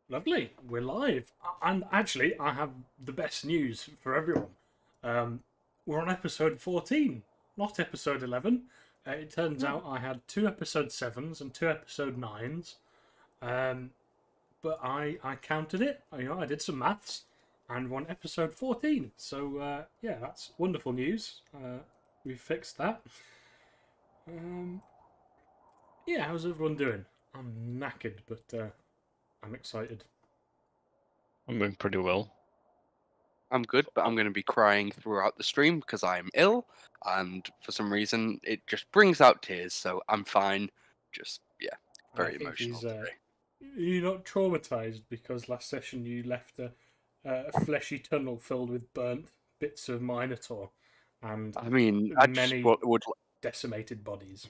Lovely. We're live. And actually, I have the best news for everyone. Um, we're on episode 14, not episode 11. It turns Hmm. out I had two episode 7s and two episode 9s. Um, but I counted it. I did some maths and we're on episode 14. So, yeah, that's wonderful news. We fixed that. Um, yeah, how's everyone doing? I'm knackered, but I'm excited. I'm doing pretty well. I'm good, but I'm going to be crying throughout the stream because I'm ill, and for some reason it just brings out tears. So I'm fine. Just I very think emotional he's today. You're not traumatized because last session you left a fleshy tunnel filled with burnt bits of Minotaur and I mean, many decimated bodies.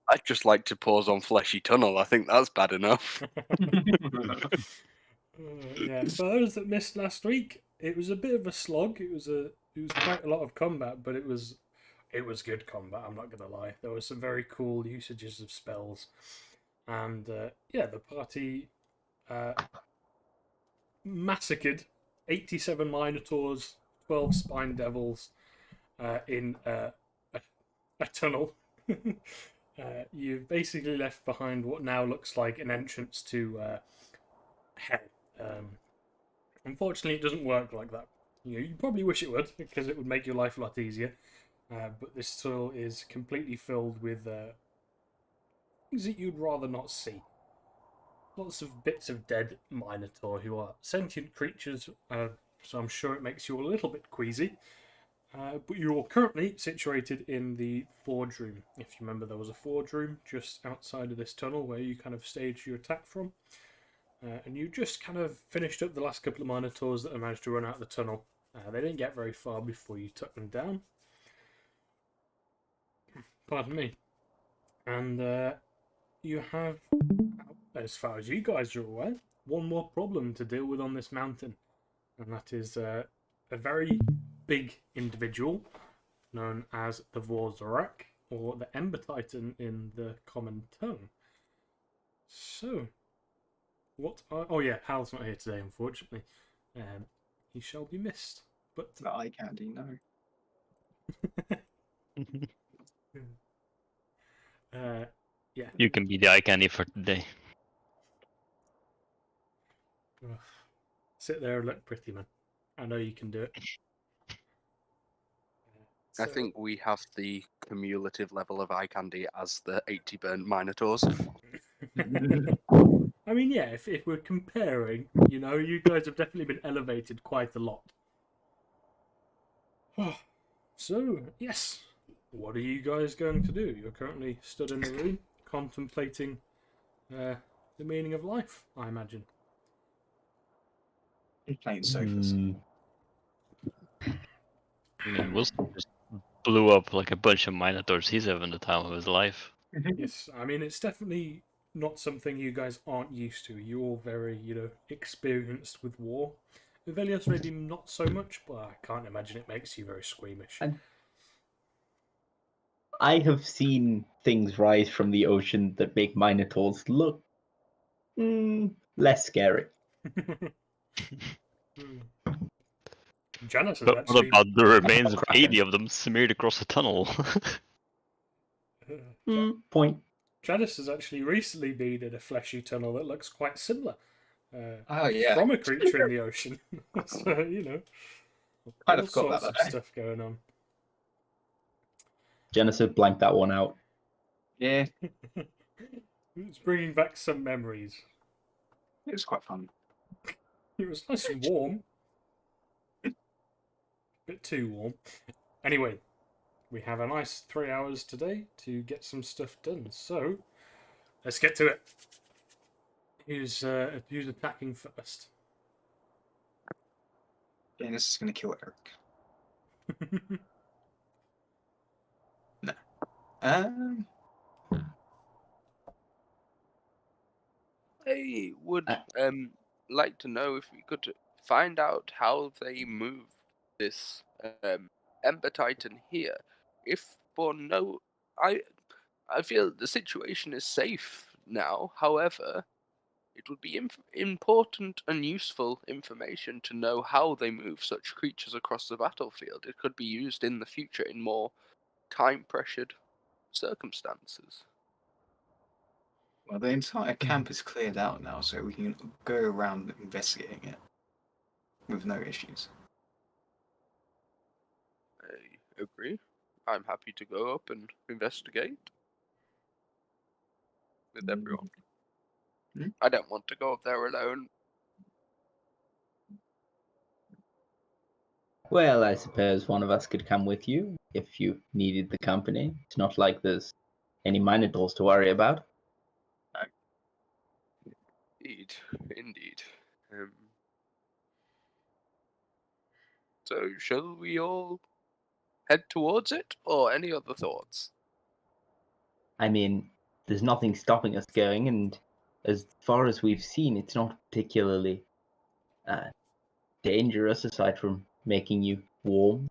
I'd just like to pause on Fleshy Tunnel. I think that's bad enough. Yeah, for those that missed last week, it was a bit of a slog. It was quite a lot of combat, but it was good combat. I'm not gonna lie. There were some very cool usages of spells, and yeah, the party uh, massacred 87 Minotaurs, 12 Spine Devils in a tunnel. You've basically left behind what now looks like an entrance to hell. Unfortunately, it doesn't work like that. You probably wish it would, because it would make your life a lot easier. But this tunnel is completely filled with things that you'd rather not see. Lots of bits of dead Minotaur who are sentient creatures, so I'm sure it makes you a little bit queasy. But you're currently situated in the forge room. If you remember, there was a forge room just outside of this tunnel where you kind of staged your attack from. And you just kind of finished up the last couple of Minotaurs that have managed to run out of the tunnel. They didn't get very far before you took them down. Pardon me. And you have, as far as you guys are aware, one more problem to deal with on this mountain. And that is a very big individual known as the Vor'zarak, or the Ember Titan in the common tongue. So, what are... Oh yeah, Hal's not here today, unfortunately. He shall be missed. But The eye candy, no. yeah. You can be the eye candy for today. Ugh. Sit there and look pretty, man. I know you can do it. I think we have the cumulative level of eye candy as the 80 burnt Minotaurs. I mean, yeah, if we're comparing, you guys have definitely been elevated quite a lot. So, yes, what are you guys going to do? You're currently stood in the room, contemplating the meaning of life, I imagine. Playing sofas. Wilson just blew up like a bunch of Minotaurs. He's having the time of his life. Yes, I mean, it's definitely not something you guys aren't used to. You're all very, experienced with war. Velios maybe not so much, but I can't imagine it makes you very squeamish. And I have seen things rise from the ocean that make Minotaurs look less scary. Janice has But what actually... about the remains of 80 of them smeared across the tunnel? Point. Janice has actually recently been in a fleshy tunnel that looks quite similar. Oh, yeah. From a creature in the ocean. So, Kind all of forgot sorts about of that. stuff going on. Genesis blanked that one out. Yeah, It's bringing back some memories. it was quite fun. It was nice and warm. Bit too warm. Anyway, we have a nice 3 hours today to get some stuff done. So, let's get to it. Who's attacking first? Yeah, this is going to kill Eric. No. I would like to know if we could find out how they moved this Ember Titan here. If for no, I feel the situation is safe now. However, it would be important and useful information to know how they move such creatures across the battlefield. It could be used in the future in more time-pressured circumstances. Well, the entire camp is cleared out now, so we can go around investigating it with no issues. I agree. I'm happy to go up and investigate with everyone. Mm. I don't want to go up there alone. Well, I suppose one of us could come with you if you needed the company. It's not like there's any minotaurs to worry about. Indeed, indeed. So, shall we all head towards it, or any other thoughts? I mean, there's nothing stopping us going, and as far as we've seen, it's not particularly dangerous aside from making you warm.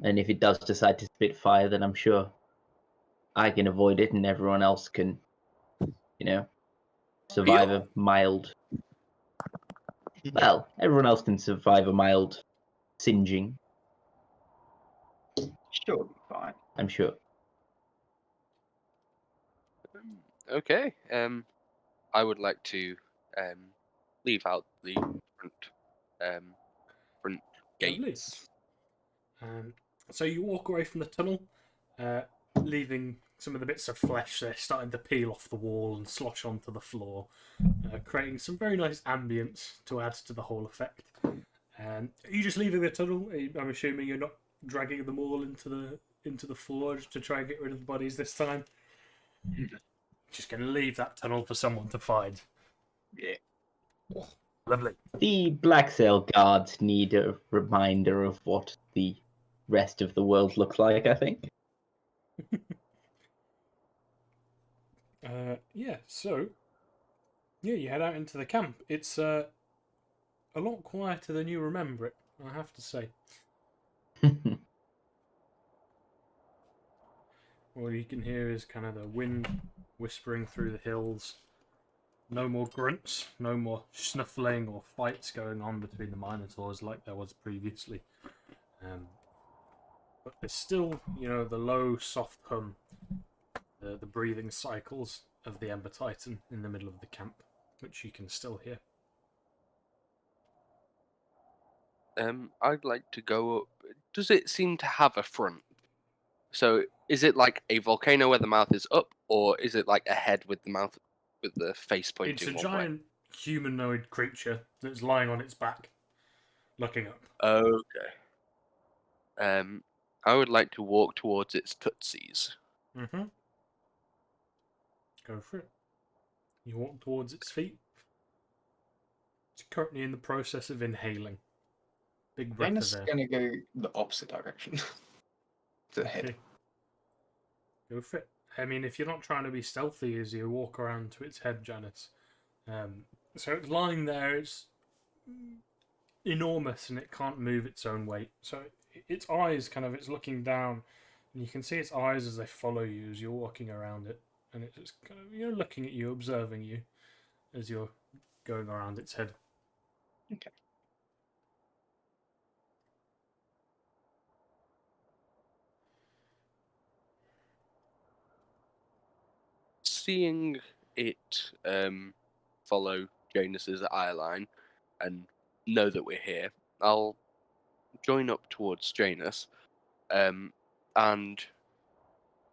And if it does decide to spit fire, then I'm sure I can avoid it, and everyone else can, survive a mild. Well, everyone else can survive a mild singeing, Sure, be fine. I'm sure. Okay. I would like to leave out the front Lovely. gates. So you walk away from the tunnel, leaving some of the bits of flesh there starting to peel off the wall and slosh onto the floor, creating some very nice ambience to add to the whole effect. Are you just leaving the tunnel? I'm assuming you're not dragging them all into the forge to try and get rid of the bodies this time. Just going to leave that tunnel for someone to find. Yeah. Oh, lovely. The Black Sail guards need a reminder of what the rest of the world looks like, I think. You head out into the camp. It's a lot quieter than you remember it, I have to say. All you can hear is kind of the wind whispering through the hills. No more grunts, no more snuffling or fights going on between the minotaurs like there was previously. But there's still, the low, soft hum, the breathing cycles of the Ember Titan in the middle of the camp, which you can still hear. I'd like to go up. Does it seem to have a front? So, is it like a volcano where the mouth is up, or is it like a head with the mouth, with the face pointing It's a one way? giant humanoid creature that's lying on its back, looking up. Okay. I would like to walk towards its tootsies. Mm-hmm. Go for it. You walk towards its feet. It's currently in the process of inhaling. Big breath Janus of is air. going to go the opposite direction. To the head. Okay. Go for it. I mean, if you're not trying to be stealthy as you walk around to its head, Janice. So it's lying there, it's enormous and it can't move its own weight. So its eyes it's looking down and you can see its eyes as they follow you as you're walking around it. And it's just kind of, looking at you, observing you as you're going around its head. Okay. Seeing it follow Janus's eye line and know that we're here, I'll join up towards Janus, and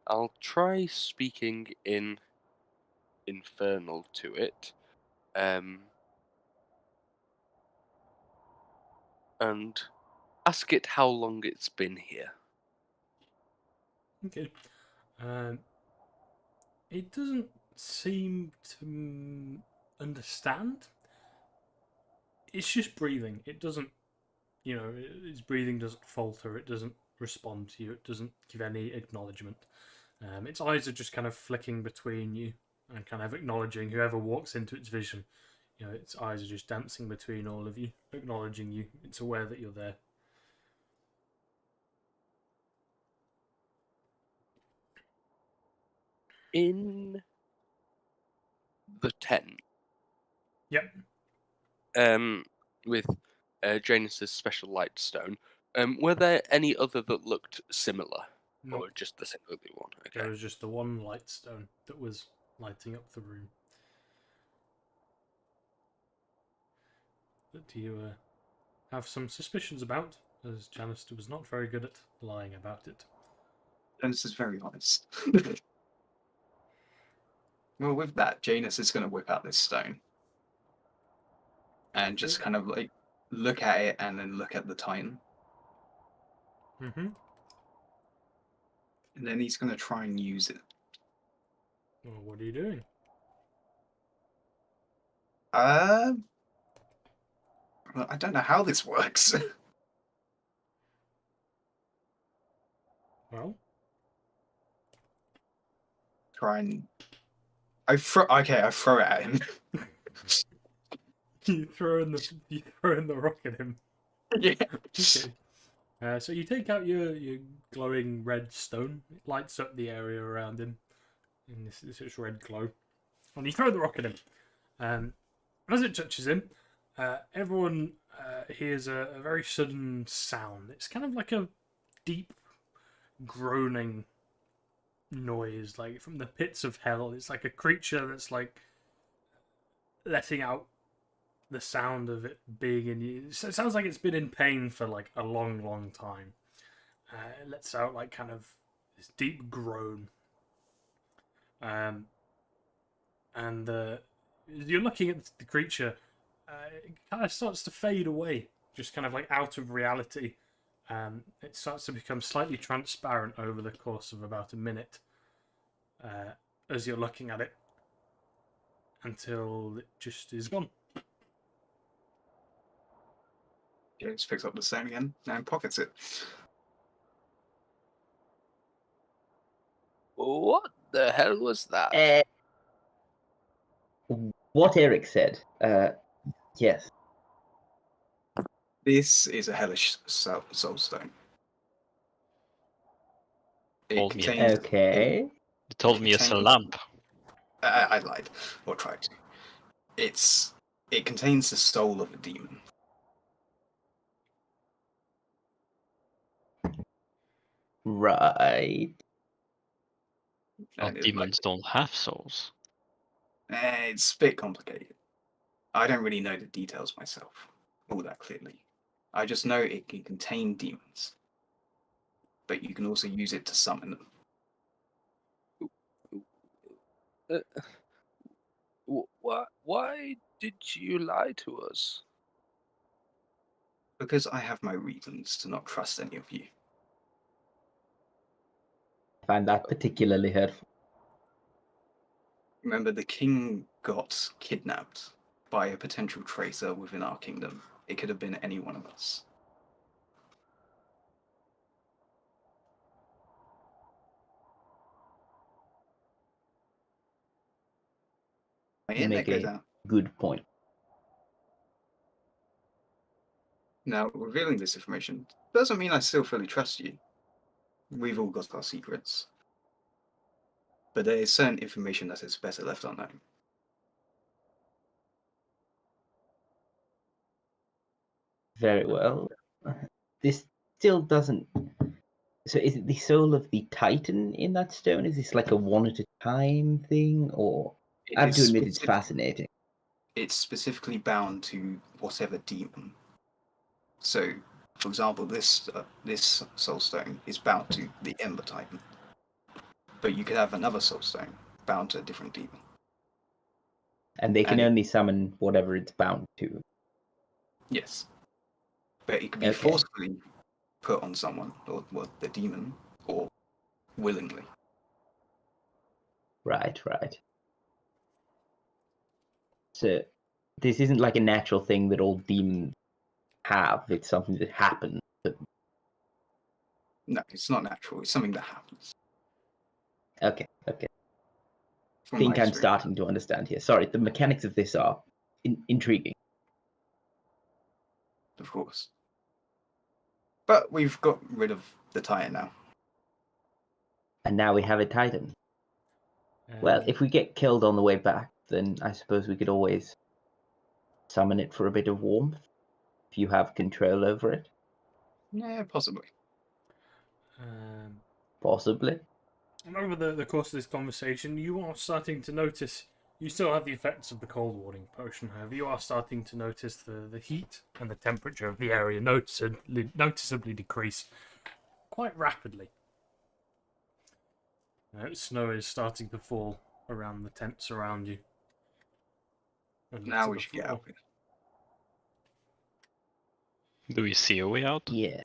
I'll try speaking in Infernal to it, and ask it how long it's been here. Okay. It doesn't seem to understand. It's just breathing. It doesn't, its breathing doesn't falter. It doesn't respond to you. It doesn't give any acknowledgement. Its eyes are just kind of flicking between you and kind of acknowledging whoever walks into its vision. Its eyes are just dancing between all of you, acknowledging you. It's aware that you're there. In the tent, Yep. With Janus's special light stone. Were there any other that looked similar, No, or just the single one? there Okay. was just the one light stone that was lighting up the room. That you have some suspicions about, as Janus was not very good at lying about it. Janus is very honest. Well, with that, Janus is going to whip out this stone and just kind of like look at it and then look at the Titan. Mm-hmm. And then he's going to try and use it. Well, what are you doing? Well, I don't know how this works. Well, Try and I throw it at him. you throw in the rock at him. Yeah. Okay. So you take out your glowing red stone. It lights up the area around him in this red glow, and you throw the rock at him. As it touches him, everyone hears a very sudden sound. It's kind of like a deep groaning noise, like from the pits of hell. It's like a creature that's like letting out the sound of it being in you. So it sounds like it's been in pain for like a long time. It lets out like kind of this deep groan. And as you're looking at the creature, it kind of starts to fade away, just kind of like out of reality. It starts to become slightly transparent over the course of about a minute as you're looking at it, until it just is gone. James picks up the stone again and pockets it. What the hell was that? What Eric said. Yes. This is a hellish soul stone. It Told me it- contains. Okay. You told me it's a contains- lamp. I lied, or tried to. It contains the soul of a demon. Right. Oh, And demons don't have souls. It's a bit complicated. I don't really know the details myself all that clearly. I just know it can contain demons, but you can also use it to summon them. Why did you lie to us? Because I have my reasons to not trust any of you. I find that particularly hurtful. Remember, the king got kidnapped by a potential traitor within our kingdom. It could have been any one of us. My You internet make go a down. good point. Now, revealing this information doesn't mean I still fully trust you. We've all got our secrets. But there is certain information that is better left unknown. Very well. This still doesn't. So, is it the soul of the Titan in that stone? Is this like a one at a time thing, or? It I have is to admit, it's specific- fascinating. It's specifically bound to whatever demon. So, for example, this soul stone is bound to the Ember Titan. But you could have another soul stone bound to a different demon. And they can And only summon whatever it's bound to. yes. But it could be Okay. forcefully put on someone, or well, the demon, or willingly. Right. So, this isn't like a natural thing that all demons have. It's something that happens. No, it's not natural. It's something that happens. Okay. From I think my I'm experience. starting to understand here. Sorry, the mechanics of this are intriguing. Of course. But we've got rid of the Titan now. And now we have a Titan. Well, if we get killed on the way back, then I suppose we could always summon it for a bit of warmth if you have control over it? Yeah, possibly. Possibly. And over the course of this conversation, you are starting to notice. You still have the effects of the cold warding potion, however, you are starting to notice the heat and the temperature of the area noticeably decrease quite rapidly. Snow is starting to fall around the tents around you. And Now to we the should get floor. out here. Do we see a way out? Yeah.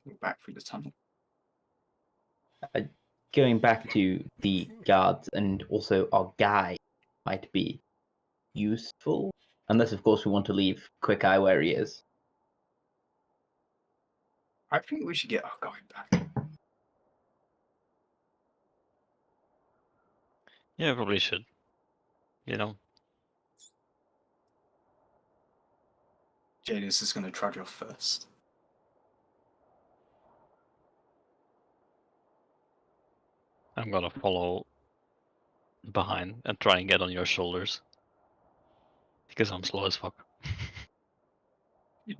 We're back through the tunnel. Going back to the guards and also our guide might be useful. Unless, of course, we want to leave Quick Eye where he is. I think we should get our guide back. Yeah, probably should. You know, Janus is going to trudge off first. I'm gonna follow behind and try and get on your shoulders. Because I'm slow as fuck.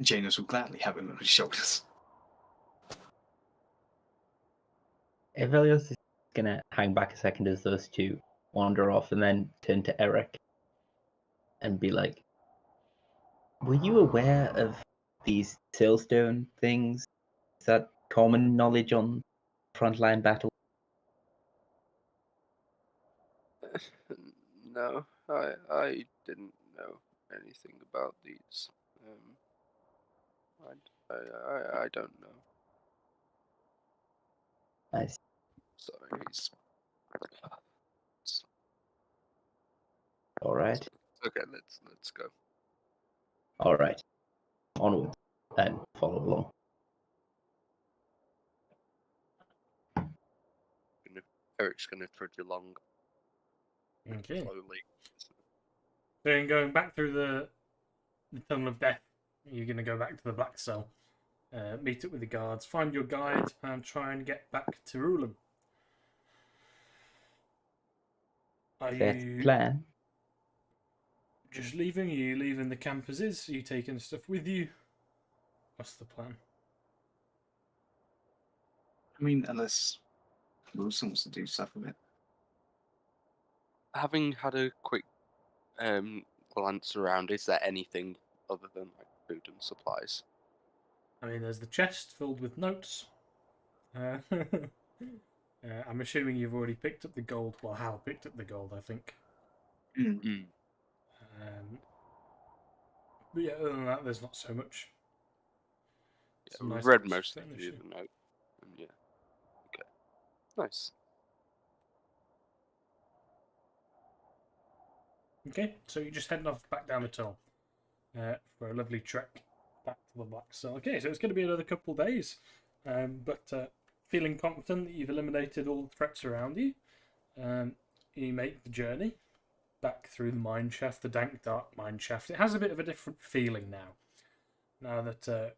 Janus will gladly have him on his shoulders. Evelios is gonna hang back a second as those two wander off and then turn to Eric and be like, were you aware of these sailstone things? Is that common knowledge on frontline battle? No, I didn't know anything about these. I don't know. I see. Sorry, he's All right. okay. Let's go. All right. Onwards and follow along. Eric's gonna trudge along Okay. slowly. Then going back through the tunnel of death, you're going to go back to the black cell, meet up with the guards, find your guide, and try and get back to Rulam. Are That's the you plan. just leaving? Are you leaving the camp as is? Are you taking stuff with you? What's the plan? I mean, unless Wilson wants to do stuff with it. Having had a quick glance around, is there anything other than like food and supplies? I mean, there's the chest filled with notes. I'm assuming you've already picked up the gold. Well, Hal picked up the gold, I think. But yeah, other than that, there's not so much. Yeah, Some we've nice read bits of most of furniture. the note. And yeah. Okay. Nice. Okay, so you're just heading off back down the tunnel for a lovely trek back to the Black Cell. Okay, so it's going to be another couple of days, but feeling confident that you've eliminated all the threats around you, you make the journey back through the mine shaft, the dank, dark mine shaft. It has a bit of a different feeling now that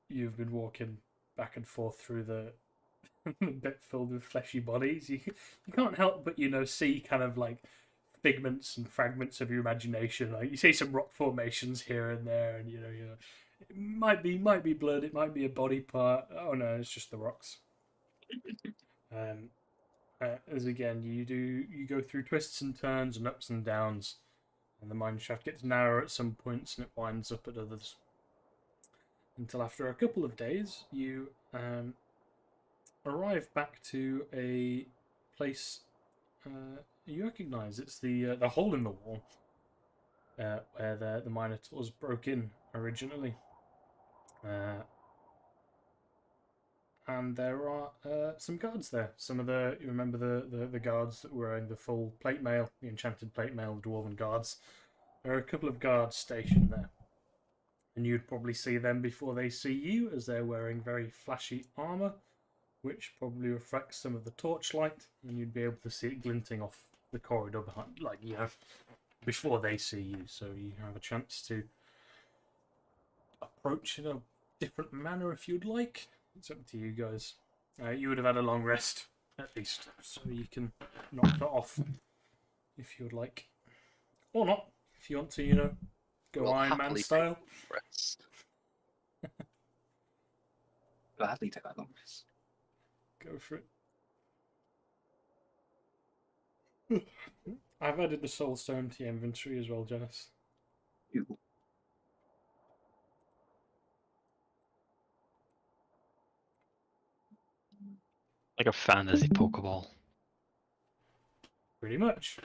you've been walking back and forth through the bit filled with fleshy bodies. You can't help but see kind of like figments and fragments of your imagination. Like you see some rock formations here and there, and it might be blood, it might be a body part. Oh no, it's just the rocks. As again, you go through twists and turns and ups and downs, and the mine shaft gets narrower at some points and it winds up at others. Until after a couple of days, you arrive back to a place you recognise. It's the hole in the wall where the Minotaurs broke in originally. And there are some guards there. Some of you remember the guards that were wearing the full plate mail, the enchanted plate mail, the dwarven guards. There are a couple of guards stationed there. And you'd probably see them before they see you, as they're wearing very flashy armour, which probably reflects some of the torchlight, and you'd be able to see it glinting off the corridor behind, before they see you. So you have a chance to approach in a different manner if you'd like. It's up to you guys. You would have had a long rest, at least, so you can knock that off if you'd like. Or not. if you want to, go We'll Iron Man happily take style. rest. Gladly take that long rest. Go for it. I've added the Soul Stone to your inventory as well, Janice. Ew. Like a fantasy Pokeball. Pretty much.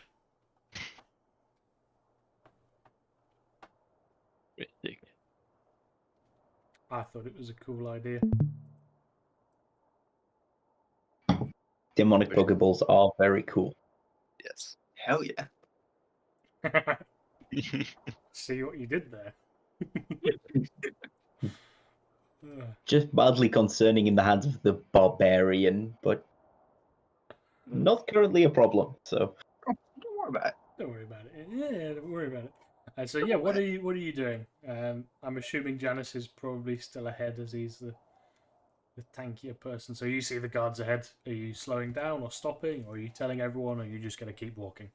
I thought it was a cool idea. Demonic Pokeballs are very cool. Yes. Hell yeah. See what you did there. Just mildly concerning in the hands of the barbarian, but not currently a problem. So Don't worry about it. Don't worry about it. Yeah, don't worry about it. So yeah, what are you doing? I'm assuming Janice is probably still ahead as he's the tankier person. So you see the guards ahead. Are you slowing down or stopping, or are you telling everyone, or are you just going to keep walking?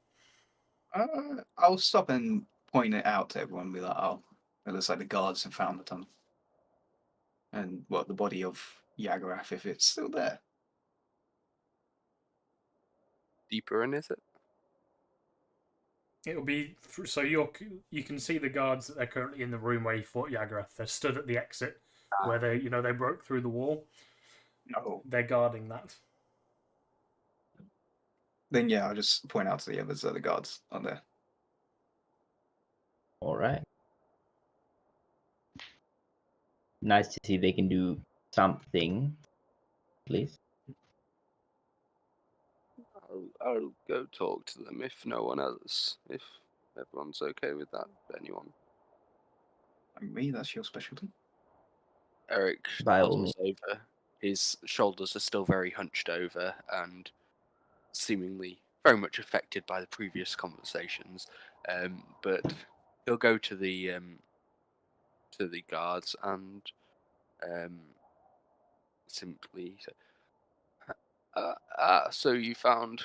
I'll stop and point it out to everyone and be like, oh, it looks like the guards have found the tunnel. And, well, the body of Yagarath, if it's still there. Deeper in, is it? It'll be so you can see the guards that they're currently in the room where you fought Yagarath. They're stood at the exit where they broke through the wall. No. They're guarding that. Then, yeah, I'll just point out to the others that the guards are there. all right. Nice to see they can do something, at least. I'll go talk to them if no one else. If everyone's okay with that. Anyone. Like me, that's your specialty. Eric By all toddles over. His shoulders are still very hunched over and seemingly very much affected by the previous conversations. But he'll go to the guards and simply say, so you found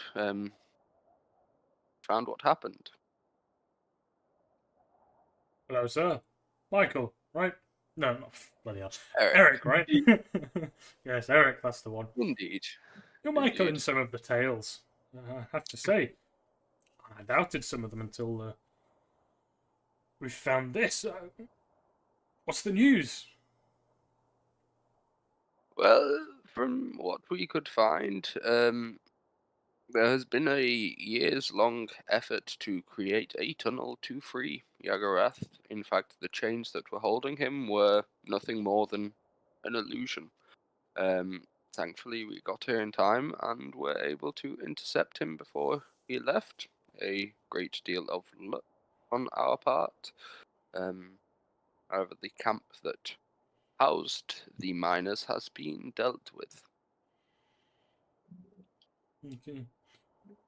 what happened. Hello, sir. Michael, right? No, not bloody hell. Eric. Eric, right? Yes, Eric, that's the one. Indeed. You're Michael Indeed. in some of the tales. I have to say, I doubted some of them until we found this. What's the news? Well, from what we could find, there has been a years-long effort to create a tunnel to free Yagarath. In fact, the chains that were holding him were nothing more than an illusion. Thankfully, we got here in time and were able to intercept him before he left. A great deal of luck on our part. However, the camp that housed the miners has been dealt with. Okay.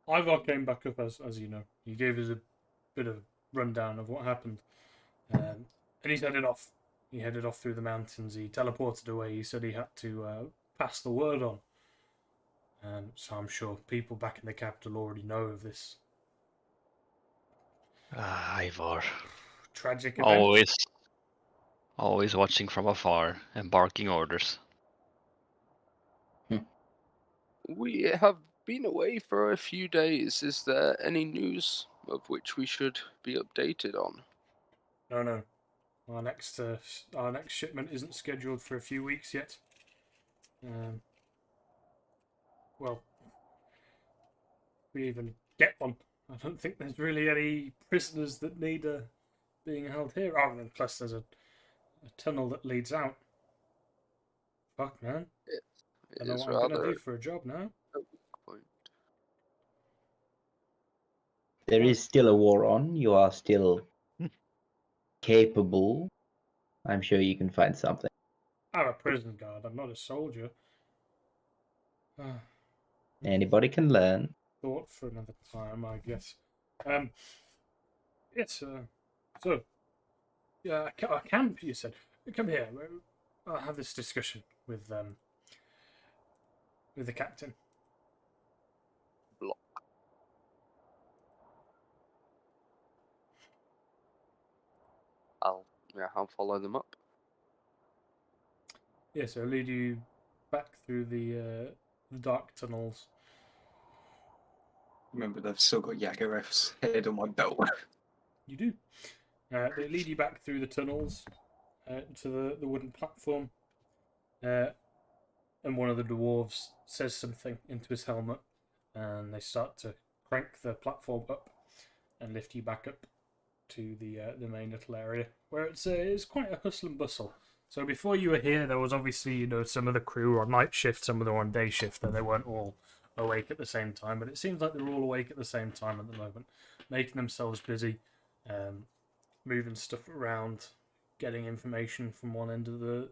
Ivar came back up as you know. He gave us a bit of rundown of what happened, and he's headed off. He headed off through the mountains. He teleported away. He said he had to pass the word on. So I'm sure people back in the capital already know of this Ivar. tragic event. Always watching from afar and barking orders. We have been away for a few days. Is there any news of which we should be updated on? No. Our next shipment isn't scheduled for a few weeks yet. Well, we even get one. I don't think there's really any prisoners that need being held here. Oh, and plus there's a tunnel that leads out. Fuck, man. It I know is what I'm gonna rather do for a job now. a weak point. There is still a war on. You are still capable. I'm sure you can find something. I'm a prison guard. I'm not a soldier. Anybody can learn. Thought for another time, I guess. Yes. So, yeah, a camp. You said. Come here. I'll have this discussion with the captain. Block. Yeah, I'll follow them up. Yeah, so I'll lead you back through the dark tunnels. Remember, that I've still got Yagarev's head on my belt. You do. They lead you back through the tunnels to the wooden platform. And one of the dwarves says something into his helmet, and they start to crank the platform up and lift you back up to the main little area, where it's quite a hustle and bustle. So before you were here, there was obviously some of the crew on night shift, some of them on day shift, and they weren't all awake at the same time. But it seems like they're all awake at the same time at the moment, making themselves busy, moving stuff around, getting information from one end of the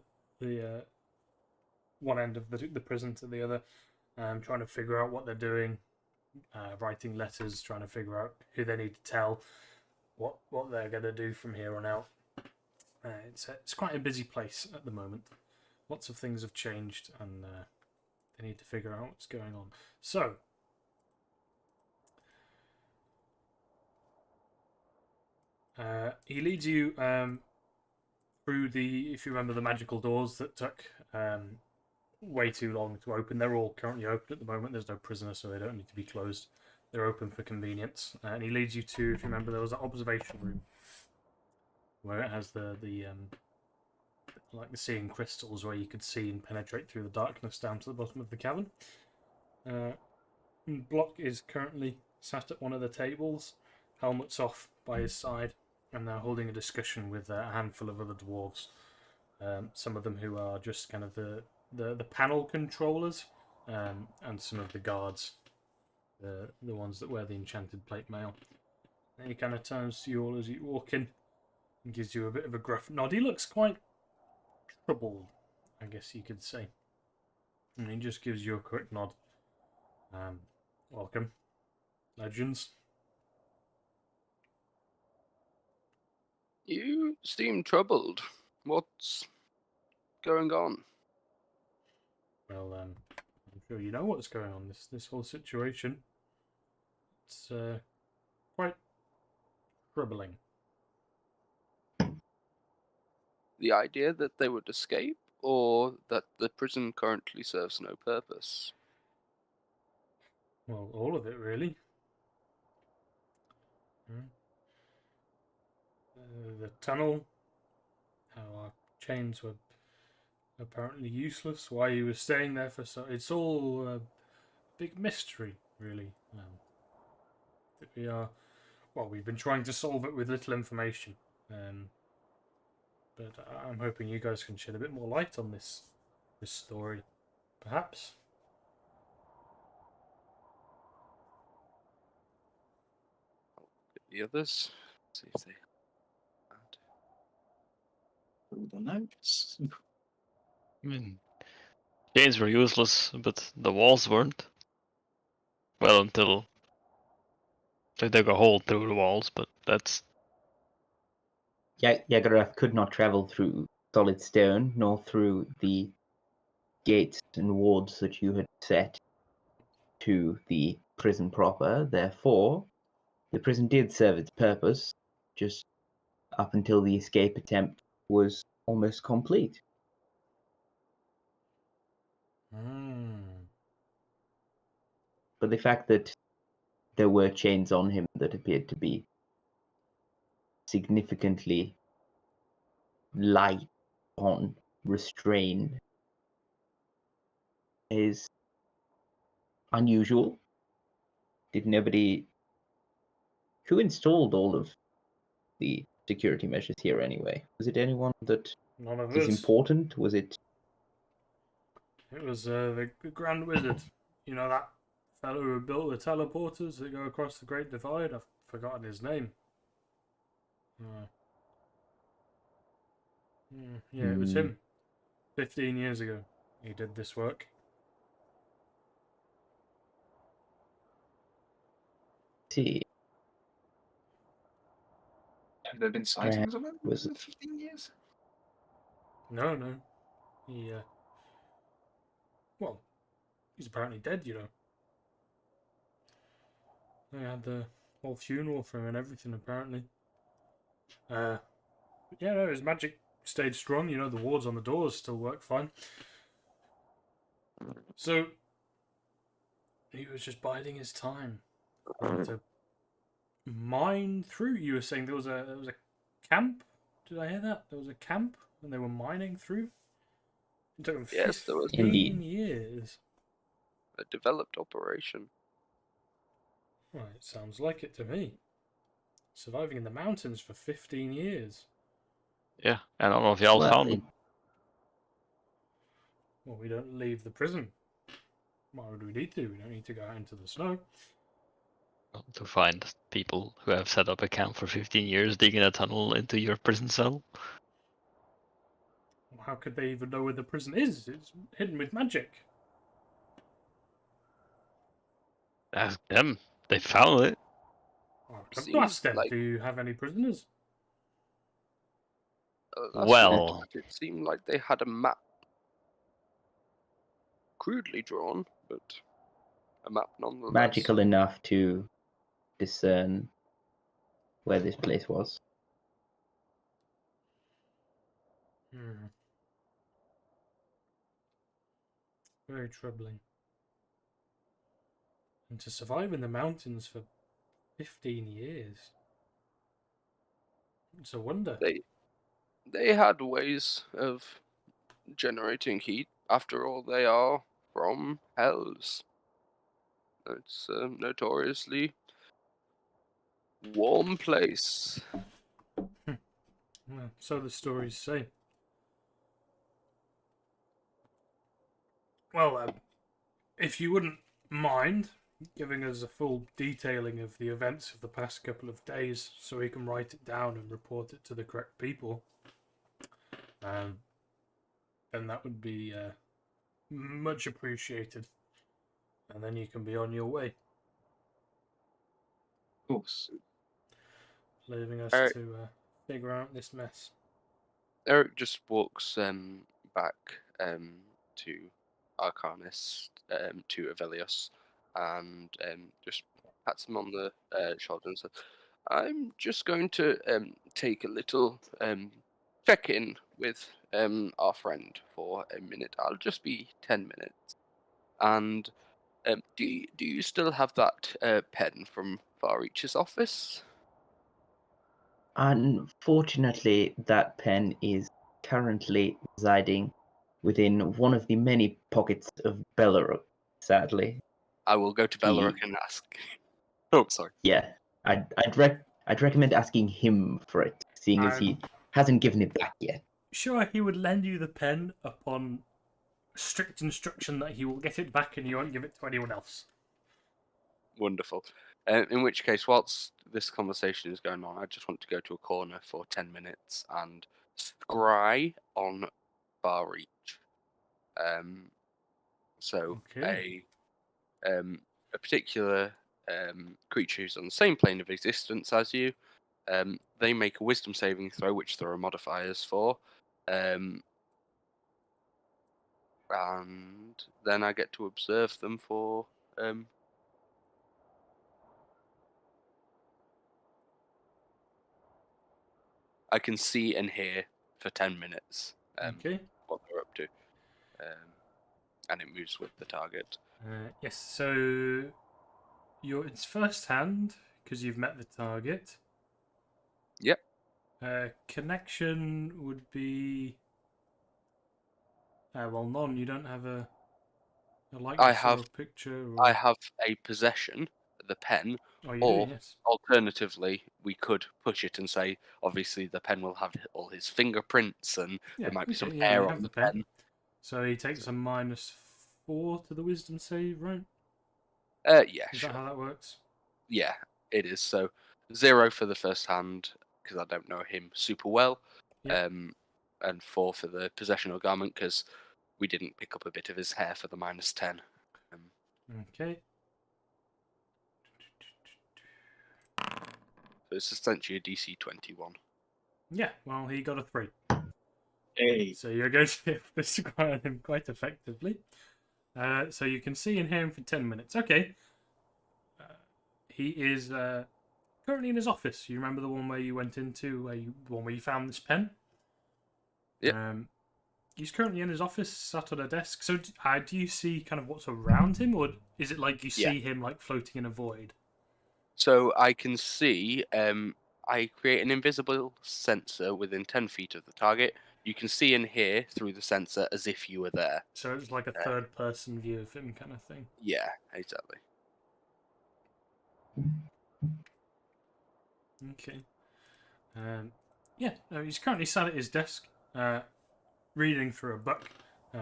prison to the other, trying to figure out what they're doing, writing letters, trying to figure out who they need to tell, what they're going to do from here on out. It's quite a busy place at the moment. Lots of things have changed, and they need to figure out what's going on. So, he leads you through if you remember, the magical doors that took way too long to open. They're all currently open at the moment. There's no prisoner, so they don't need to be closed. They're open for convenience. And he leads you to, if you remember, there was an observation room where it has the like the seeing crystals, where you could see and penetrate through the darkness down to the bottom of the cavern. Block is currently sat at one of the tables, helmets off by his side, and they're holding a discussion with a handful of other dwarves. Some of them who are just kind of the panel controllers, and some of the guards, the ones that wear the enchanted plate mail. And he kind of turns to you all as you walk in and gives you a bit of a gruff nod. He looks quite troubled, I guess you could say. And he just gives you a quick nod. Welcome, legends. You seem troubled. What's going on? Well, I'm sure you know what's going on. This whole situation. It's quite troubling. The idea that they would escape, or that the prison currently serves no purpose? Well, all of it, really. The tunnel, how our chains were apparently useless, why he was staying there for so... It's all a big mystery, really. That we are... Well, we've been trying to solve it with little information. But I'm hoping you guys can shed a bit more light on this story, perhaps. The others? See if they... All the notes. I mean, chains were useless, but the walls weren't. Well, until they dug a hole through the walls, but that's... Yagarath could not travel through solid stone, nor through the gates and wards that you had set to the prison proper. Therefore, the prison did serve its purpose, just up until the escape attempt was almost complete. But the fact that there were chains on him that appeared to be significantly light on, restrained, is unusual. Did nobody... Who installed all of the security measures here anyway? Was it anyone that None of was us. important? Was it... It was the Grand Wizard. You know, that fellow who built the teleporters that go across the Great Divide? I've forgotten his name. Yeah, it was him. 15 years ago, he did this work. See, Have there been sightings of him Was in 15 years? No. He, well, he's apparently dead, you know. They had the whole funeral for him and everything, apparently. Yeah, no, his magic stayed strong. You know, the wards on the doors still work fine. So he was just biding his time to mine through. You were saying there was a camp. Did I hear that? There was a camp and they were mining through. It took them Yes, there was 15 years. a developed operation. Well, it sounds like it to me. Surviving in the mountains for 15 years. Yeah, and none of y'all Well, found them. Well, we don't leave the prison. Why would we need to? We don't need to go out into the snow. To find people who have set up a camp for 15 years digging a tunnel into your prison cell. How could they even know where the prison is? It's hidden with magic. Ask them. They found it. Oh, don't Seems ask them. like- Do you have any prisoners? Last Well- looked, it seemed like they had a map. Crudely drawn, but a map nonetheless. magical enough to discern where this place was. Hmm. Very troubling. And to survive in the mountains for 15 years. It's a wonder. They had ways of generating heat. After all, they are from Hells. It's a notoriously warm place. Well, so the stories say. Well, if you wouldn't mind giving us a full detailing of the events of the past couple of days so we can write it down and report it to the correct people, then that would be much appreciated. And then you can be on your way, Of course. leaving us Alright. to figure out this mess. Eric just walks back to Arcanist, to Avelios, and just pats him on the shoulder and says, I'm just going to take a little check-in with our friend for a minute. I'll just be 10 minutes. And do you still have that pen from Farreach's office? Unfortunately, that pen is currently residing within one of the many pockets of Bellerook, sadly. I will go to Beleric and ask. Oh, sorry. Yeah, I'd recommend asking him for it, seeing as he I'm hasn't given it back yet. sure he would lend you the pen upon strict instruction that he will get it back and you won't give it to anyone else. Wonderful. In which case, whilst this conversation is going on, I just want to go to a corner for 10 minutes and scry on Farreach. Okay. A particular creature who's on the same plane of existence as you. They make a wisdom saving throw, which there are modifiers for. And then I get to observe them for I can see and hear for 10 minutes Okay. what they're up to. And it moves with the target. Yes, so it's first hand because you've met the target. Yep. Connection would be. Well, none. You don't have a likeness have- or a picture. Or... I have a possession, the pen. Oh, you or- do, yes. Alternatively, we could push it and say, obviously, the pen will have all his fingerprints and Yeah, there might be some okay, yeah, hair you on have the the pen. pen. So he takes a -4 to the wisdom save, right? Yeah, Is sure. that how that works? Yeah, it is. So 0 for the first hand because I don't know him super well, Yep. and 4 for the possession or garment because we didn't pick up a bit of his hair for the -10. Okay. So it's essentially a DC 21. Yeah, well, he got a 3. Hey. So you're going to be able to scry on him quite effectively. So you can see and hear him for 10 minutes. Okay. He is currently in his office. You remember the one where you went into, the one where you found this pen? Yep. He's currently in his office, sat at a desk. So, do you see kind of what's around him, or is it like you see him like floating in a void? So I can see. I create an invisible sensor within 10 feet of the target. You can see and hear through the sensor as if you were there. So it's like a third-person view of him, kind of thing. Yeah, exactly. Okay. Yeah, no, he's currently sat at his desk, reading through a book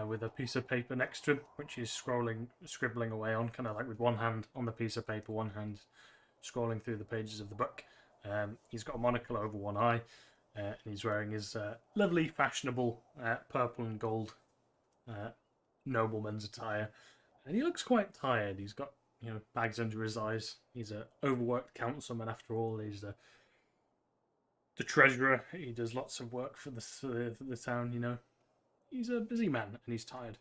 with a piece of paper next to him, which he's scribbling away on, kind of like with one hand on the piece of paper, one hand scrolling through the pages of the book. He's got a monocle over one eye, and he's wearing his lovely, fashionable purple and gold nobleman's attire, and he looks quite tired. He's got bags under his eyes. He's an overworked councilman after all. He's the treasurer. He does lots of work for the town. He's a busy man and he's tired.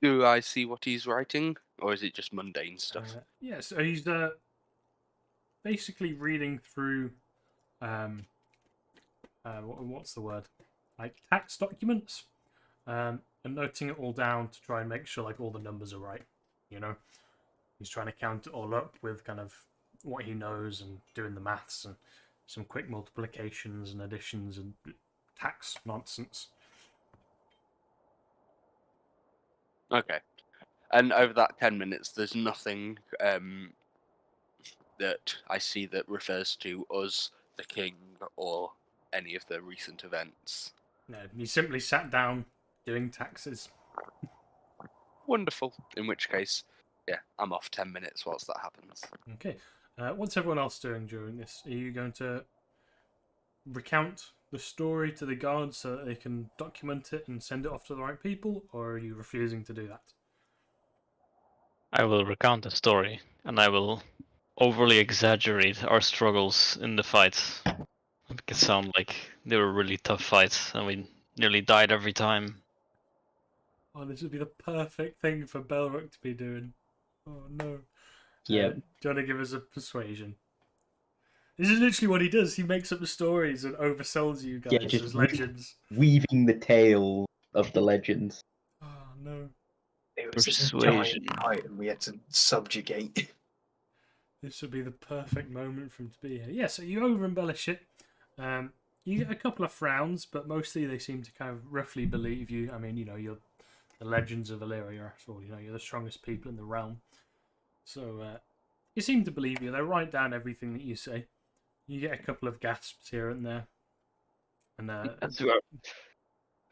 Do I see what he's writing, or is it just mundane stuff? Yeah, so he's basically reading through what's the word, like tax documents, and noting it all down to try and make sure like all the numbers are right. He's trying to count it all up with kind of what he knows and doing the maths and some quick multiplications and additions and tax nonsense. Okay. And over that 10 minutes, there's nothing that I see that refers to us, the king, or any of the recent events. No, he simply sat down doing taxes. Wonderful. In which case, yeah, I'm off 10 minutes whilst that happens. Okay. What's everyone else doing during this? Are you going to recount the story to the guards so that they can document it and send it off to the right people, or are you refusing to do that? I will recount the story, and I will overly exaggerate our struggles in the fights. Make it sound like they were really tough fights, and we nearly died every time. Oh, this would be the perfect thing for Belrook to be doing. Oh no. Yeah. Do you want to give us a persuasion? This is literally what he does. He makes up the stories and oversells you guys just as legends. Weaving the tale of the legends. Oh no. It was this Persuasion. giant titan we had to subjugate. This would be the perfect moment for him to be here. Yeah, so you over embellish it. You get a couple of frowns, but mostly they seem to kind of roughly believe you. I mean, you're the legends of Aleria, after all. You're the strongest people in the realm. So you seem to believe you. They write down everything that you say. You get a couple of gasps here and there. And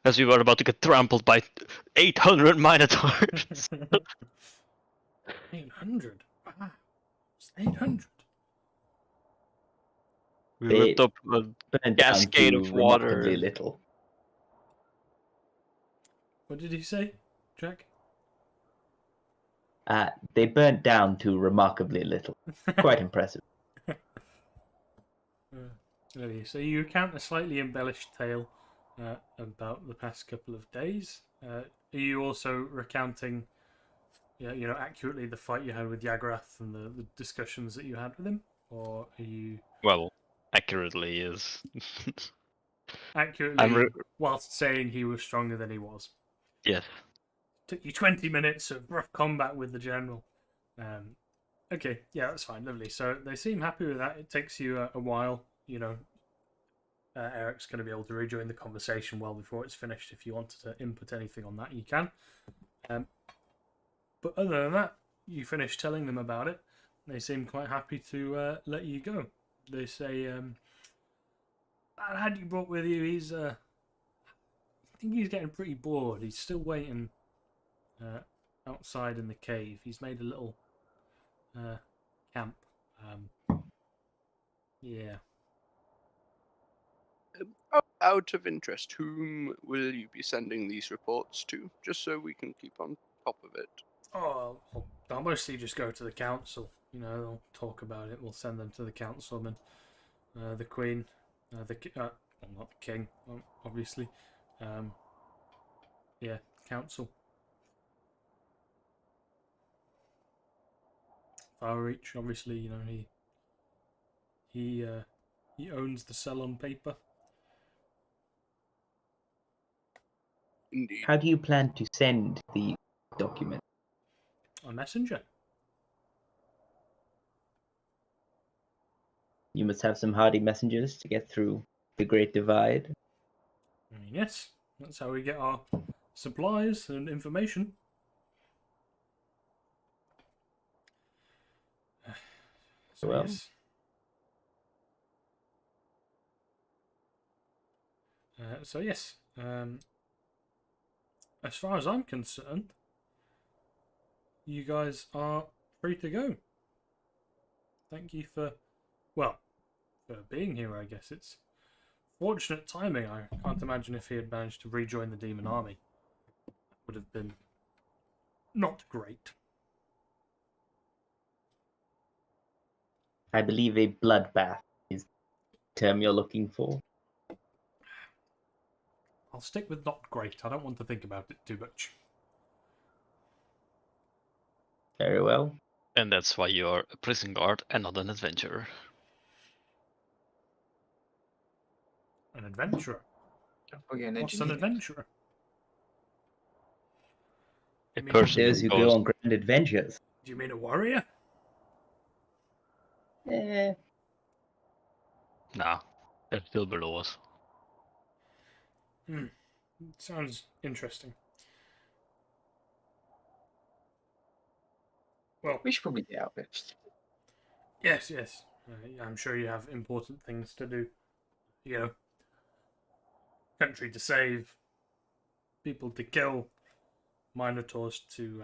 As we were about to get trampled by 800 minotaurs. 800? Wow. It's 800. We They lit up a Burned down cascade to of water. remarkably little. What did he say, Jack? They burnt down to remarkably little. Quite impressive. So you recount a slightly embellished tale about the past couple of days. Are you also recounting, accurately the fight you had with Yagrath and the discussions that you had with him, or are you Well, accurately is. accurately whilst saying he was stronger than he was? Yes. Took you 20 minutes of rough combat with the general. Okay, yeah, that's fine, lovely. So they seem happy with that. It takes you a while, Eric's going to be able to rejoin the conversation well before it's finished. If you wanted to input anything on that, you can. But other than that, you finish telling them about it. They seem quite happy to let you go. They say, that lad you brought with you, I think he's getting pretty bored. He's still waiting outside in the cave. He's made a little camp. Yeah. Out of interest, whom will you be sending these reports to, just so we can keep on top of it? Oh, I'll mostly just go to the council. They'll talk about it. We'll send them to the councilman, the queen, well, not the king, obviously. Council. Farreach, obviously, you know, he owns the cell on paper. Indeed. How do you plan to send the document? On Messenger. You must have some hardy messengers to get through the Great Divide. I mean, yes, that's how we get our supplies and information. So Well. yes. So yes. As far as I'm concerned, you guys are free to go. Thank you for being here, I guess. It's fortunate timing. I can't imagine if he had managed to rejoin the demon army. That would have been not great. I believe a bloodbath is the term you're looking for. I'll stick with not great. I don't want to think about it too much. Very well. And that's why you're a prison guard and not an adventurer. An adventurer. Oh, yeah, an What's an engineer. adventurer? A You mean- person Those who who go goes, on grand adventures. Do you mean a warrior? Eh, nah, they're still below us. Sounds interesting. Well, We should probably get out of it. yes. I'm sure you have important things to do. You know, country to save, people to kill, minotaurs to.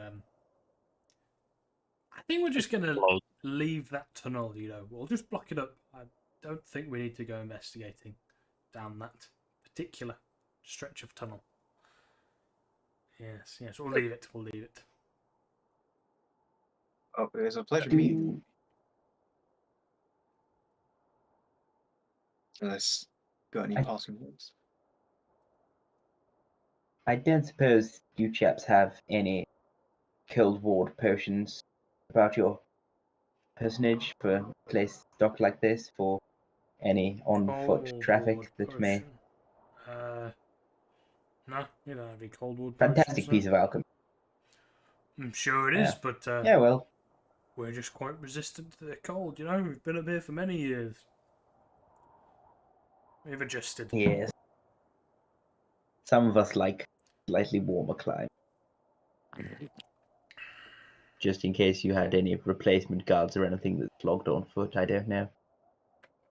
I think we're just gonna Float. leave that tunnel. You know, we'll just block it up. I don't think we need to go investigating down that particular stretch of tunnel. Yes, we'll leave it. Oh, it was a pleasure meeting you. Unless got any I- passing words. I don't suppose you chaps have any cold ward potions about your personage for a place docked like this for any on-foot Cold traffic Ward that may... potion. No, you don't have any Cold Ward Fantastic potions. piece of alchemy. I'm sure it is, Yeah. but Yeah, well, we're just quite resistant to the cold, you know? We've been up here for many years. We've adjusted. yes. Some of us like slightly warmer climate. Just in case you had any replacement guards or anything that's flogged on foot, I don't know.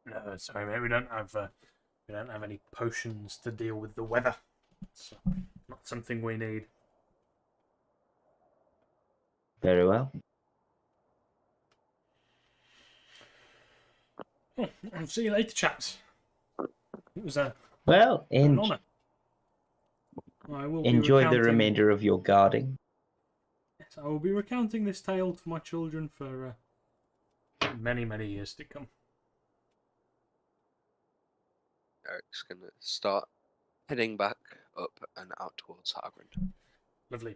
No, sorry, mate. We don't have any potions to deal with the weather. It's not something we need. Very well. Oh, I'll see you later, chaps. It was Well, an honour. I will be enjoy the recounting- remainder of your guarding. Yes, I will be recounting this tale to my children for many, many years to come. Eric's gonna start heading back up and out towards Hargrind. Lovely.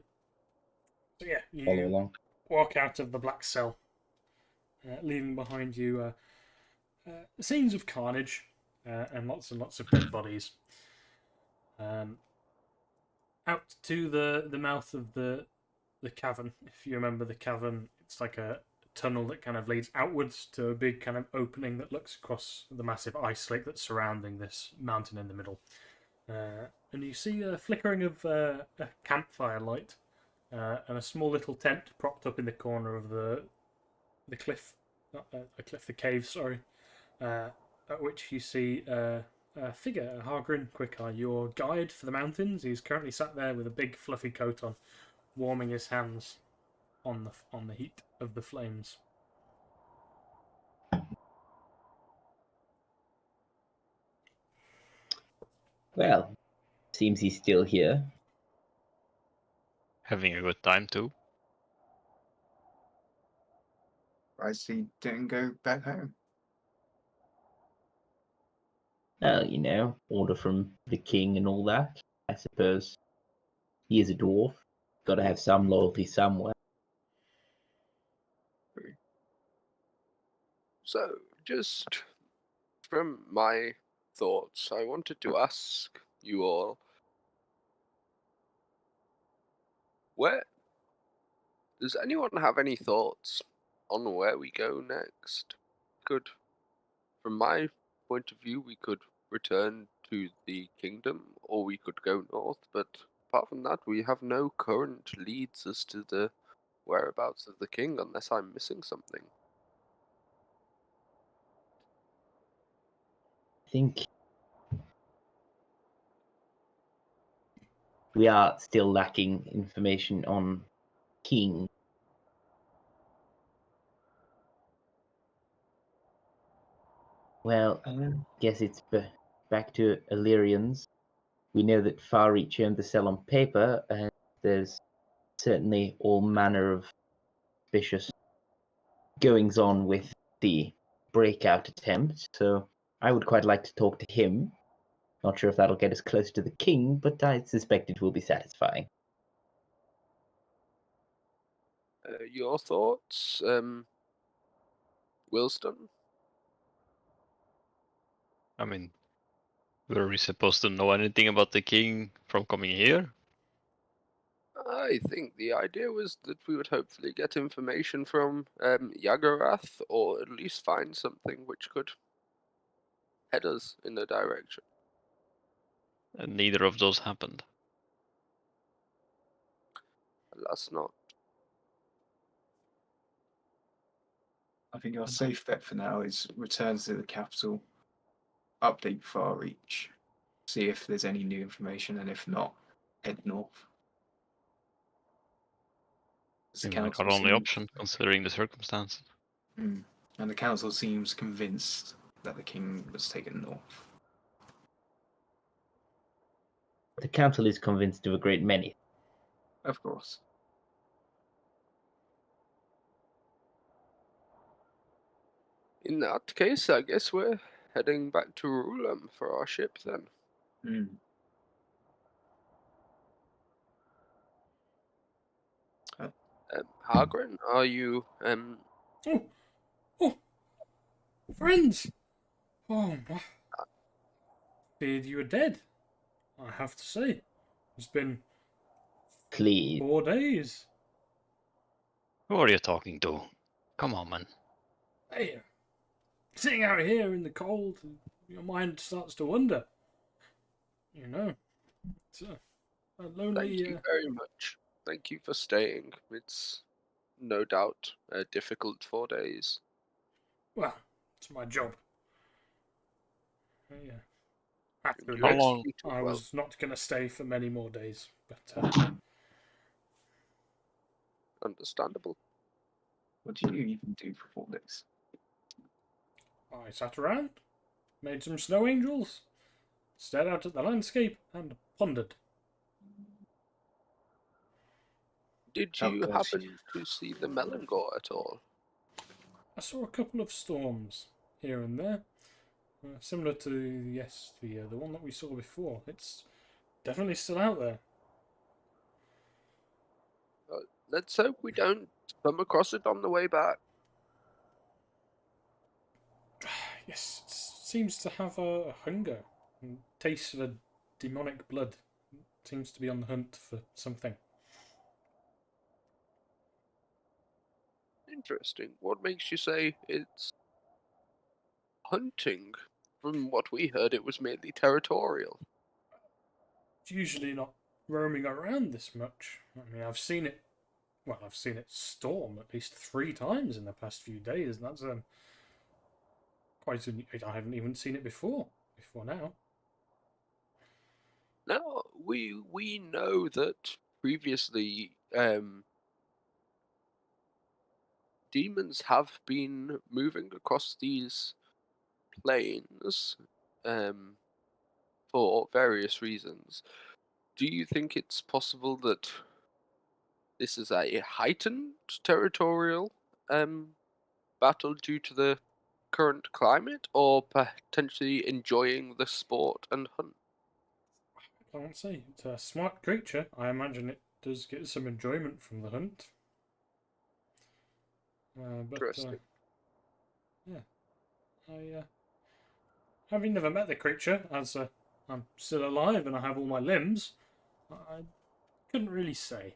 So yeah, Follow you along. walk out of the black cell, leaving behind you scenes of carnage and lots of dead bodies. Out to the mouth of the cavern. If you remember the cavern, it's like a tunnel that kind of leads outwards to a big kind of opening that looks across the massive ice lake that's surrounding this mountain in the middle. And you see a flickering of a campfire light and a small little tent propped up in the corner of the cliff, not a cliff, the cave, sorry, at which you see a figure, Hargrin Quickeye, your guide for the mountains. He's currently sat there with a big fluffy coat on, warming his hands on the heat of the flames. Well, seems he's still here. Having a good time too. I see. Didn't go back home. Well, you know, order from the king and all that. I suppose he is a dwarf. Got to have some loyalty somewhere. So, just from my thoughts, I wanted to ask you all, where does anyone have any thoughts on where we go next? From my point of view, we could return to the kingdom, or we could go north, but apart from that, we have no current leads as to the whereabouts of the king, unless I'm missing something. I think we are still lacking information on King. Well, I guess it's back to Illyrians. We know that Farreach owned the cell on paper, and there's certainly all manner of vicious goings on with the breakout attempt, so I would quite like to talk to him. Not sure if that'll get us close to the king, but I suspect it will be satisfying. Your thoughts, Wilston? I mean, were we supposed to know anything about the king from coming here? I think the idea was that we would hopefully get information from Yagarath, or at least find something which could head us in a direction. And neither of those happened. Alas, not. I think our safe bet for now is return to the capital, update Farreach, see if there's any new information, and if not, head north. The Seems like council our only seems- option, considering the circumstances. And the council seems convinced that the king was taken north. The council is convinced of a great many. Of course. In that case, I guess we're heading back to Rulam for our ship then. Hargren, are you Friends! Oh, my. Feared you were dead, I have to say. It's been Please. 4 days. Who are you talking to? Come on, man. Hey, sitting out here in the cold, your mind starts to wander. You know, it's a lonely. Thank you very much. Thank you for staying. It's no doubt a difficult 4 days. Well, it's my job. Yeah. After You How this, long- executed I well. was not going to stay for many more days, but Understandable. What do you even do for 4 days? I sat around, made some snow angels, stared out at the landscape, and pondered. Did Oh, you God. happen to see the Melangor at all? I saw a couple of storms here and there, similar to the one that we saw before. It's definitely still out there. Let's hope we don't come across it on the way back. Yes, it seems to have a hunger and taste of a demonic blood. It seems to be on the hunt for something. Interesting. What makes you say it's hunting? From what we heard, it was mainly territorial. It's usually not roaming around this much. I mean, I've seen it storm at least 3 times in the past few days, and that's I haven't even seen it before now. Now, we know that previously demons have been moving across these plains for various reasons. Do you think it's possible that this is a heightened territorial battle due to the current climate, or potentially enjoying the sport and hunt? I can't say. It's a smart creature. I imagine it does get some enjoyment from the hunt. But Interesting. yeah, Having never met the creature, as I'm still alive and I have all my limbs, I couldn't really say.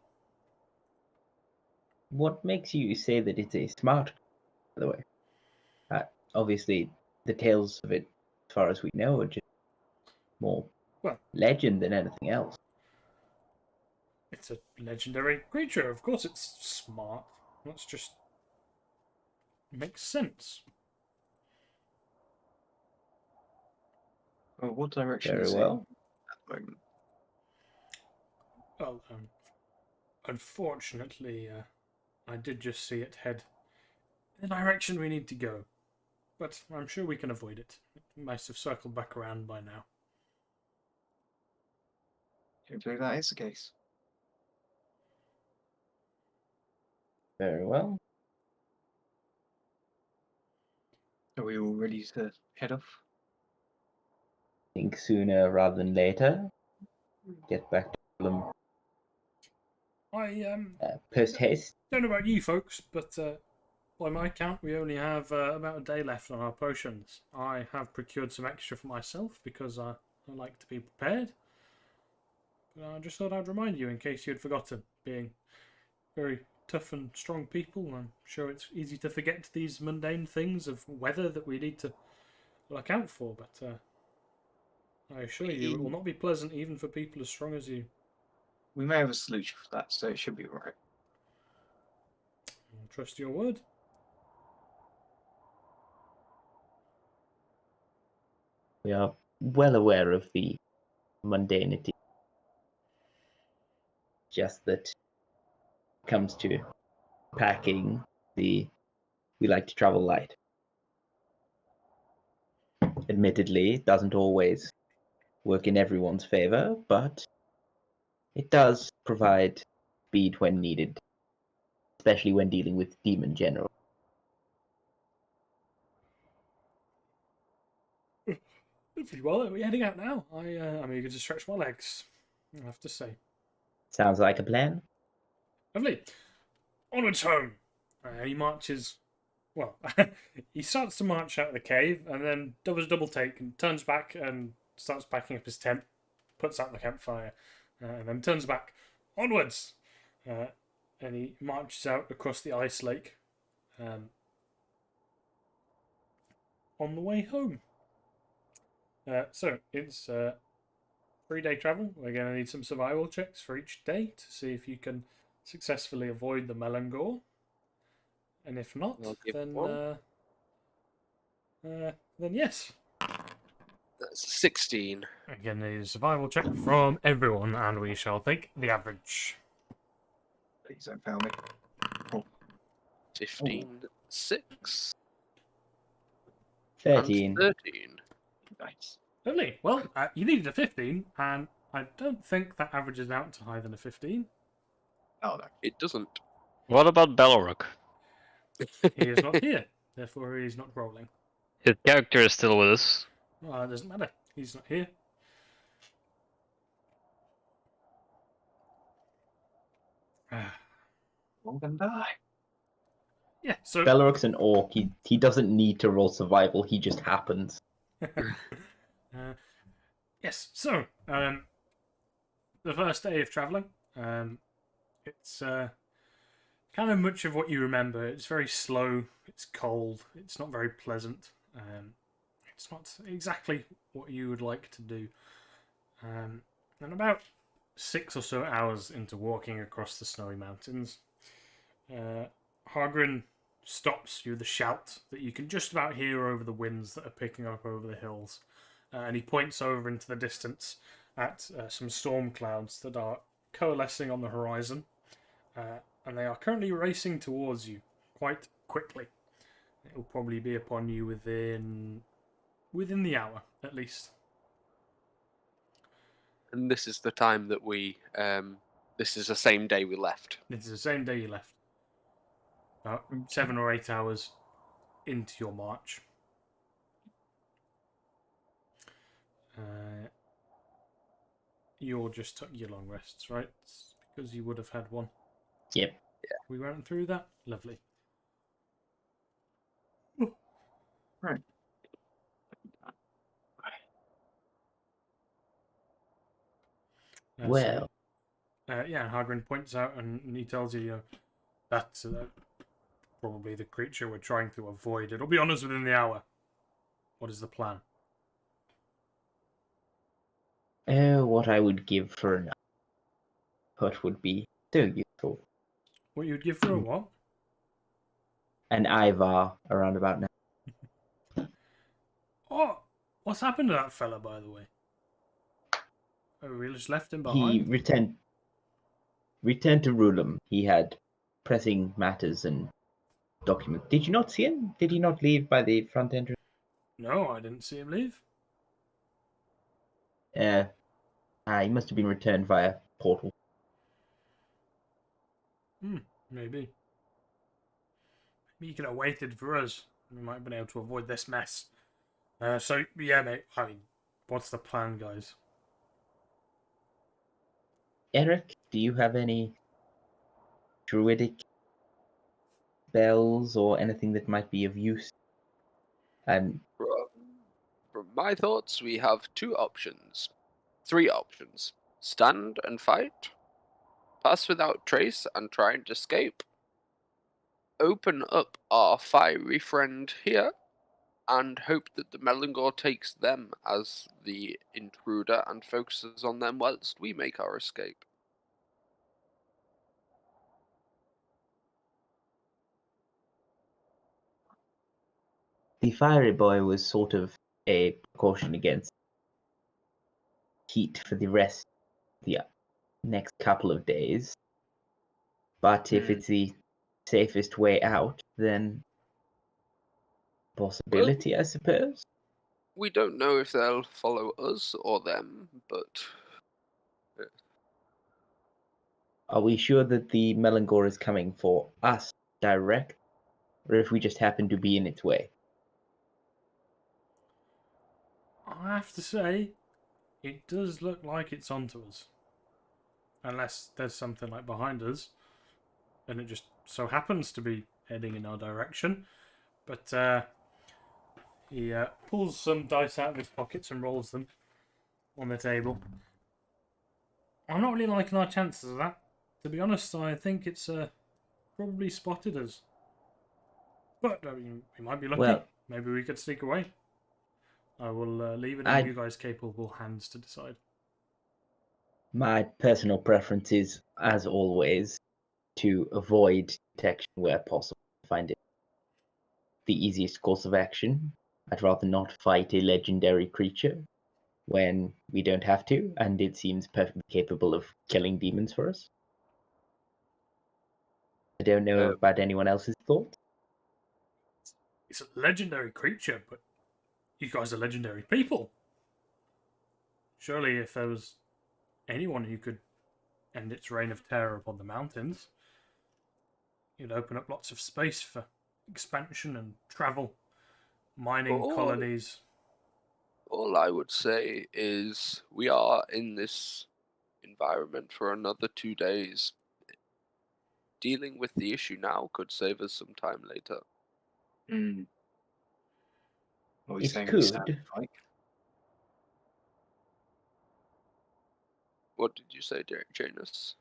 What makes you say that it's a smart, by the way? Obviously, the tales of it, as far as we know, are just more Well, legend than anything else. it's a legendary creature. Of course, it's smart. That's just makes sense. Well, what direction Very is well. it at the moment? Well, unfortunately, I did just see it head in the direction we need to go, but I'm sure we can avoid it. It must have circled back around by now. Hopefully that is the case. Very well. Are we all ready to head off? Think sooner rather than later. Get back to them I post haste. don't know about you folks, but by my count, we only have about a day left on our potions. I have procured some extra for myself because I like to be prepared. But I just thought I'd remind you in case you had forgotten. Being very tough and strong people, I'm sure it's easy to forget these mundane things of weather that we need to look out for. But I assure you, it will not be pleasant even for people as strong as you. We may have a solution for that, so it should be alright. I'll trust your word. We are well aware of the mundanity. Just that it comes to packing, we like to travel light. Admittedly, it doesn't always work in everyone's favor, but it does provide speed when needed, especially when dealing with demon general. Well, are we heading out now? I'm eager to stretch my legs, I have to say. Sounds like a plan. Lovely. Onwards home. He marches. Well, he starts to march out of the cave and then does a double take and turns back and starts packing up his tent, puts out the campfire, and then turns back. Onwards! And he marches out across the ice lake on the way home. So it's 3-day travel. We're going to need some survival checks for each day to see if you can successfully avoid the Melangor. And if not, I'll give then one. then yes. That's 16. Again, need a survival check from everyone, and we shall take the average. Please don't fail me. 15, 6, 13. and 13. Nice. Lovely. Well, you needed a 15, and I don't think that averages out to higher than a 15. Oh no. It doesn't. What about Beloruk? He is not here, therefore he is not rolling. His character is still with us. Well, it doesn't matter. He's not here. Roll and die. Yeah, so... Beloruk's an orc. He doesn't need to roll survival. He just happens. Yes, so, the first day of travelling, it's kind of much of what you remember. It's very slow, it's cold, it's not very pleasant, it's not exactly what you would like to do. And about 6 or so hours into walking across the snowy mountains, Hargrin stops you with a shout that you can just about hear over the winds that are picking up over the hills. And he points over into the distance at some storm clouds that are coalescing on the horizon. And they are currently racing towards you quite quickly. It will probably be upon you within the hour, at least. And this is the time that we. This is the same day we left. This is the same day you left. About 7 or 8 hours into your march. You all just took your long rests, right? It's because you would have had one. Yep. Yeah. We went through that. Lovely. Right. Well, yeah, Hagrid points out and he tells you, that's probably the creature we're trying to avoid. It'll be on us within the hour. What is the plan? what I would give for an hut would be so useful. What you'd give for a what? An Ivar around about now. Oh, what's happened to that fella, by the way? Oh, we just left him He behind? returned to Rulum. He had pressing matters and documents. Did you not see him? Did he not leave by the front entrance? No, I didn't see him leave. He must have been returned via portal. Maybe. Maybe he could have waited for us. We might have been able to avoid this mess. So, yeah, mate. I mean, what's the plan, guys? Eric, do you have any druidic spells or anything that might be of use? From my thoughts, we have 3 options: stand and fight, pass without trace and try and escape, open up our fiery friend here, and hope that the Melangor takes them as the intruder and focuses on them whilst we make our escape. The fiery boy was sort of a precaution against heat for the rest of the next couple of days. But if it's the safest way out, then possibility, I suppose. We don't know if they'll follow us or them, but Are we sure that the Melangor is coming for us direct, or if we just happen to be in its way? I have to say, it does look like it's onto us. Unless there's something like behind us, and it just so happens to be heading in our direction. But he pulls some dice out of his pockets and rolls them on the table. I'm not really liking our chances of that. To be honest, I think it's probably spotted us. But I mean, we might be lucky. Well, maybe we could sneak away. I will leave it in you guys' capable hands to decide. My personal preference is, as always, to avoid detection where possible. I find it the easiest course of action. I'd rather not fight a legendary creature when we don't have to, and it seems perfectly capable of killing demons for us. I don't know about anyone else's thoughts. It's a legendary creature, but you guys are legendary people. Surely if there was anyone who could end its reign of terror upon the mountains, you'd open up lots of space for expansion and travel, mining colonies. All I would say is we are in this environment for another 2 days. Dealing with the issue now could save us some time later. Are we It saying we could. stand and fight? What did you say, Janus?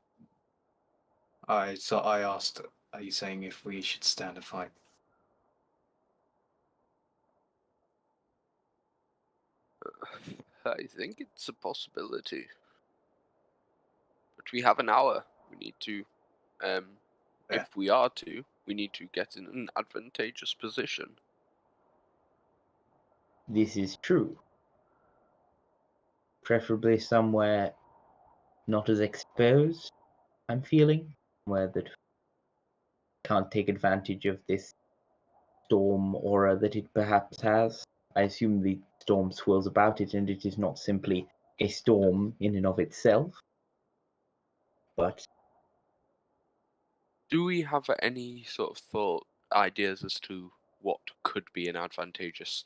I asked, are you saying if we should stand and fight? I think it's a possibility. But we have an hour. We need to, if we are to, we need to get in an advantageous position. This is true. Preferably somewhere not as exposed, I'm feeling, where that can't take advantage of this storm aura that it perhaps has. I assume the storm swirls about it and it is not simply a storm in and of itself. But Do we have any sort of ideas as to what could be an advantageous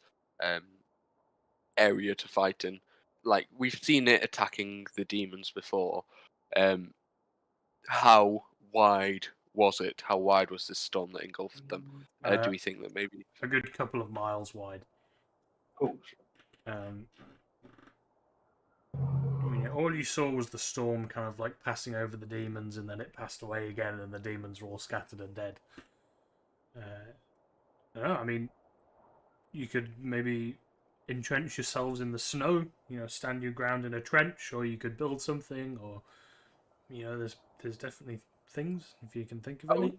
area to fight in? Like, we've seen it attacking the demons before. How wide was it? How wide was this storm that engulfed them? Do we think that maybe A good couple of miles wide. Oh, I mean, it all you saw was the storm kind of like passing over the demons, and then it passed away again, and the demons were all scattered and dead. No, I mean, you could maybe entrench yourselves in the snow. You know, stand your ground in a trench, or you could build something, or you know, there's definitely things if you can think of any.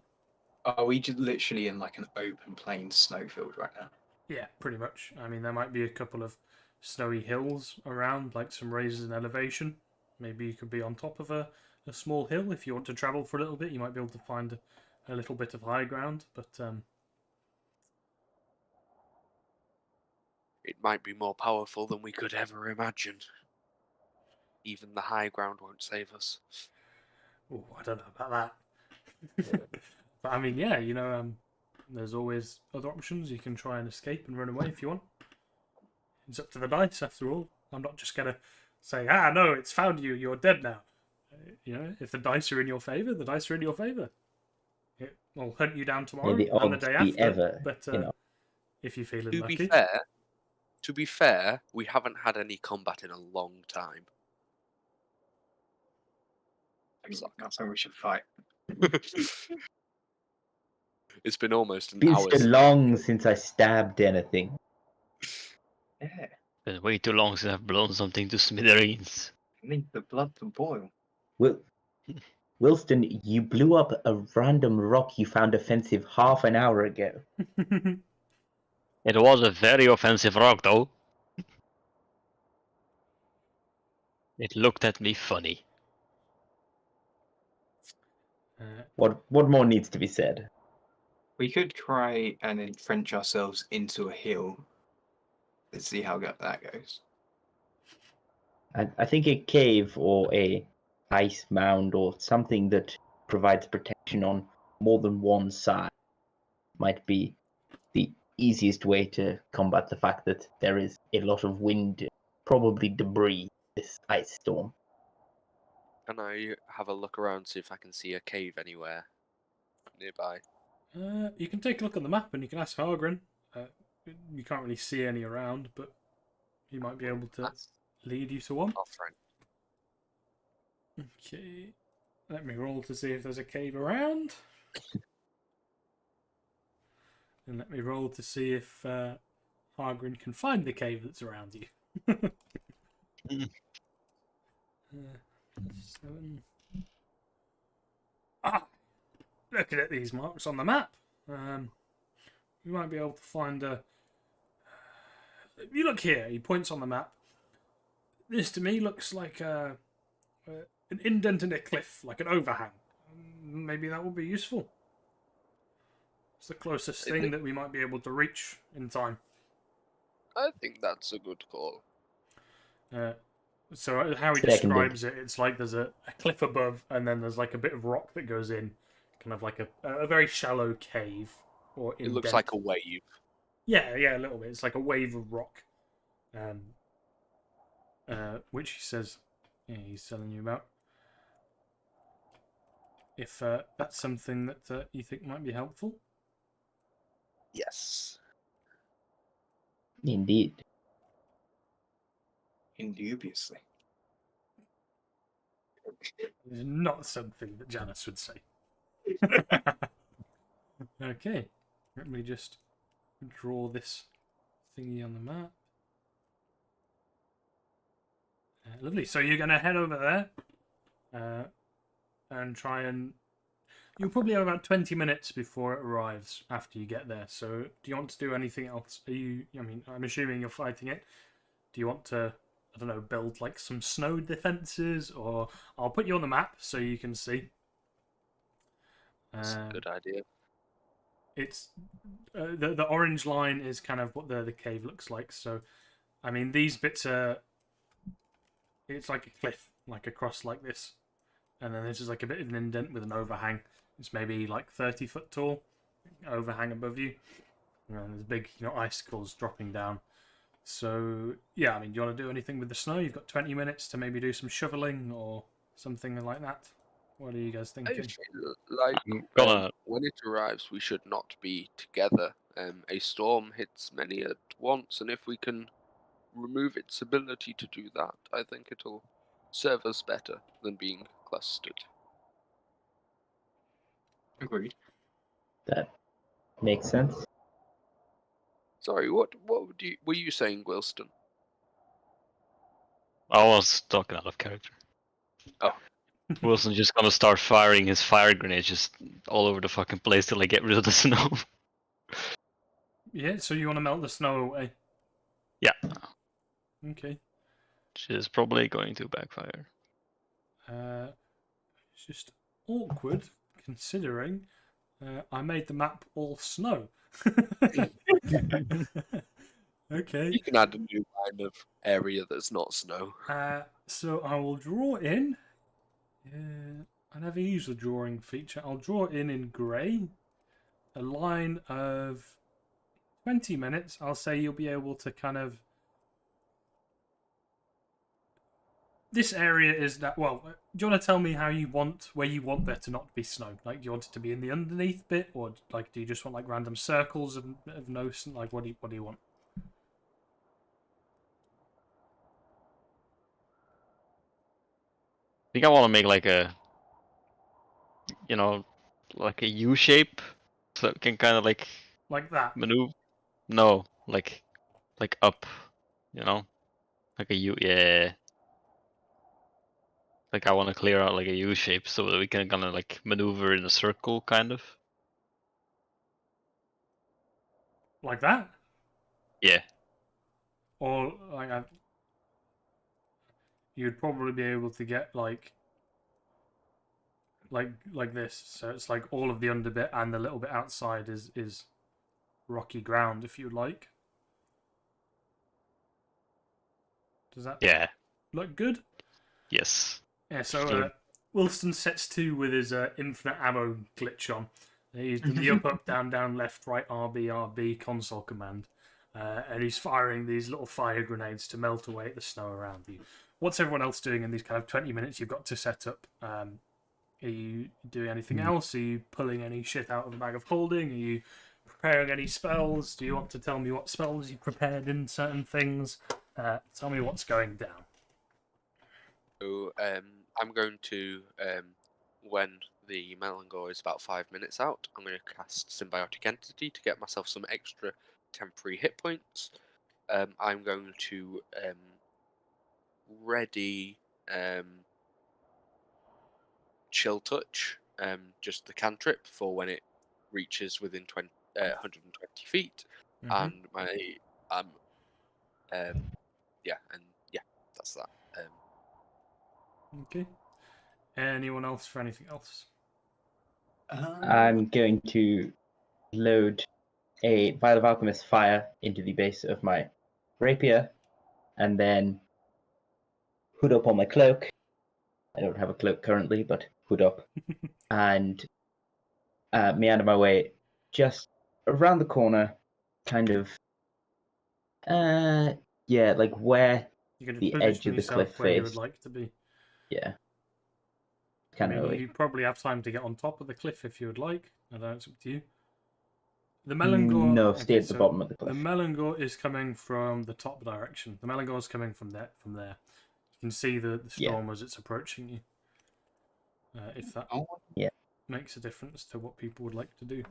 Are we just literally in like an open plain snowfield right now? Yeah, pretty much. I mean, there might be a couple of snowy hills around, like some raises in elevation. Maybe you could be on top of a small hill if you want to travel for a little bit. You might be able to find a little bit of high ground, but It might be more powerful than we could ever imagine. Even the high ground won't save us. ooh, I don't know about that. But I mean, yeah, you know, there's always other options. You can try and escape and run away if you want. It's up to the dice, after all. I'm not just gonna say, no, it's found you. You're dead now. You know, if the dice are in your favour, the dice are in your favour. It will hunt you down tomorrow May the and the odds day be after. ever, But you know. if you're feeling To lucky, be fair, we haven't had any combat in a long time. That's how we should fight. It's been almost an Been hour. so long since I stabbed anything. Yeah, Been way too long since I've blown something to smithereens. need the blood to boil. Wilston, you blew up a random rock you found offensive half an hour ago. It was a very offensive rock, though. It looked at me funny. What more needs to be said? We could try and entrench ourselves into a hill. Let's see how that goes. I think a cave or a ice mound or something that provides protection on more than one side might be the easiest way to combat the fact that there is a lot of wind, probably debris, this ice storm. Can I have a look around, see if I can see a cave anywhere nearby? you can take a look on the map and you can ask Hargren. You can't really see any around, but he might be able to That's lead you to one. our friend. Okay, let me roll to see if there's a cave around. And let me roll to see if Hargren can find the cave that's around you. 7. Looking at these marks on the map, you might be able to find a... You look here, he points on the map. This to me looks like an indent in a cliff, like an overhang. Maybe that would be useful. It's the closest thing that we might be able to reach in time. I think that's a good call. So how he describes it, it's like there's a cliff above, and then there's like a bit of rock that goes in, kind of like a very shallow cave. Or It looks like a wave. Yeah, a little bit. It's like a wave of rock, which he says, he's telling you about. If that's something that you think might be helpful. Yes. Indeed. Indubiously. It's not something that Janice would say. Okay, let me just draw this thingy on the map. Lovely. So you're going to head over there and try and... You'll probably have about 20 minutes before it arrives after you get there. So do you want to do anything else? I mean, I'm assuming you're fighting it. Do you want to, I don't know, build like some snow defenses? Or I'll put you on the map so you can see. That's a good idea. It's the orange line is kind of what the cave looks like. So, I mean, these bits are... It's like a cliff, like across like this. And then there's just like a bit of an indent with an overhang. It's maybe like 30 foot tall, overhang above you. And there's big, icicles dropping down. So, yeah, I mean, do you want to do anything with the snow? You've got 20 minutes to maybe do some shoveling or something like that. What are you guys I thinking? feel like when it arrives, we should not be together. A storm hits many at once, and if we can remove its ability to do that, I think it'll serve us better than being clustered. Agreed. That makes sense. Sorry, what were you saying, Wilston? I was talking out of character. Oh. Wilson's just gonna start firing his fire grenades just all over the fucking place till I get rid of the snow. Yeah, so you want to melt the snow away? Yeah. Okay. Which is probably going to backfire. It's just awkward considering I made the map all snow. Okay. You can add a new line of area that's not snow. So I will draw in. I never use the drawing feature. I'll draw in grey a line of 20 minutes. I'll say you'll be able to kind of. This area is that. Well, do you want to tell me where you want there to not be snow? Like, do you want it to be in the underneath bit, or like, do you just want like random circles of no snow? Like, what do you want? I think I want to make like a, like a U shape, so it can kind of like Like that. maneuver. No, like up, like a U. Yeah. Like I want to clear out like a U shape so that we can kind of like maneuver in a circle, kind of. Like that. Yeah. Or like you'd probably be able to get like this. So it's like all of the under bit and the little bit outside is rocky ground, if you like. Does that look good? Yes. Yeah. So Wilson sets 2 with his infinite ammo glitch on. He's done the up, down, down, left, right, RB, RB console command. And he's firing these little fire grenades to melt away at the snow around you. What's everyone else doing in these kind of 20 minutes you've got to set up? Are you doing anything else? Are you pulling any shit out of the bag of holding? Are you preparing any spells? Do you want to tell me what spells you've prepared in certain things? Tell me what's going down. So I'm going to, when the Melangor is about 5 minutes out, I'm going to cast Symbiotic Entity to get myself some extra temporary hit points. I'm going to ready Chill Touch, just the cantrip for when it reaches within 120 feet, and that's that. Okay. Anyone else for anything else? I'm going to load a Vial of Alchemist Fire into the base of my rapier, and then hood up on my cloak. I don't have a cloak currently, but hood up, and meander my way just around the corner, kind of, like where You're going to the position edge of the yourself cliff where you would face. like to be. Yeah. I Kind mean, of you probably have time to get on top of the cliff if you would like. I don't know, it's up to you. The Melangor... No, stay at the bottom of the cliff. The Melangor is coming from the top direction. The Melangor is coming from there. You can see the storm as it's approaching you. If that makes a difference to what people would like to do.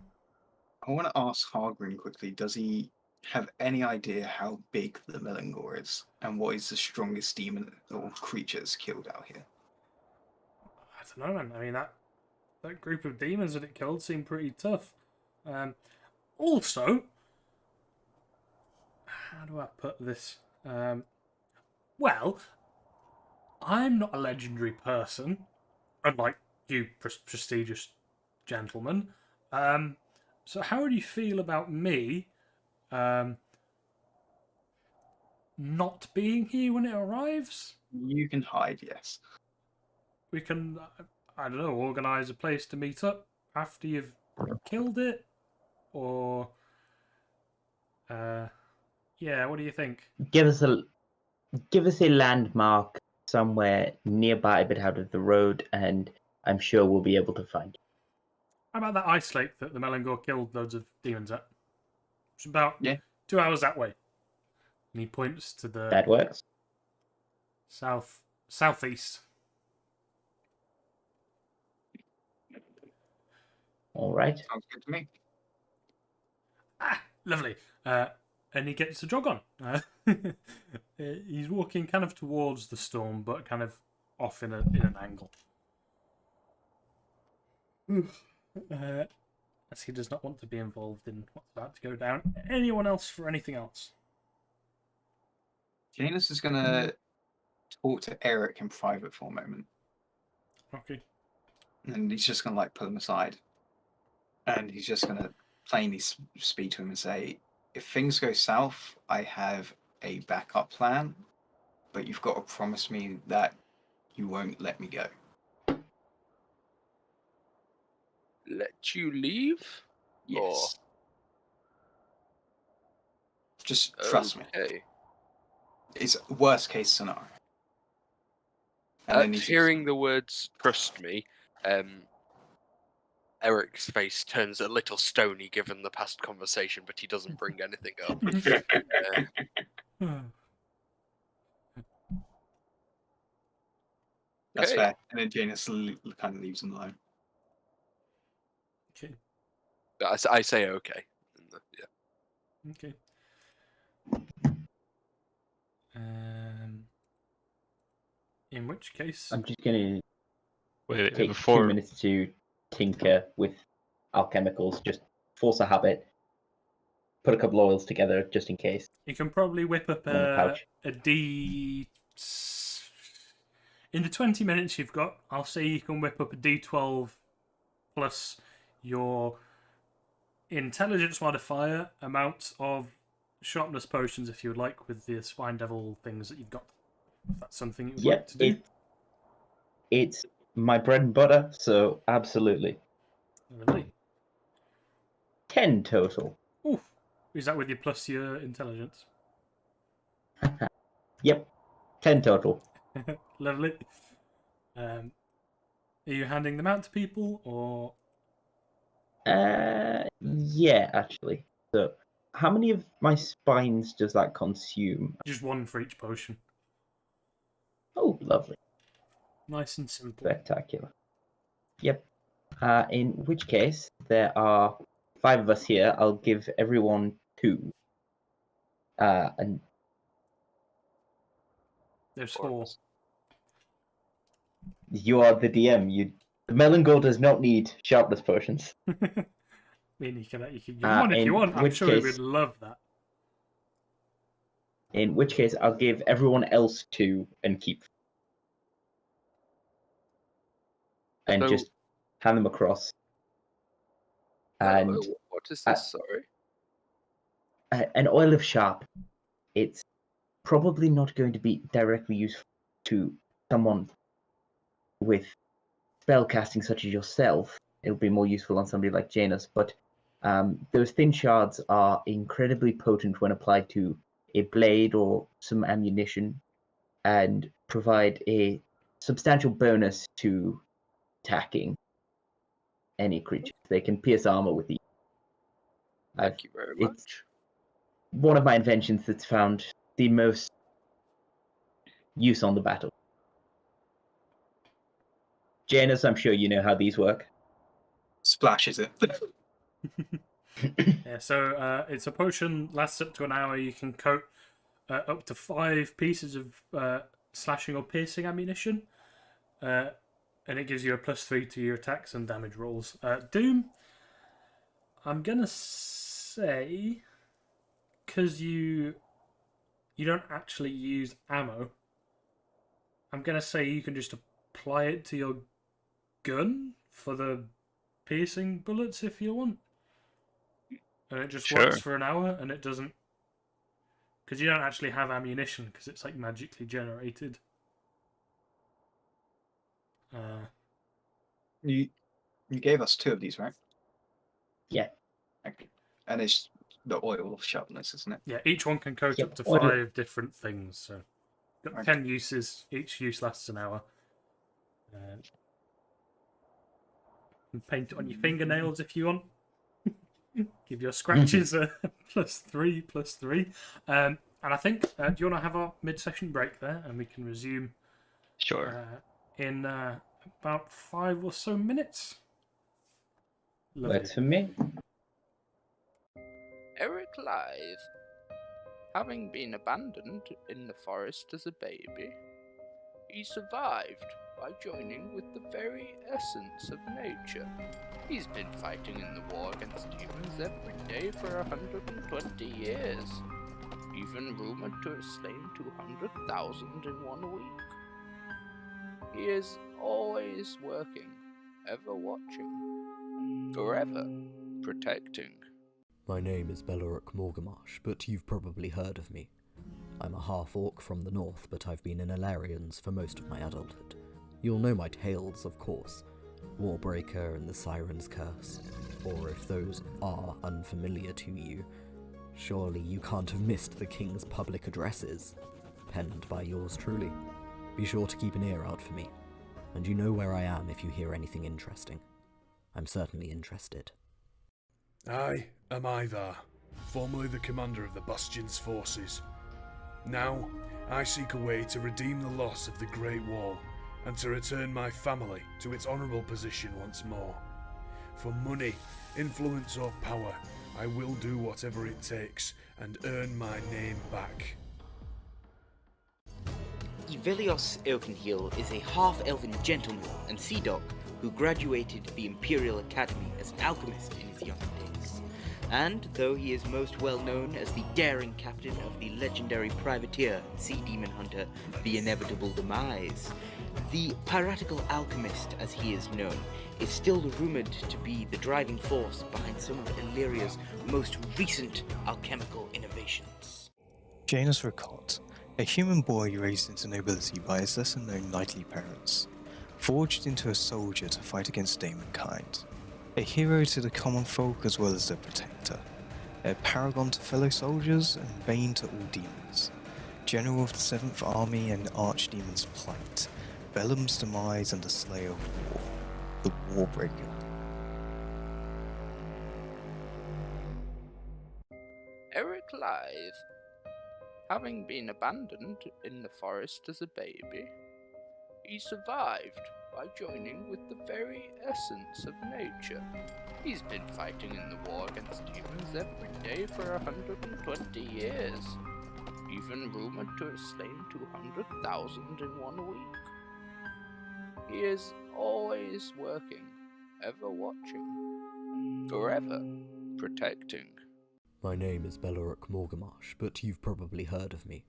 I want to ask Hargrim quickly, does he have any idea how big the Melangor is? And what is the strongest demon or creatures killed out here? I don't know, man. I mean, that group of demons that it killed seemed pretty tough. Also, how do I put this? Well, I'm not a legendary person, unlike you prestigious gentlemen. So how would you feel about me not being here when it arrives? You can hide, yes. We can, I don't know, organise a place to meet up after you've killed it? Or, what do you think? Give us a landmark somewhere nearby but out of the road, and I'm sure we'll be able to find it. How about that ice lake that the Melangor killed loads of demons at? It's about 2 hours that way. And he points to the That works. southeast. All right. Sounds good to me. Ah, lovely. And he gets a jog on. He's walking kind of towards the storm, but kind of off in an angle. As he does not want to be involved in what's about to go down. Anyone else for anything else? Janus is going to talk to Eric in private for a moment. Okay. And he's just going to pull him aside. And he's just going to plainly speak to him and say, if things go south, I have a backup plan, but you've got to promise me that you won't let me go. Let you leave? Yes. Just trust me. Okay. It's worst case scenario. And then he's Hearing the words "trust me," Eric's face turns a little stony given the past conversation, but he doesn't bring anything up. That's Okay. fair. And then Janus kind of leaves him alone. Okay. I say okay. Yeah. Okay. In which case, I'm just going to Wait, take before 2 minutes to tinker with alchemicals, just force a habit, put a couple oils together just in case. you can probably whip up In the pouch. a D. In the 20 minutes you've got, I'll say you can whip up a D12 plus your intelligence modifier, amount of sharpness potions if you would like, with the Swine Devil things that you've got. If that's something you would like to do. It's my bread and butter, so absolutely. Lovely. 10 total. Oof. Is that with your plus your intelligence? Yep, 10 total. Lovely. Are you handing them out to people, or? Yeah, actually. So, how many of my spines does that consume? Just one for each potion. Oh, lovely. Nice and simple. Spectacular. Yep. In which case, there are 5 of us here. I'll give everyone 2. And There's 4. you are the DM. The Melangor does not need sharpness potions. I mean, you can give one if in you want. I'm which sure we case- would love that. In which case, I'll give everyone else 2 and keep. And So- just hand them across. And what is this? Sorry. an oil of sharp. It's probably not going to be directly useful to someone with spellcasting such as yourself. It'll be more useful on somebody like Janus, but those thin shards are incredibly potent when applied to a blade or some ammunition, and provide a substantial bonus to attacking any creature. They can pierce armor with these. Thank you very it's- much. One of my inventions that's found the most use on the battle. Janus, I'm sure you know how these work. Splashes it. Yeah, so it's a potion, lasts up to an hour. You can coat up to 5 pieces of slashing or piercing ammunition. And it gives you a +3 to your attacks and damage rolls. Doom, I'm going to say, because you don't actually use ammo, I'm going to say you can just apply it to your gun for the piercing bullets if you want. And it just works for an hour, and it doesn't... Because you don't actually have ammunition, because it's like magically generated. You gave us 2 of these, right? Yeah. Okay. And it's the oil of sharpness, isn't it? Yeah, each one can coat Yep, up to order. 5 different things. So, got Okay. 10 uses. Each use lasts an hour. And paint it on your fingernails if you want. Give your scratches a +3. And I think, do you want to have our mid-session break there, and we can resume Sure. in about 5 or so minutes. Lovely. Works for me. Eric Live. Having been abandoned in the forest as a baby, he survived by joining with the very essence of nature. He's been fighting in the war against humans every day for 120 years, even rumored to have slain 200,000 in 1 week. He is always working, ever watching, forever protecting. My name is Beloric Morgamash, but you've probably heard of me. I'm a half-orc from the north, but I've been in Alerians for most of my adulthood. You'll know my tales, of course. Warbreaker and the Siren's Curse. Or if those are unfamiliar to you, surely you can't have missed the King's public addresses, penned by yours truly. Be sure to keep an ear out for me, and you know where I am if you hear anything interesting. I'm certainly interested. I am Ivar, formerly the commander of the Bastion's forces. Now, I seek a way to redeem the loss of the Great Wall, and to return my family to its honourable position once more. For money, influence or power, I will do whatever it takes, and earn my name back. Ivelios Oakenheel is a half-elven gentleman and sea dog who graduated the Imperial Academy as an alchemist in his younger days. And though he is most well known as the daring captain of the legendary privateer and sea demon hunter, the Inevitable Demise, the piratical alchemist, as he is known, is still rumored to be the driving force behind some of Aleria's most recent alchemical innovations. Janus Ricot, a human boy raised into nobility by his lesser-known knightly parents, forged into a soldier to fight against demonkind, a hero to the common folk as well as their protector, a paragon to fellow soldiers and bane to all demons, general of the 7th Army and Archdemon's plight, Bellum's demise and the slayer of war, the Warbreaker. Eric Live. Having been abandoned in the forest as a baby, he survived by joining with the very essence of nature. He's been fighting in the war against humans every day for 120 years, even rumored to have slain 200,000 in 1 week. He is always working, ever watching, forever protecting. My name is Beloric Morgamash, but you've probably heard of me.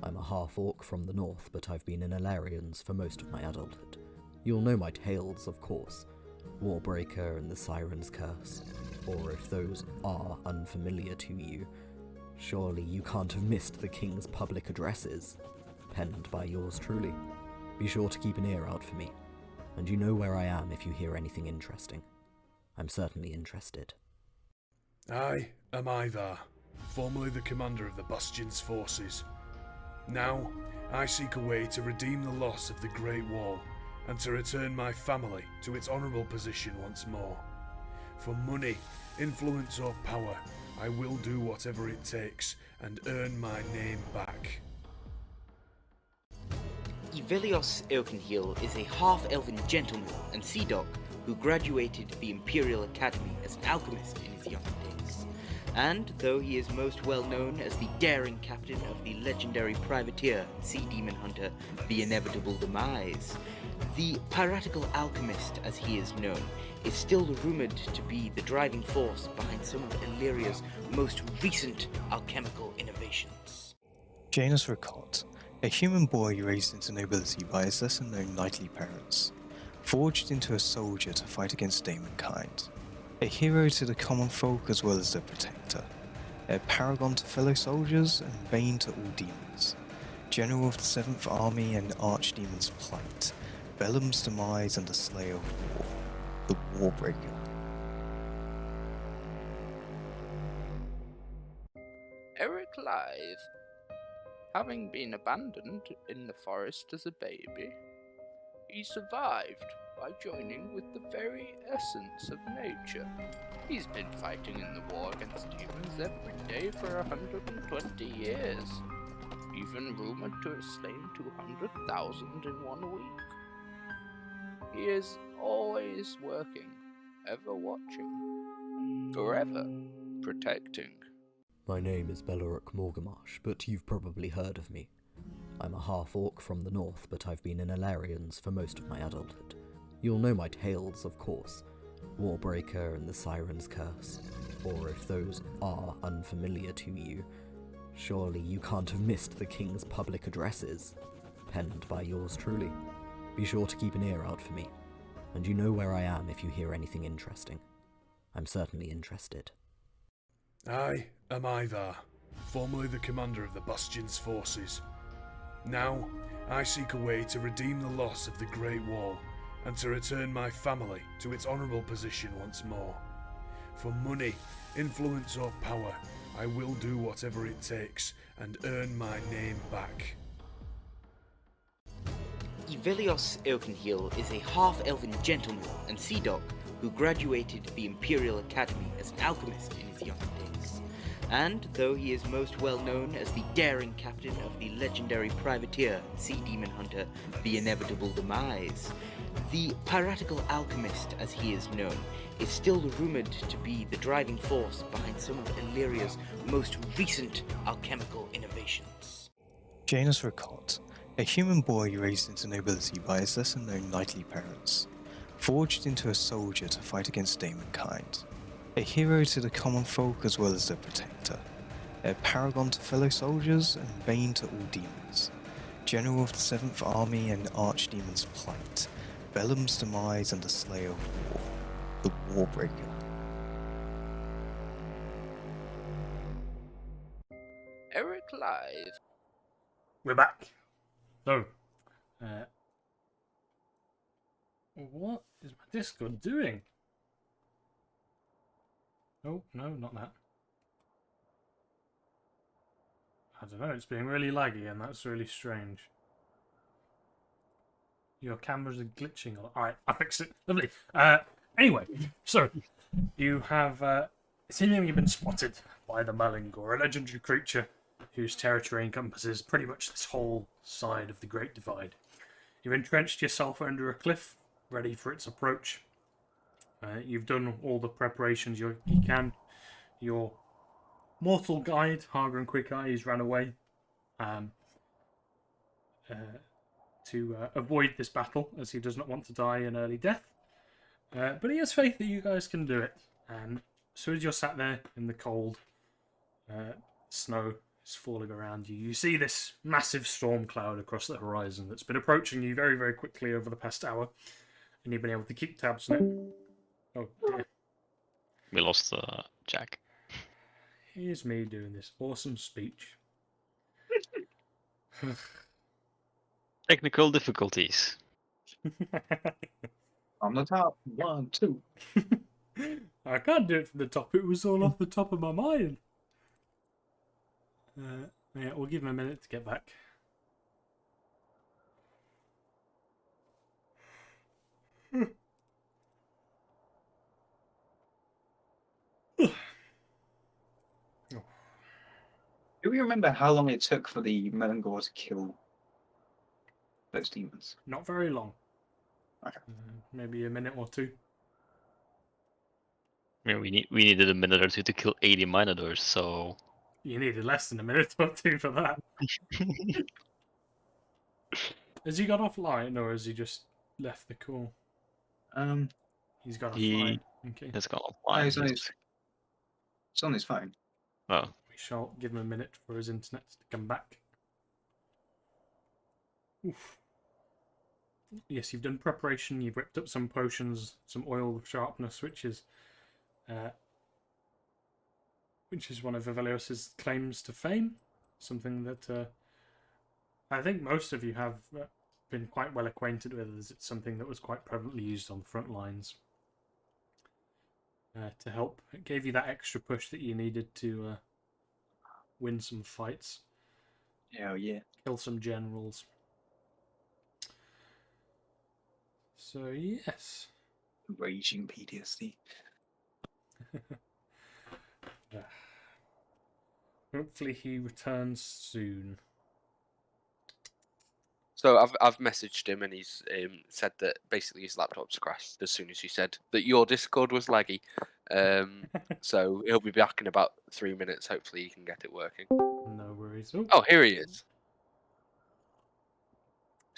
I'm a half-orc from the north, but I've been in Alerians for most of my adulthood. You'll know my tales, of course. Warbreaker and the Siren's Curse. Or if those are unfamiliar to you, surely you can't have missed the King's public addresses, penned by yours truly. Be sure to keep an ear out for me, and you know where I am if you hear anything interesting. I'm certainly interested. I am Ivar, formerly the commander of the Bastion's forces. Now, I seek a way to redeem the loss of the Great Wall, and to return my family to its honourable position once more. For money, influence or power, I will do whatever it takes, and earn my name back. Ivelios Oakenheel is a half-elven gentleman and sea dog who graduated the Imperial Academy as an alchemist in his younger days. And though he is most well known as the daring captain of the legendary privateer and sea demon hunter, the Inevitable Demise, the piratical alchemist, as he is known, is still rumored to be the driving force behind some of Aleria's most recent alchemical innovations. Janus Ricot, a human boy raised into nobility by his lesser-known knightly parents, forged into a soldier to fight against demonkind, a hero to the common folk as well as their protector, a paragon to fellow soldiers and bane to all demons, general of the 7th Army and Archdemon's plight, Bellum's demise and the slayer of war, the Warbreaker. Eric Live. Having been abandoned in the forest as a baby, he survived by joining with the very essence of nature. He's been fighting in the war against humans every day for 120 years, even rumored to have slain 200,000 in 1 week. He is always working, ever watching, forever protecting. My name is Beloric Morgamash, but you've probably heard of me. I'm a half-orc from the north, but I've been in Alarians for most of my adulthood. You'll know my tales, of course. Warbreaker and the Siren's Curse. Or if those are unfamiliar to you, surely you can't have missed the King's public addresses, penned by yours truly. Be sure to keep an ear out for me, and you know where I am if you hear anything interesting. I'm certainly interested. I am Ivar, formerly the commander of the Bastion's forces. Now, I seek a way to redeem the loss of the Great Wall, and to return my family to its honourable position once more. For money, influence or power, I will do whatever it takes and earn my name back. Ivelios Oakenheel is a half-elven gentleman and sea dog who graduated the Imperial Academy as an alchemist in his younger days. And though he is most well known as the daring captain of the legendary privateer sea demon hunter, the Inevitable Demise, the piratical alchemist, as he is known, is still rumored to be the driving force behind some of Aleria's most recent alchemical innovations. Janus Ricot, a human boy raised into nobility by his lesser-known knightly parents, forged into a soldier to fight against demonkind, a hero to the common folk as well as their protector, a paragon to fellow soldiers and bane to all demons, general of the 7th Army and Archdemon's plight, Bellum's demise and the slayer of war, the Warbreaker. Eric Live. We're back. So, what is my Discord doing? Oh, no, not that. I don't know, it's being really laggy and that's really strange. Your cameras are glitching. Alright, I fixed it. Lovely. Anyway, so, you have seemingly been spotted by the Mullingar, a legendary creature whose territory encompasses pretty much this whole side of the Great Divide. You've entrenched yourself under a cliff, ready for its approach. You've done all the preparations you can. Your mortal guide, Hargren Quickeye, has ran away to avoid this battle, as he does not want to die an early death. But he has faith that you guys can do it. And so as you're sat there in the cold, snow is falling around you, you see this massive storm cloud across the horizon that's been approaching you very, very quickly over the past hour. And you've been able to keep tabs on it. Oh dear. We lost Jack. Here's me doing this awesome speech. Technical difficulties. On the top, 1, 2. I can't do it from the top. It was all off the top of my mind. Yeah, we'll give him a minute to get back. Do we remember how long it took for the Melangor to kill those demons? Not very long. Okay. Maybe a minute or two. I mean, we needed a minute or two to kill 80 Minotaurs, so... You needed less than a minute or two for that. Has he got offline, or has he just left the call? He's got offline. Okay. Has gone Oh, offline. it's on his phone. Oh. We shall give him a minute for his internet to come back. Oof. Yes, you've done preparation. You've whipped up some potions, some oil of sharpness, which is one of Ivelios's claims to fame. Something that I think most of you have been quite well acquainted with, as it's something that was quite prevalently used on the front lines to help. It gave you that extra push that you needed to win some fights. Oh, yeah. Kill some generals. So, yes. Raging PTSD. Hopefully he returns soon. So I've messaged him and he's said that basically his laptop's crashed as soon as you said that your Discord was laggy. So he'll be back in about 3 minutes. Hopefully he can get it working. No worries. Oh, here he is.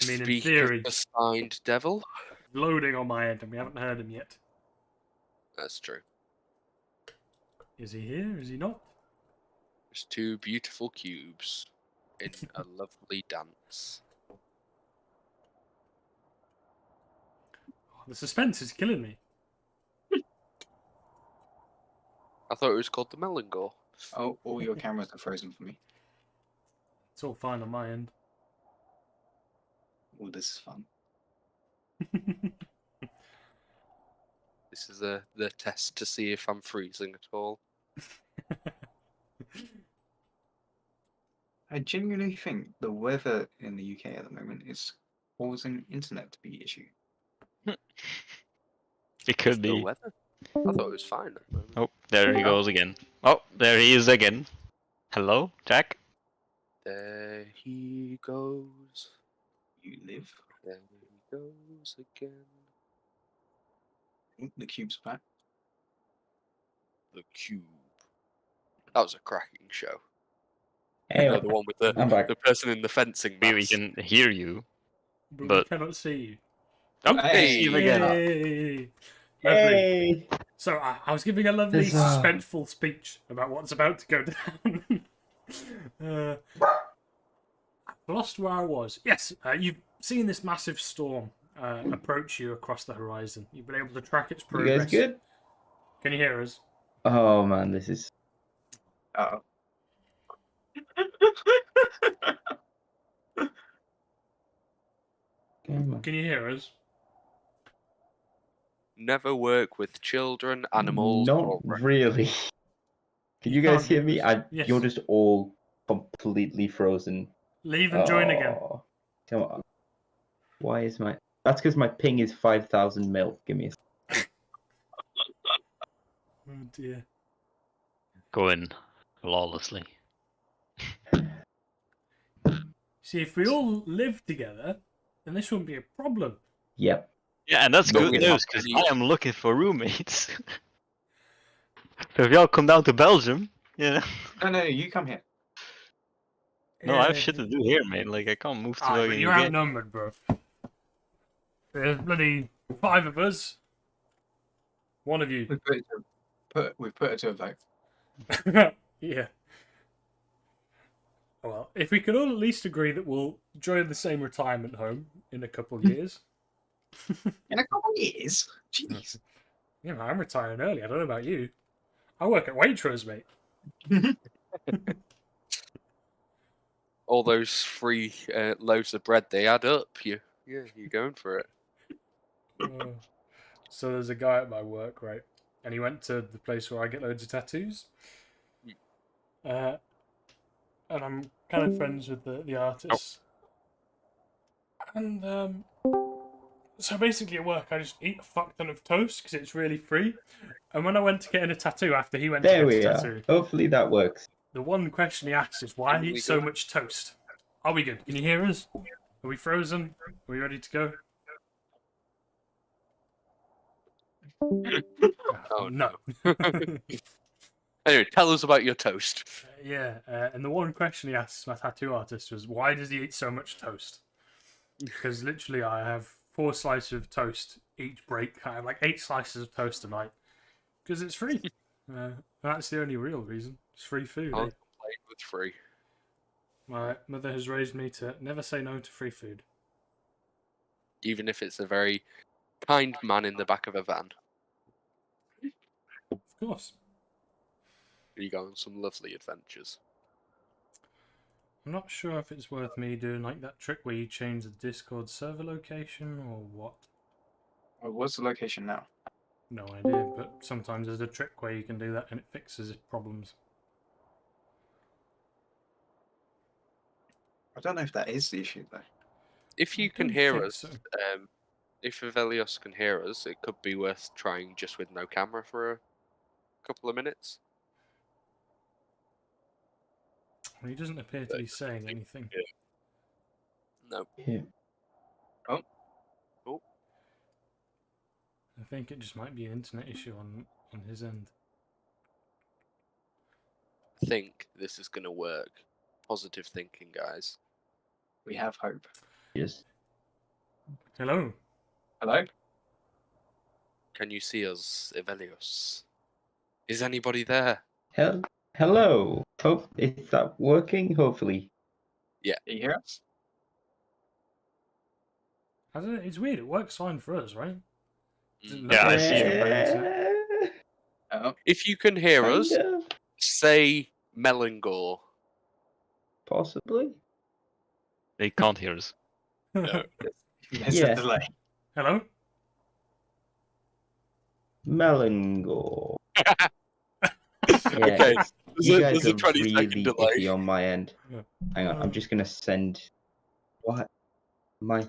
I mean, in Speak theory, of the signed devil. loading on my end, and we haven't heard him yet. That's true. Is he here? Is he not? There's 2 beautiful cubes in a lovely dance. The suspense is killing me. I thought it was called the Melangor. Oh, all your cameras are frozen for me. It's all fine on my end. Oh, this is fun. This is the test to see if I'm freezing at all. I genuinely think the weather in the UK at the moment is causing internet to be an issue. It could The be. weather? I thought it was fine at the moment. Oh, there he goes again. Oh, there he is again. Hello, Jack? There he goes. You live. There he goes again. Oh, the cube's back. The Cube. That was a cracking show. Hey, You know, the one with I'm back. the person in the fencing We mask. can hear you. But, But- we cannot see you. Oh, Hey. see him again. Yay! Lovely. Hey! So I was giving a lovely This, suspenseful speech about what's about to go down. I've lost where I was. Yes, you've seen this massive storm approach you across the horizon. You've been able to track its You progress. guys good? Can you hear us? Oh man, this is. Oh. Game on. Can you hear us? Never work with children, animals, Not or really. Can You you guys can't hear hear me? us. Yes. You're just all completely frozen. Leave and join again. Oh, come on. Why is my? That's because my ping is 5,000 mil. Give me a. Oh dear. Going flawlessly. See, if we all live together, then this wouldn't be a problem. Yep. Yeah, and that's But good we news have because any- I am looking for roommates. So if y'all come down to Belgium, yeah. No, you come here. No, I have shit to do here, man. Like I can't move to Aye, but fucking you're UK. outnumbered, bro. There's bloody 5 of us. One of you. We've put it to a vote. Yeah. Well, if we could all at least agree that we'll join the same retirement home in a couple of years. In a couple of years? Jeez. Yeah, man, I'm retiring early. I don't know about you. I work at Waitrose, mate. all those free loaves of bread, they add up. You're going for it. So there's a guy at my work, right? And he went to the place where I get loads of tattoos. And I'm kind of friends with the artist. And so basically at work, I just eat a fuck ton of toast because it's really free. And when I went to get in a tattoo after he went There to we get a are. tattoo, Hopefully that works. the one question he asks is, why eat so much toast? Are we good? Can you hear us? Are we frozen? Are we ready to go? Oh, no. Anyway, tell us about your toast. Yeah, and the one question he asks my tattoo artist was, why does he eat so much toast? Because literally I have 4 slices of toast each break. I have like 8 slices of toast a night. Because it's free. That's the only real reason. It's free food. Can't Eh? complain with free. My mother has raised me to never say no to free food. Even if it's a very kind man in the back of a van. Of course. You go on some lovely adventures. I'm not sure if it's worth me doing like that trick where you change the Discord server location or what. What's the location now? No idea, but sometimes there's a trick where you can do that and it fixes problems. I don't know if that is the issue though. If you I can don't hear think us, so. if Avelios can hear us, it could be worth trying just with no camera for a couple of minutes. Well, he doesn't appear to be saying anything. No. Yeah. I think it just might be an internet issue on his end. I think this is going to work. Positive thinking, guys. We have hope. Just Hello. Hello? Can you see us, Evelios? Is anybody there? hello. Hope is that working? Hopefully. Can you hear us? It's weird. It works fine for us, right? Doesn't Yeah, I look see like you. it's on internet. Oh, If you can hear us, Kind of, say Melangor. possibly. They can't hear us. No. there's Yeah. a delay. Hello. Melangor. Yeah, Okay, you guys there's a are 20-second really delay. iffy on my end. Yeah. Hang on, I'm just gonna send. What? My.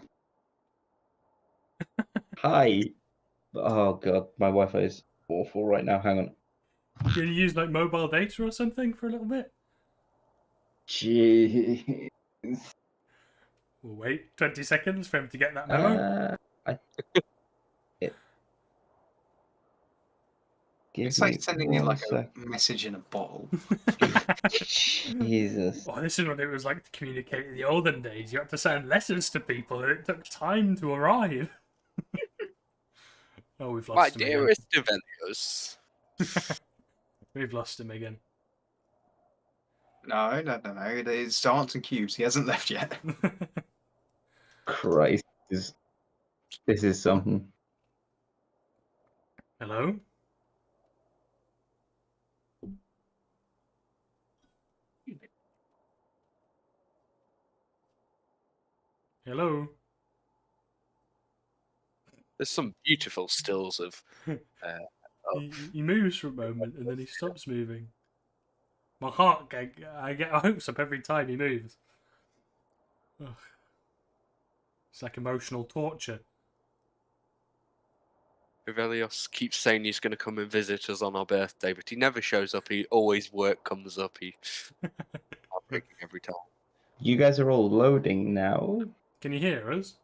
Hi. Oh god, my Wi-Fi is awful right now. Hang on. Can you use like mobile data or something for a little bit? Jeez. We'll wait 20 seconds for him to get that memo. Give It's me like sending in one like sec. a message in a bottle. Jesus. Oh, this is what it was like to communicate in the olden days. You had to send letters to people, and it took time to arrive. Oh, we've My lost him again. dearest Evelios. We've lost him again. No. It's Dance and Cubes. He hasn't left yet. Christ. This is something. Hello? Hello? There's some beautiful stills of. He moves for a moment and then he stops moving. My heart, I get hopes up every time he moves. Ugh. It's like emotional torture. Evelios keeps saying he's going to come and visit us on our birthday, but he never shows up. He always work comes up. I'm breaking every time. You guys are all loading now. Can you hear us?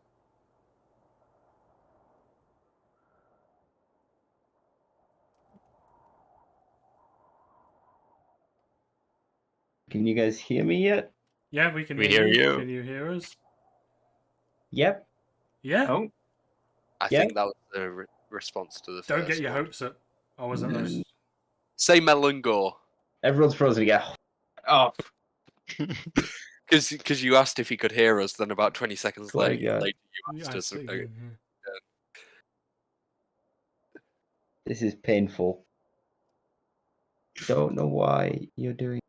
Can you guys hear me yet? Yeah, we can We hear hear you. you. Can you hear us? Yep. Yeah. Oh, I Yeah. think that was the response to the Don't first get your one. hopes up. I wasn't us. Say Melangor. Everyone's frozen again. oh, Because you asked if he could hear us, then about 20 seconds Swear to later, God. you Yeah, asked I us. see, Okay. yeah. This is painful. Don't know why you're doing.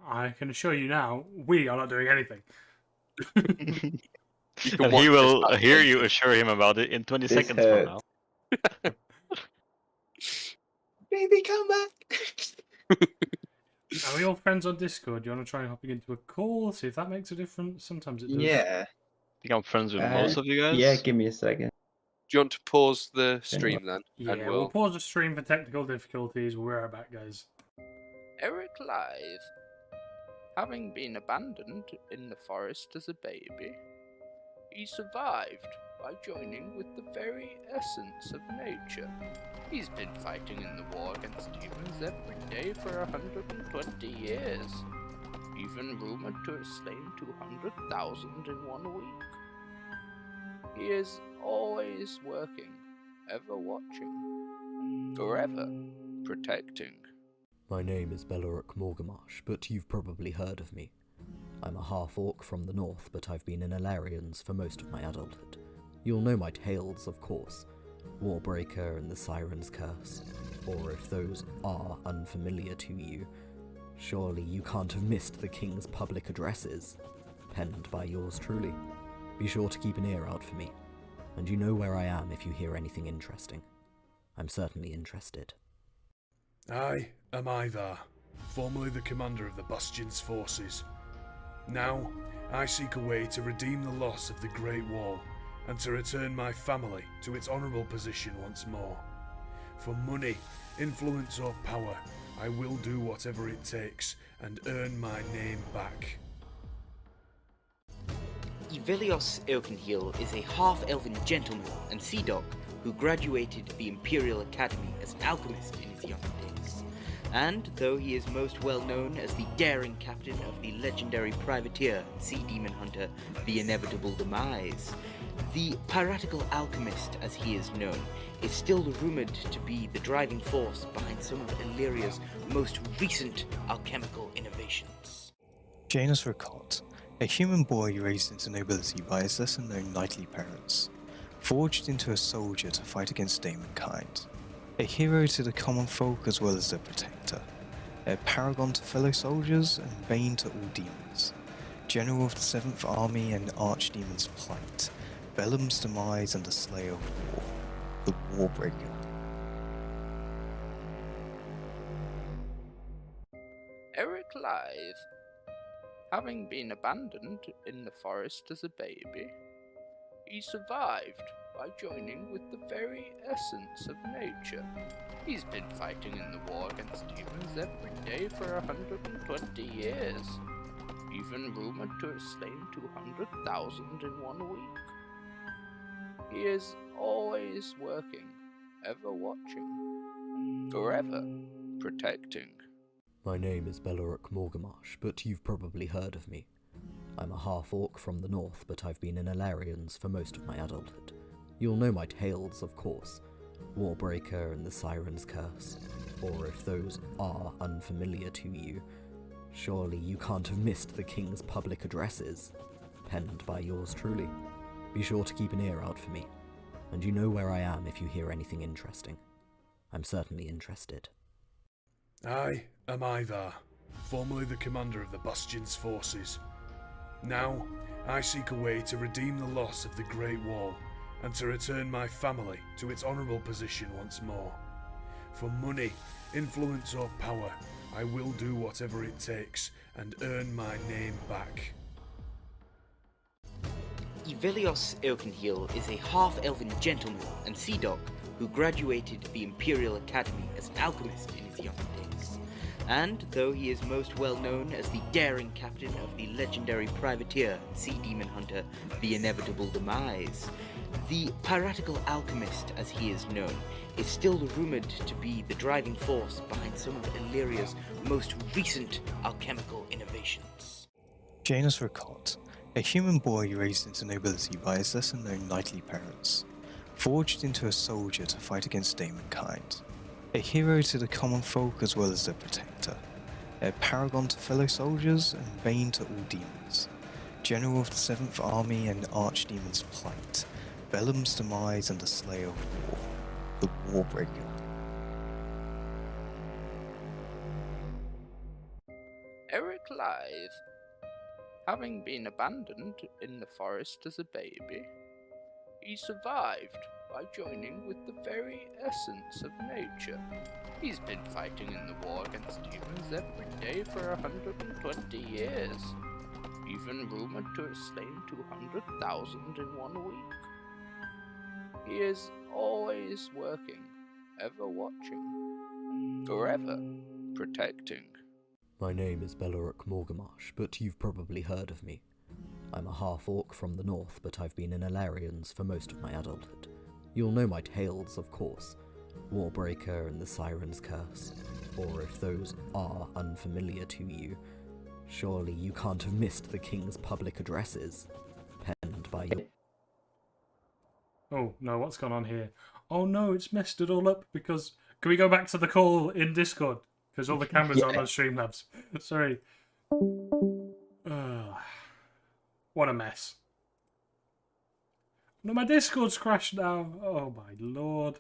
I can assure you now, we are not doing anything. You can And watch he this will back hear later. you assure him about it in 20 This seconds from now. baby, come back. Are we all friends on Discord? Do you want to try hopping into a call, see if that makes a difference? Sometimes it does. Yeah. I think I'm friends with most of you guys. Yeah, give me a second. Do you want to pause the stream then? Yeah, And we'll pause the stream for technical difficulties. We'll be right back, guys. Eric live. Having been abandoned in the forest as a baby, he survived by joining with the very essence of nature. He's been fighting in the war against humans every day for 120 years, even rumored to have slain 200,000 in 1 week. He is always working, ever watching, forever protecting. My name is Bellorak Morgamash, but you've probably heard of me. I'm a half-orc from the north, but I've been in Alerians for most of my adulthood. You'll know my tales, of course. Warbreaker and the Siren's Curse. Or if those are unfamiliar to you, surely you can't have missed the King's public addresses, penned by yours truly. Be sure to keep an ear out for me, and you know where I am if you hear anything interesting. I'm certainly interested. I am Ivar, formerly the commander of the Bastion's forces. Now, I seek a way to redeem the loss of the Great Wall, and to return my family to its honourable position once more. For money, influence or power, I will do whatever it takes and earn my name back. Ivelios Oakenheel is a half-elven gentleman and sea dog who graduated the Imperial Academy as an alchemist in his younger days. And though he is most well known as the daring captain of the legendary privateer and sea demon hunter, the Inevitable Demise, the piratical alchemist, as he is known, is still rumored to be the driving force behind some of Aleria's most recent alchemical innovations. Janus Ricot, a human boy raised into nobility by his lesser-known knightly parents, forged into a soldier to fight against demonkind, a hero to the common folk as well as their protector, a paragon to fellow soldiers and bane to all demons, general of the 7th Army and Archdemon's plight, Bellum's demise and the slayer of war, the Warbreaker. Eric Lythe, having been abandoned in the forest as a baby, he survived by joining with the very essence of nature. He's been fighting in the war against humans every day for 120 years, even rumored to have slain 200,000 in 1 week. He is always working, ever watching, forever protecting. My name is Beloric Morgamash, but you've probably heard of me. I'm a half-orc from the north, but I've been in Alarians for most of my adulthood. You'll know my tales, of course. Warbreaker and the Siren's Curse. Or if those are unfamiliar to you, surely you can't have missed the King's public addresses, penned by yours truly. Be sure to keep an ear out for me, and you know where I am if you hear anything interesting. I'm certainly interested. I am Ivar, formerly the commander of the Bastion's forces. Now, I seek a way to redeem the loss of the Great Wall, and to return my family to its honourable position once more. For money, influence or power, I will do whatever it takes, and earn my name back. Ivelios Oakenheel is a half-elven gentleman and sea dog who graduated the Imperial Academy as an alchemist in his younger days. And though he is most well known as the daring captain of the legendary privateer and sea demon hunter, the Inevitable Demise, the piratical alchemist, as he is known, is still rumored to be the driving force behind some of Aleria's most recent alchemical innovations. Janus Ricot, a human boy raised into nobility by his lesser-known knightly parents, forged into a soldier to fight against demonkind, a hero to the common folk as well as their protector, a paragon to fellow soldiers and bane to all demons, general of the 7th Army and Archdemon's plight, Bellum's demise and the slayer of war, the Warbreaker. Eric Lythe, having been abandoned in the forest as a baby, he survived by joining with the very essence of nature. He's been fighting in the war against humans every day for 120 years, even rumored to have slain 200,000 in 1 week. He is always working, ever watching, forever protecting. My name is Beloric Morgamash, but you've probably heard of me. I'm a half-orc from the north, but I've been in Alarians for most of my adulthood. You'll know my tales, of course. Warbreaker and the Siren's Curse. Or if those are unfamiliar to you, surely you can't have missed the King's public addresses, penned by your... Oh, no, what's gone on here? Oh, no, it's messed it all up because... Can we go back to the call in Discord? Because all the cameras are on Streamlabs. Sorry. What a mess. No, my Discord's crashed now. Oh, my lord.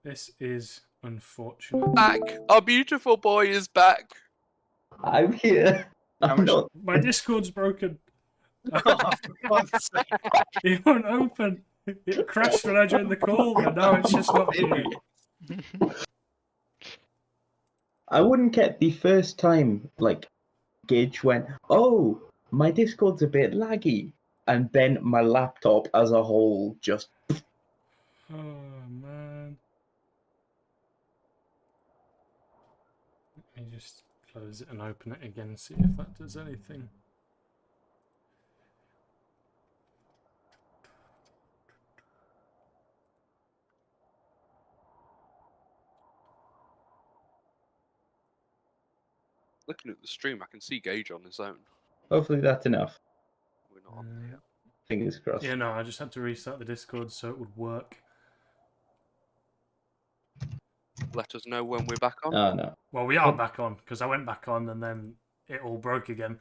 This is unfortunate. Back! Our beautiful boy is back! I'm here. I'm not. My Discord's broken. Oh, for God's sake. It won't open. It crashed when I joined the call, and now it's just not here. I wouldn't get the first time, like, Gage went, oh, my Discord's a bit laggy. And then my laptop as a whole just... Oh, man. Let me just close it and open it again, see if that does anything. Looking at the stream, I can see Gage on his own. Hopefully that's enough. We're not on here. Fingers crossed. Yeah, no, I just had to restart the Discord so it would work. Let us know when we're back on. Oh no. Well, we are back on, because I went back on and then it all broke again.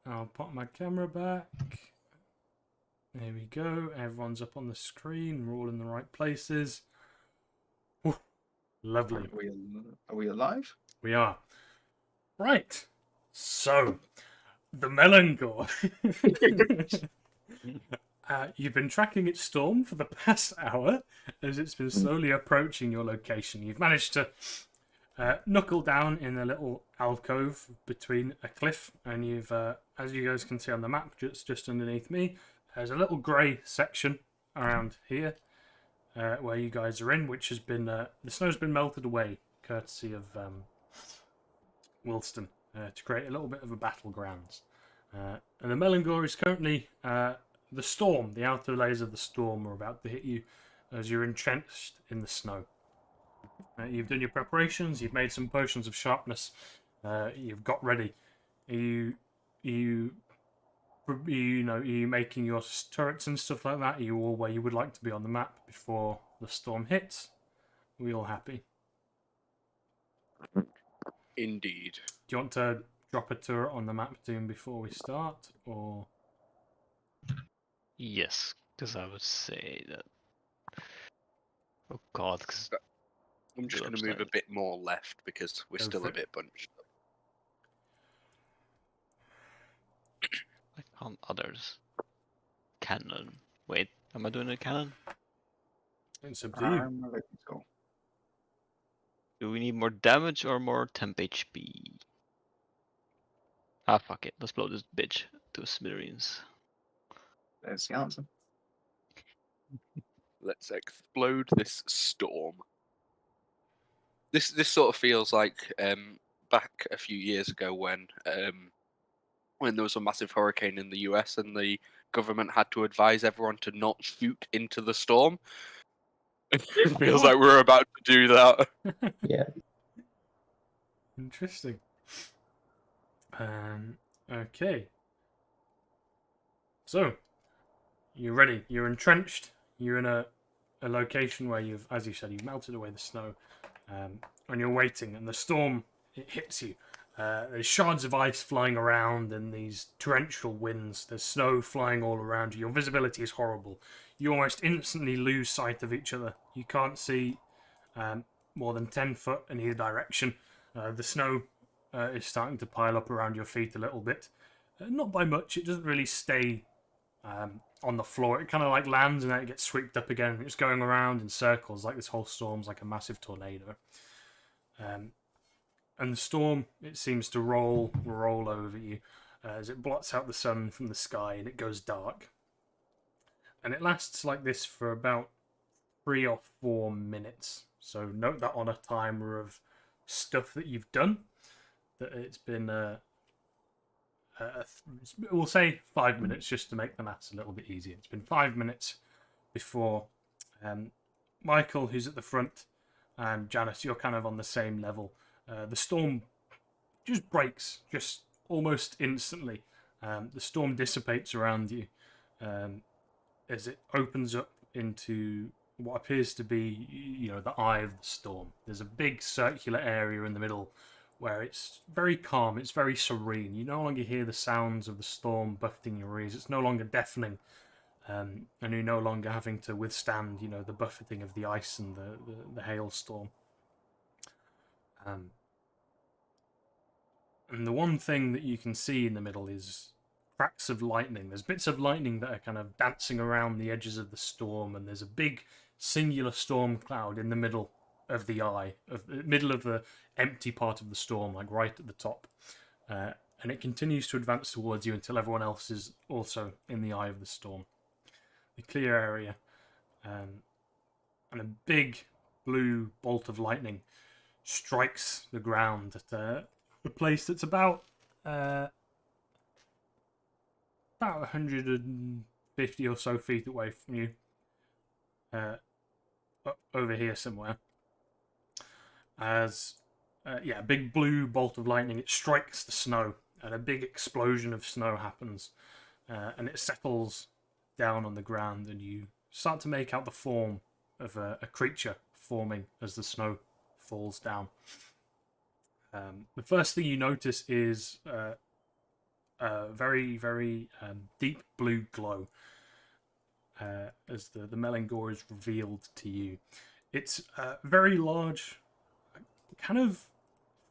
I'll pop my camera back. There we go. Everyone's up on the screen. We're all in the right places. Ooh, lovely. Are we alive? We are. Right. So, the Melangor. You've been tracking its storm for the past hour as it's been slowly approaching your location. You've managed to knuckle down in a little alcove between a cliff, and you've, as you guys can see on the map, just underneath me, there's a little grey section around here where you guys are in, which has been the snow's been melted away, courtesy of Wilston, to create a little bit of a battlegrounds. And the Melangor is currently the storm. The outer layers of the storm are about to hit you as you're entrenched in the snow. You've done your preparations. You've made some potions of sharpness. You've got ready. Are you making your turrets and stuff like that? Are you all where you would like to be on the map before the storm hits? Are we all happy? Indeed. Do you want to drop a turret on the map, Doom, before we start, or? Yes, because I would say that. Oh God, because I'm just going to move a bit more left because we're Go still for a it. bit bunched up. like on others. Cannon. Wait, am I doing a cannon? It's up to you. I'm ready to go. Do we need more damage or more temp HP? Ah, fuck it. Let's blow this bitch to smithereens. There's the answer. Let's explode this storm. This sort of feels like back a few years ago when there was a massive hurricane in the US and the government had to advise everyone to not shoot into the storm. It feels like we're about to do that. Yeah. Interesting. Okay. So, you're ready. You're entrenched. You're in a location where you've, as you said, you've melted away the snow, and you're waiting. And the storm, it hits you. There's shards of ice flying around, and these torrential winds. There's snow flying all around you. Your visibility is horrible. You almost instantly lose sight of each other. You can't see more than 10 foot in either direction. The snow is starting to pile up around your feet a little bit. Not by much. It doesn't really stay on the floor. It kind of like lands and then it gets swept up again. It's going around in circles like this whole storm's like a massive tornado. And the storm, it seems to roll over you as it blots out the sun from the sky and it goes dark. And it lasts like this for about 3 or 4 minutes. So note that on a timer of stuff that you've done, that it's been, we'll say 5 minutes just to make the maths a little bit easier. It's been 5 minutes before Michael, who's at the front, and Janice, you're kind of on the same level. The storm just breaks, just almost instantly. The storm dissipates around you as it opens up into what appears to be, the eye of the storm. There's a big circular area in the middle where it's very calm, it's very serene. You no longer hear the sounds of the storm buffeting your ears. It's no longer deafening, and you're no longer having to withstand, the buffeting of the ice and the hailstorm. And the one thing that you can see in the middle is cracks of lightning. There's bits of lightning that are kind of dancing around the edges of the storm, and there's a big singular storm cloud in the middle of the eye, middle of the empty part of the storm, like right at the top. And it continues to advance towards you until everyone else is also in the eye of the storm. The clear area, and a big blue bolt of lightning strikes the ground at a place that's about 150 or so feet away from you. Over here somewhere. As a big blue bolt of lightning, it strikes the snow, and a big explosion of snow happens, and it settles down on the ground, and you start to make out the form of a creature forming as the snow falls down. The first thing you notice is a very, very deep blue glow as the Melangor is revealed to you. It's a very large, kind of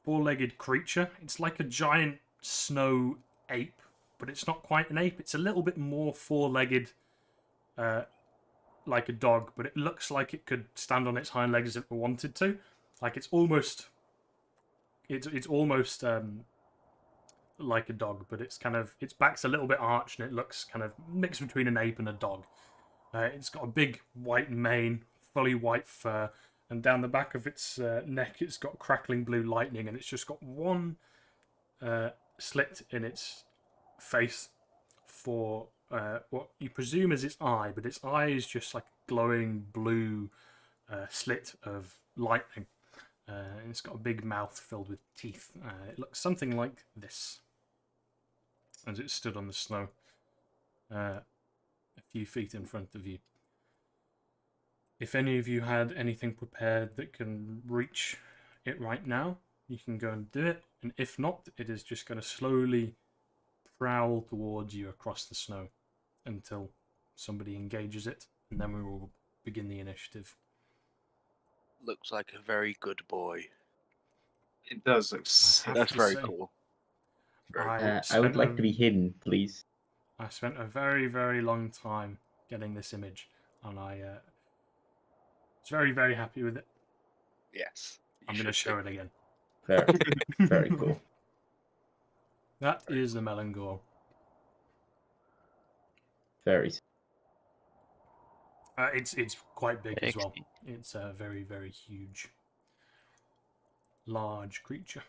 four-legged creature. It's like a giant snow ape, but it's not quite an ape. It's a little bit more four-legged, like a dog, but it looks like it could stand on its hind legs if it wanted to. Like it's almost like a dog, but it's kind of, its back's a little bit arched and it looks kind of mixed between an ape and a dog. It's got a big white mane, fully white fur, and down the back of its neck it's got crackling blue lightning, and it's just got one slit in its face for what you presume is its eye, but its eye is just like a glowing blue slit of lightning. And it's got a big mouth filled with teeth. It looks something like this as it stood on the snow a few feet in front of you. If any of you had anything prepared that can reach it right now, you can go and do it. And if not, it is just going to slowly prowl towards you across the snow until somebody engages it, and then we will begin the initiative. Looks like a very good boy. It does look have sick. That's to very say, cool. I would like to be hidden, please. I spent a very, very long time getting this image, and I was very, very happy with it. Yes. I'm going to show it again. Very, very cool. That is the Melangor. Very. It's quite big as well. Excellent. It's a very, very huge, large creature.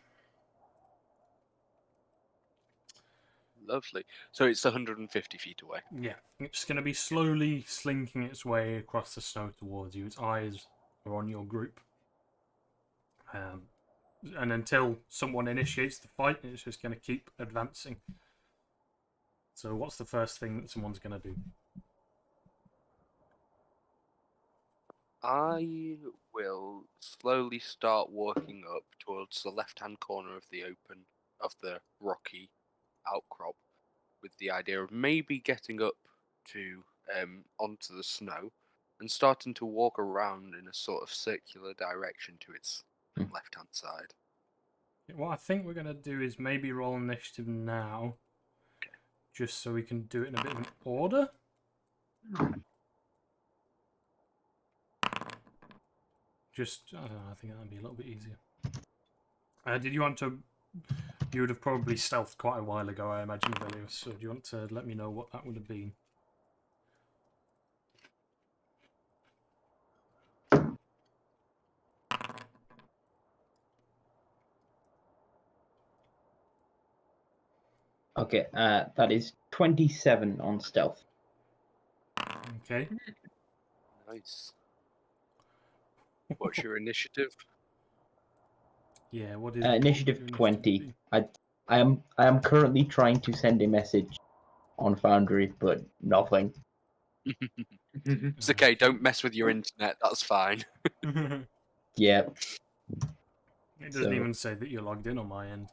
Lovely. So it's 150 feet away. Yeah, it's going to be slowly slinking its way across the snow towards you. Its eyes are on your group. And until someone initiates the fight, it's just going to keep advancing. So what's the first thing that someone's going to do? I will slowly start walking up towards the left-hand corner of the rocky outcrop, with the idea of maybe getting up to onto the snow and starting to walk around in a sort of circular direction to its left-hand side. What I think we're going to do is maybe roll initiative now, just so we can do it in a bit of an order. Just, I don't know, I think that'd be a little bit easier. Did you want to... You would have probably stealthed quite a while ago, I imagine, Velios, so do you want to let me know what that would have been? Okay, that is 27 on stealth. Okay. Nice. What's your initiative? Yeah, what is Initiative your 20. be? I am currently trying to send a message on Foundry, but nothing. It's okay, don't mess with your internet, that's fine. Yeah. It doesn't even say that you're logged in on my end.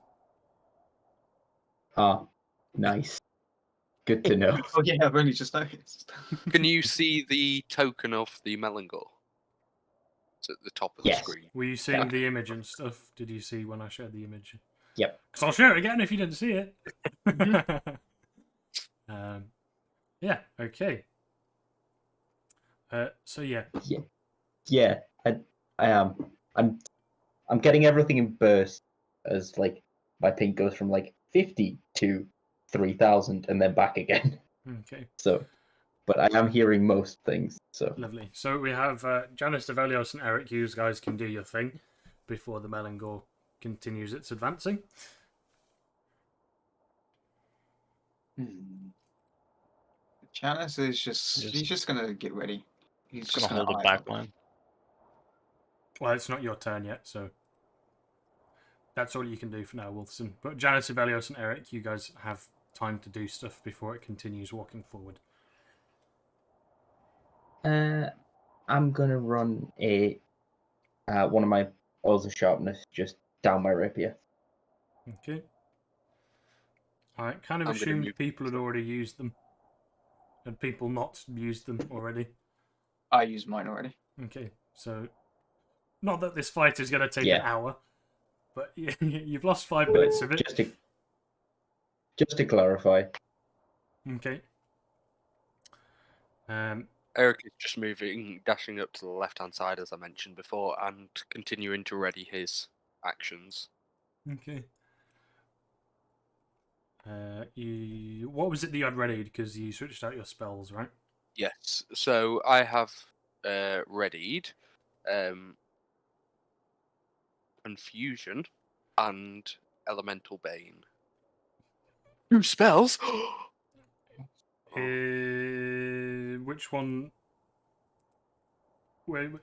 Ah, nice. Good to know. Oh yeah, I've only just noticed. Can you see the token of the Melangor? It's at the top of the Yes. screen. Were you seeing the image and stuff? Did you see when I shared the image? Yep. Because I'll share it again if you didn't see it. Yeah, okay. So yeah. Yeah, I am. I'm getting everything in bursts as like my ping goes from like 50 to 3,000 and then back again. Okay. So, but I am hearing most things. So Lovely. So we have Janice, Develios, and Eric. You guys can do your thing. before the Melangor continues its advancing. Janice is he's just gonna get ready. He's Just just gonna hold eye the up. back line. Well, it's not your turn yet, so that's all you can do for now, Wilson. But Janice, Evelios, and Eric, you guys have time to do stuff before it continues walking forward. I'm gonna run a one of my oils of sharpness just down my rapier. Okay. I kind of I'm gonna assumed move- people had already used them. Had people not used them already? I used mine already. Okay, so not that this fight is going to take Yeah. an hour, but you've lost 5 minutes of it. Just to clarify. Okay. Eric is just dashing up to the left-hand side, as I mentioned before, and continuing to ready his actions. Okay. What was it that you had readied? Because you switched out your spells, right? Yes, so I have readied Confusion and Elemental Bane. 2 spells? Which one?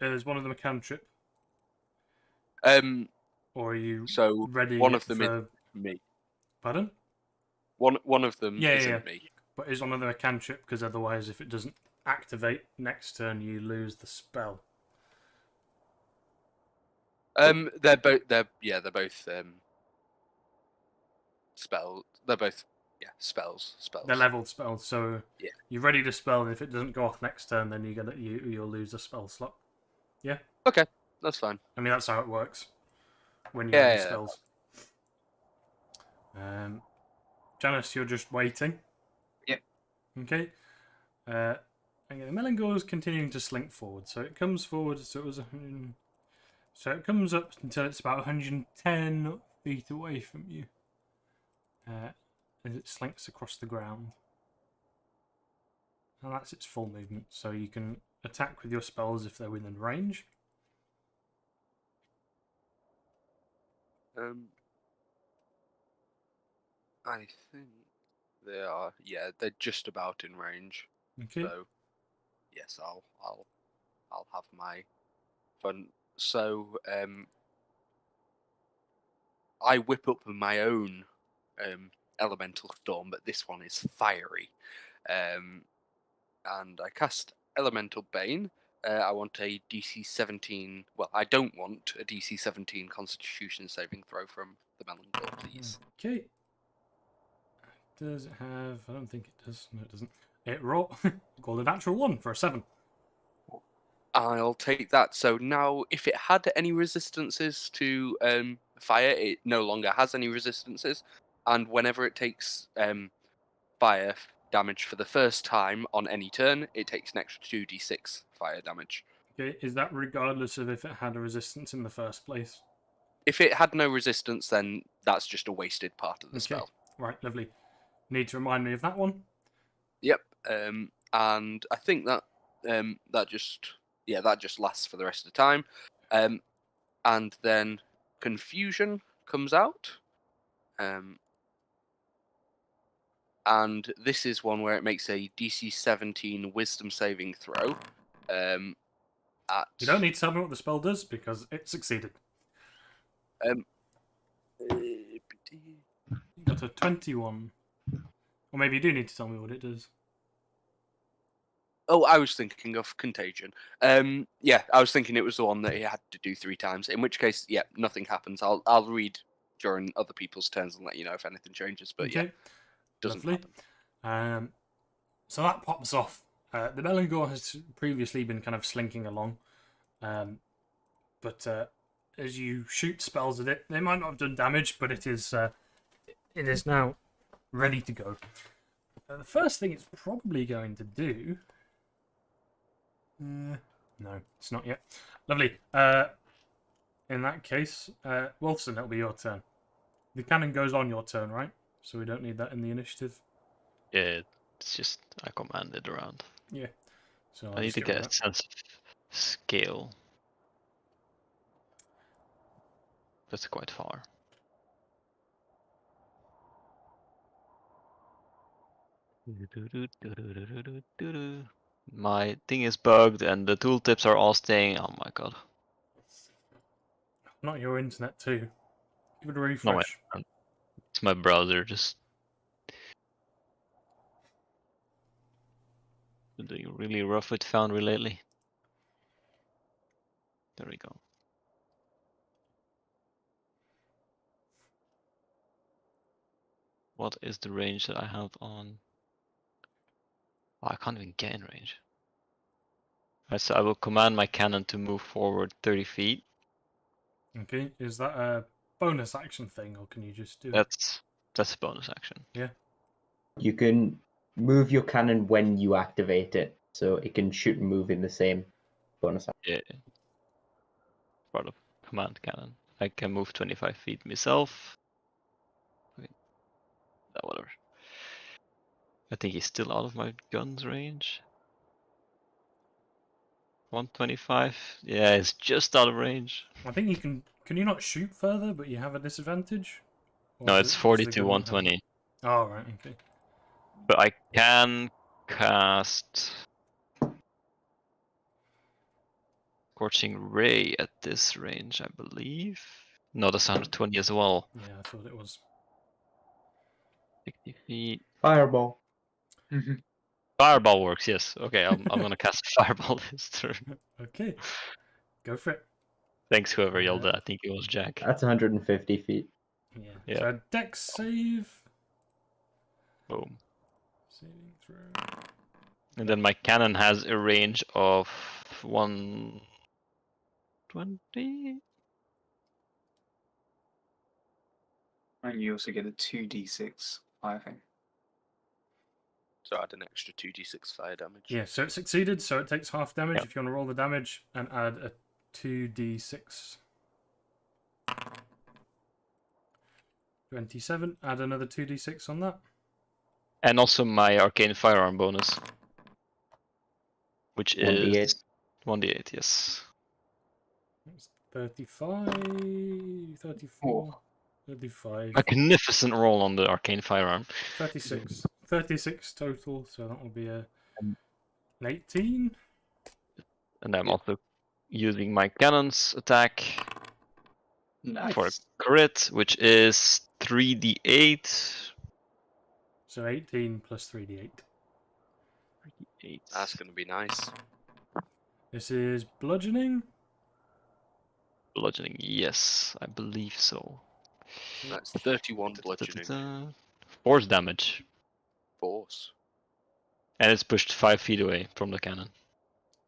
Is one of them a cantrip? Or are you So ready one of them for... is me. Pardon? One of them Yeah, isn't yeah. me. But is one of them a cantrip? Because otherwise, if it doesn't activate next turn, you lose the spell. They're both spell. They're both spells. They're leveled spells, so Yeah. you've readied a spell, and if it doesn't go off next turn, then you'll lose a spell slot. Yeah. Okay, that's fine. I mean, that's how it works when you Yeah, ready yeah. spells. Janice, you're just waiting. Yep. Okay. Okay, the Melangor is continuing to slink forward, so it comes forward. So it comes up until it's about 110 feet away from you, as it slinks across the ground. And that's its full movement. So you can attack with your spells if they're within range. I think they are. Yeah, they're just about in range. Okay. So yes, I'll have my fun. So I whip up my own elemental storm, but this one is fiery. And I cast Elemental Bane. I want a DC 17. Well, I don't want a DC 17 Constitution saving throw from the Melangor, please. Okay. Does it have... I don't think it does. No, it doesn't. It rolled a natural 1 for a 7. I'll take that. So now, if it had any resistances to fire, it no longer has any resistances. And whenever it takes fire damage for the first time on any turn, it takes an extra 2d6 fire damage. Okay, is that regardless of if it had a resistance in the first place? If it had no resistance, then that's just a wasted part of the spell. Right, lovely. Need to remind me of that one? Yep. And I think that that just lasts for the rest of the time. And then Confusion comes out. And this is one where it makes a DC 17 Wisdom saving throw. You don't need to tell me what the spell does, because it succeeded. You got a 21. Or maybe you do need to tell me what it does. Oh, I was thinking of Contagion. Yeah, I was thinking it was the one that he had to do 3 times. In which case, yeah, nothing happens. I'll read during other people's turns and let you know if anything changes. But okay. Yeah, doesn't Lovely. happen. So that pops off. The Melangor has previously been kind of slinking along, but as you shoot spells at it, they might not have done damage, but it is now ready to go. The first thing it's probably going to do... no, it's not yet. Lovely. In that case, Wolfson, it'll be your turn. The cannon goes on your turn, right? So we don't need that in the initiative. Yeah, it's just I commanded around. Yeah. So I need to get a sense of scale. That's quite far. My thing is bugged and the tooltips are all staying. Oh my god. Not your internet too. Give it a No, refresh. it's my browser just been doing really rough with Foundry lately. There we go. What is the range that I have on? Oh, I can't even get in range. Alright, so I will command my cannon to move forward 30 feet. Okay, is that a bonus action thing, or can you just do it? That's a bonus action. Yeah. You can move your cannon when you activate it, so it can shoot and move in the same bonus action. Yeah. Part of command cannon. I can move 25 feet myself. Whatever. I think he's still out of my gun's range. 125. Yeah, it's just out of range. I think you can. Can you not shoot further, but you have a disadvantage? Or No, does it's does 40 the to gun not have 120. it? Oh, right, okay. But I can cast Scorching Ray at this range, I believe. No, that's 120 as well. Yeah, I thought it was. 60 feet. Fireball. Fireball works, yes. Okay, I'm gonna cast Fireball this turn. Okay, go for it. Thanks, whoever yelled that. I think it was Jack. That's 150 feet. Yeah. Yeah. So Dex save. Boom. Saving throw. And then my cannon has a range of 120. And you also get a 2d6 fire thing. So add an extra 2d6 fire damage. Yeah, so it succeeded, so it takes half damage. Yep. If you want to roll the damage and add a 2d6. 27, add another 2d6 on that. And also my arcane firearm bonus. Which 1d8. is 1d8, yes. That's 35, 34, 35, Magnificent roll on the arcane firearm. 36. 36 total, so that will be an 18. And I'm also using my cannon's attack for a Nice. crit, which is 3d8. So 18 plus 3d8. 3d8. That's going to be nice. This is bludgeoning. Bludgeoning, yes, I believe so. That's 31 bludgeoning. Force damage. Force. And it's pushed 5 feet away from the cannon.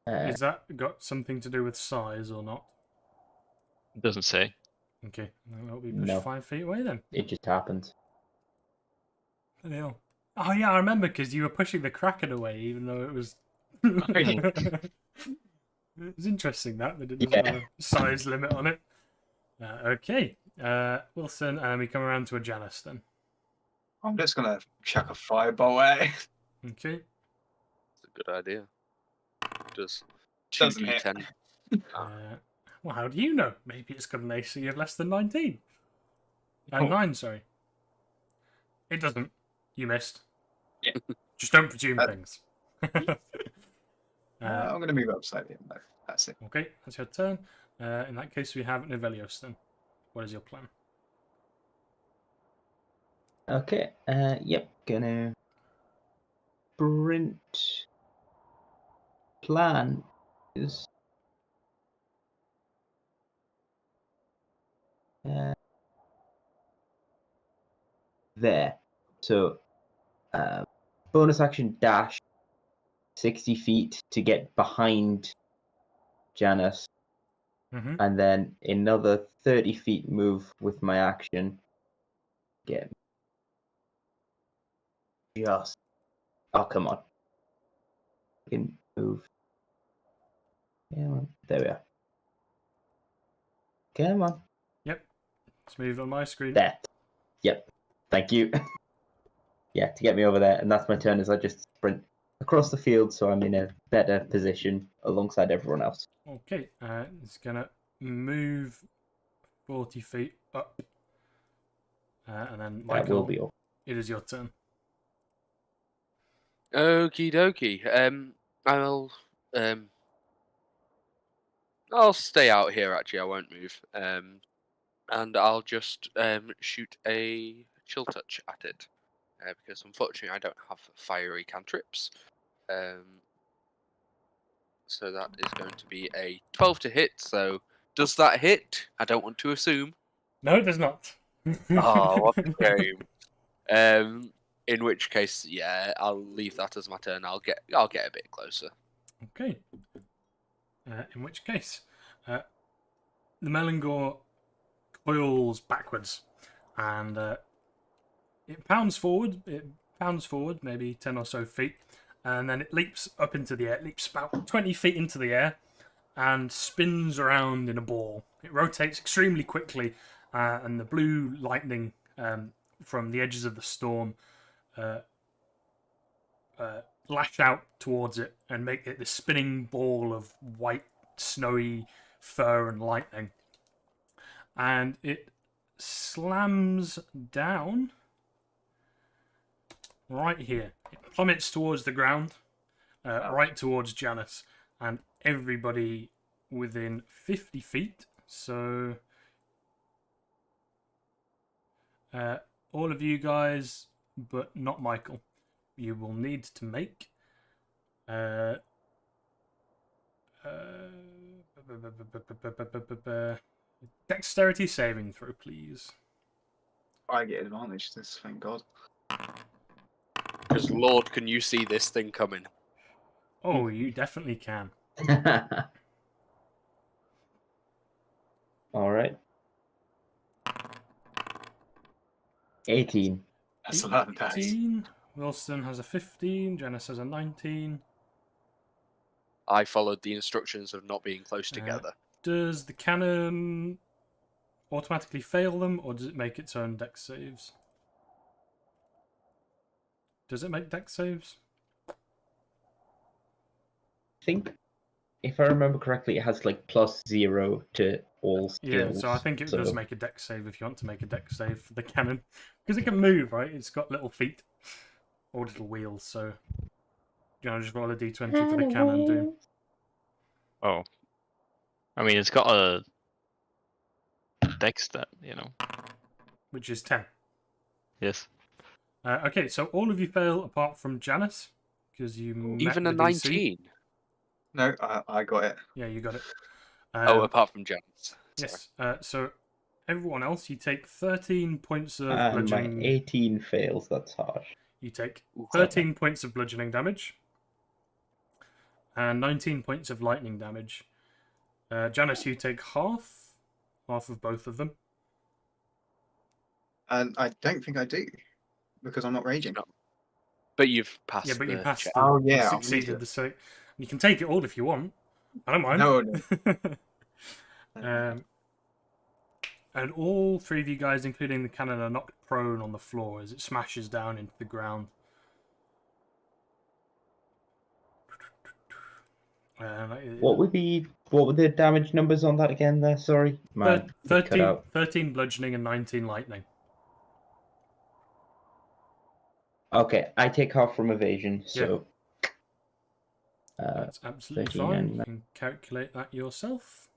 Is that got something to do with size or not? It doesn't say. Okay, then that'll be pushed No. 5 feet away then. It just happens. Bloody hell. Oh yeah, I remember because you were pushing the Kraken away, even though it was. It was interesting that they didn't have a size limit on it. Okay, Wilson, and we come around to a Janice then. I'm just gonna chuck a fireball at it. Okay, It's a good idea. Does Doesn't hit. 2d10. well, how do you know? Maybe it's got an AC of less than 19. Oh. 9, sorry. It doesn't. You missed. Yeah. Just don't presume things. I'm gonna move upside down though. That's it. Okay, that's your turn. In that case, we have Novelios then. What is your plan? Okay, yep, gonna sprint. Plan is there. So, bonus action dash 60 feet to get behind Janice, Mm-hmm. and then another 30 feet move with my action. Get just. Oh, come on. I can move. Come on. There we are. Come on. Yep. It's moved on my screen. There. Yep. Thank you. Yeah, to get me over there. And that's my turn as I just sprint across the field so I'm in a better position alongside everyone else. Okay, it's gonna move 40 feet up. And then That Michael, will be all. it is your turn. Okie dokie. I'll stay out here. Actually, I won't move. And I'll just shoot a chill touch at it, because unfortunately I don't have fiery cantrips. So that is going to be a 12 to hit. So does that hit? I don't want to assume. No, it does not. Oh, what a shame. In which case, yeah, I'll leave that as my turn. I'll get a bit closer. Okay. In which case, the Melangor coils backwards, and it pounds forward. It pounds forward, maybe 10 or so feet, and then it leaps up into the air. It leaps about 20 feet into the air, and spins around in a ball. It rotates extremely quickly, and the blue lightning from the edges of the storm lash out towards it and make it this spinning ball of white, snowy fur and lightning. And it slams down right here. It plummets towards the ground, right towards Janice, and everybody within 50 feet. So all of you guys, but not Michael. You will need to make dexterity saving throw, please. I get advantage this, thank God. Because Lord, can you see this thing coming? Oh, you definitely can. All right. 18. That's a lot of dice. 18. Wilson has a 15. Janice has a 19. I followed the instructions of not being close together. Does the cannon automatically fail them, or does it make its own dex saves? Does it make dex saves? I think, if I remember correctly, it has like +0 to all skills. Yeah, so I think it does make a dex save if you want to make a dex save for the cannon. Because it can move, right? It's got little feet. Or little wheels, so... just roll a d20 for the cannon, do. Oh. I mean, it's got a dex stat, Which is 10. Yes. Okay, so all of you fail apart from Janice. Because you met Even a the DC. 19. No, I got it. Yeah, you got it. Apart from James. Yes. So everyone else, you take 13 points of And my bludgeoning. 18 fails, that's harsh. You take 13 points of bludgeoning damage. And 19 points of lightning damage. Janice, you take half of both of them. And I don't think I do, because I'm not raging. But you've passed. Yeah, but you passed. check. Oh, you yeah, I'll succeeded need the save. You can take it all if you want. I don't mind. No. And all three of you guys, including the cannon, are knocked prone on the floor as it smashes down into the ground. What were the damage numbers on that again there? Sorry. 13 bludgeoning and 19 lightning. Okay, I take half from evasion, so... That's absolutely 13 fine. and You can calculate that yourself.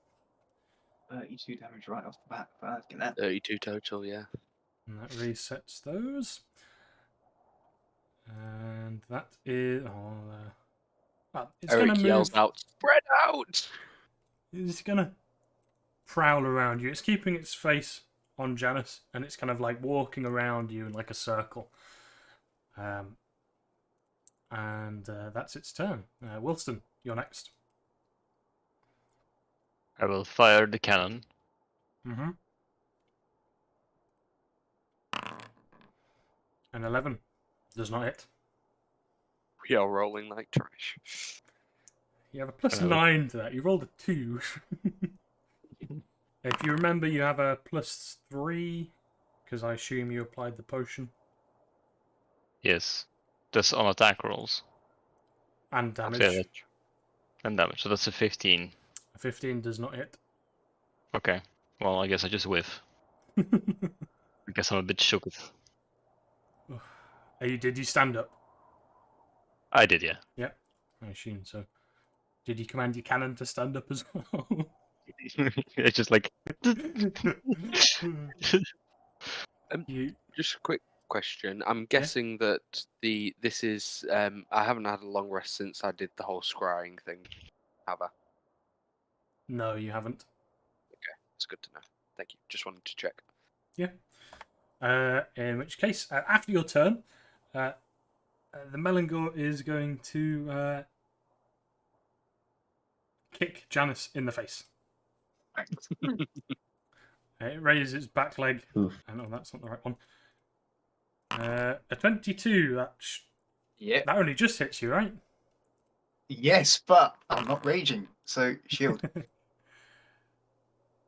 32 damage right off the bat. But get that. 32 total, yeah. And that resets those. And that is... it's Eric going to yells move... out, "Spread out!" It's going to prowl around you. It's keeping its face on Janice, and it's kind of like walking around you in like a circle. And that's its turn. Wilson, you're next. I will fire the cannon. Mm-hmm. An 11 does not hit. We are rolling like trash. You have a plus Oh. 9 to that. You rolled a 2. If you remember, you have a plus 3, because I assume you applied the potion. Yes. That's on attack rolls. And damage. Okay, and damage. So that's a 15. A 15 does not hit. Okay. Well, I guess I just whiff. I guess I'm a bit shook. Did you stand up? I did, yeah. Yep, I assume so. Did you command your cannon to stand up as well? It's just like. You Just a quick question. I'm guessing that this is I haven't had a long rest since I did the whole scrying thing. Have I? No, you haven't. It's good to know. Thank you. Just wanted to check. Yeah. In which case, after your turn, the Melangor is going to kick Janice in the face. It raises its back leg. Oof. No, that's not the right one. A 22. Yeah. That only just hits you, right? Yes, but I'm not raging, so shield.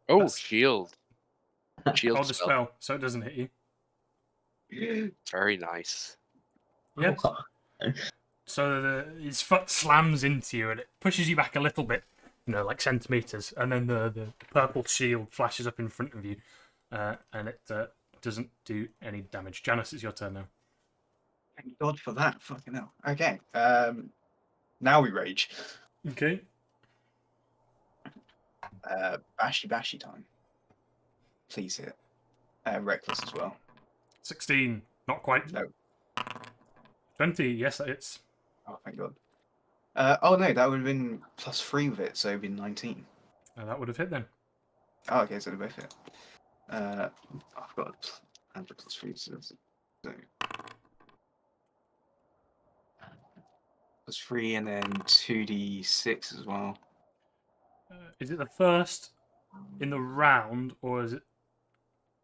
Oh, That's- shield. Shield Oh, the spell. spell, so it doesn't hit you. Very nice. Yes. So his foot slams into you and it pushes you back a little bit, like centimeters, and then the purple shield flashes up in front of you, and it doesn't do any damage. Janice, it's your turn now. Thank God for that. Fucking hell. Okay. Now we rage. Okay. Bashy time. Please hit. Reckless as well. 16, not quite. No. 20, yes, it's. Oh, thank God. Oh no, that would have been +3 with it, so it would be 19. That would have hit then. Oh, okay, so they both hit. I've got a +3, so +3 and then 2d6 as well. Is it the first in the round, or is it?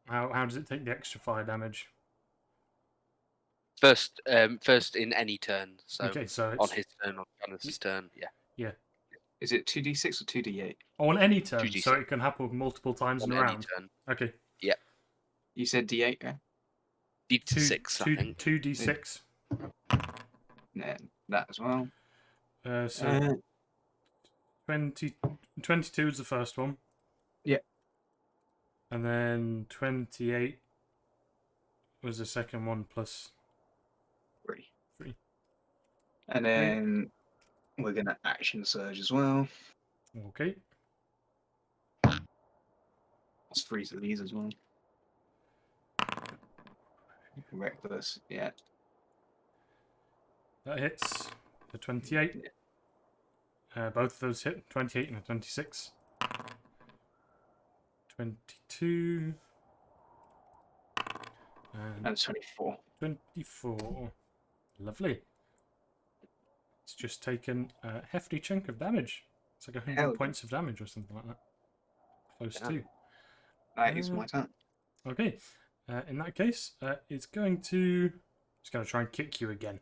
How does it take the extra fire damage? First in any turn. So, Okay, so on it's his turn, on Janice's turn. Yeah. Is it 2d6 or 2d8? on any turn, 2d6. so it can happen multiple times On in a any round. turn. Okay, You said d8, yeah? D6, I think. 2d6. Then that as well. So 22 is the first one. Yeah. And then 28 was the second one plus 3. 3. And then we're gonna action surge as well. Okay. +3 to these as well. Reckless, yeah. That hits the 28. Both of those hit, 28 and a 26. 22. And 24. 24. Lovely. It's just taken a hefty chunk of damage. It's like 100 Hell yeah. points of damage or something like that. Close Yeah. to. That is my turn. Okay. In that case, it's going to try and kick you again.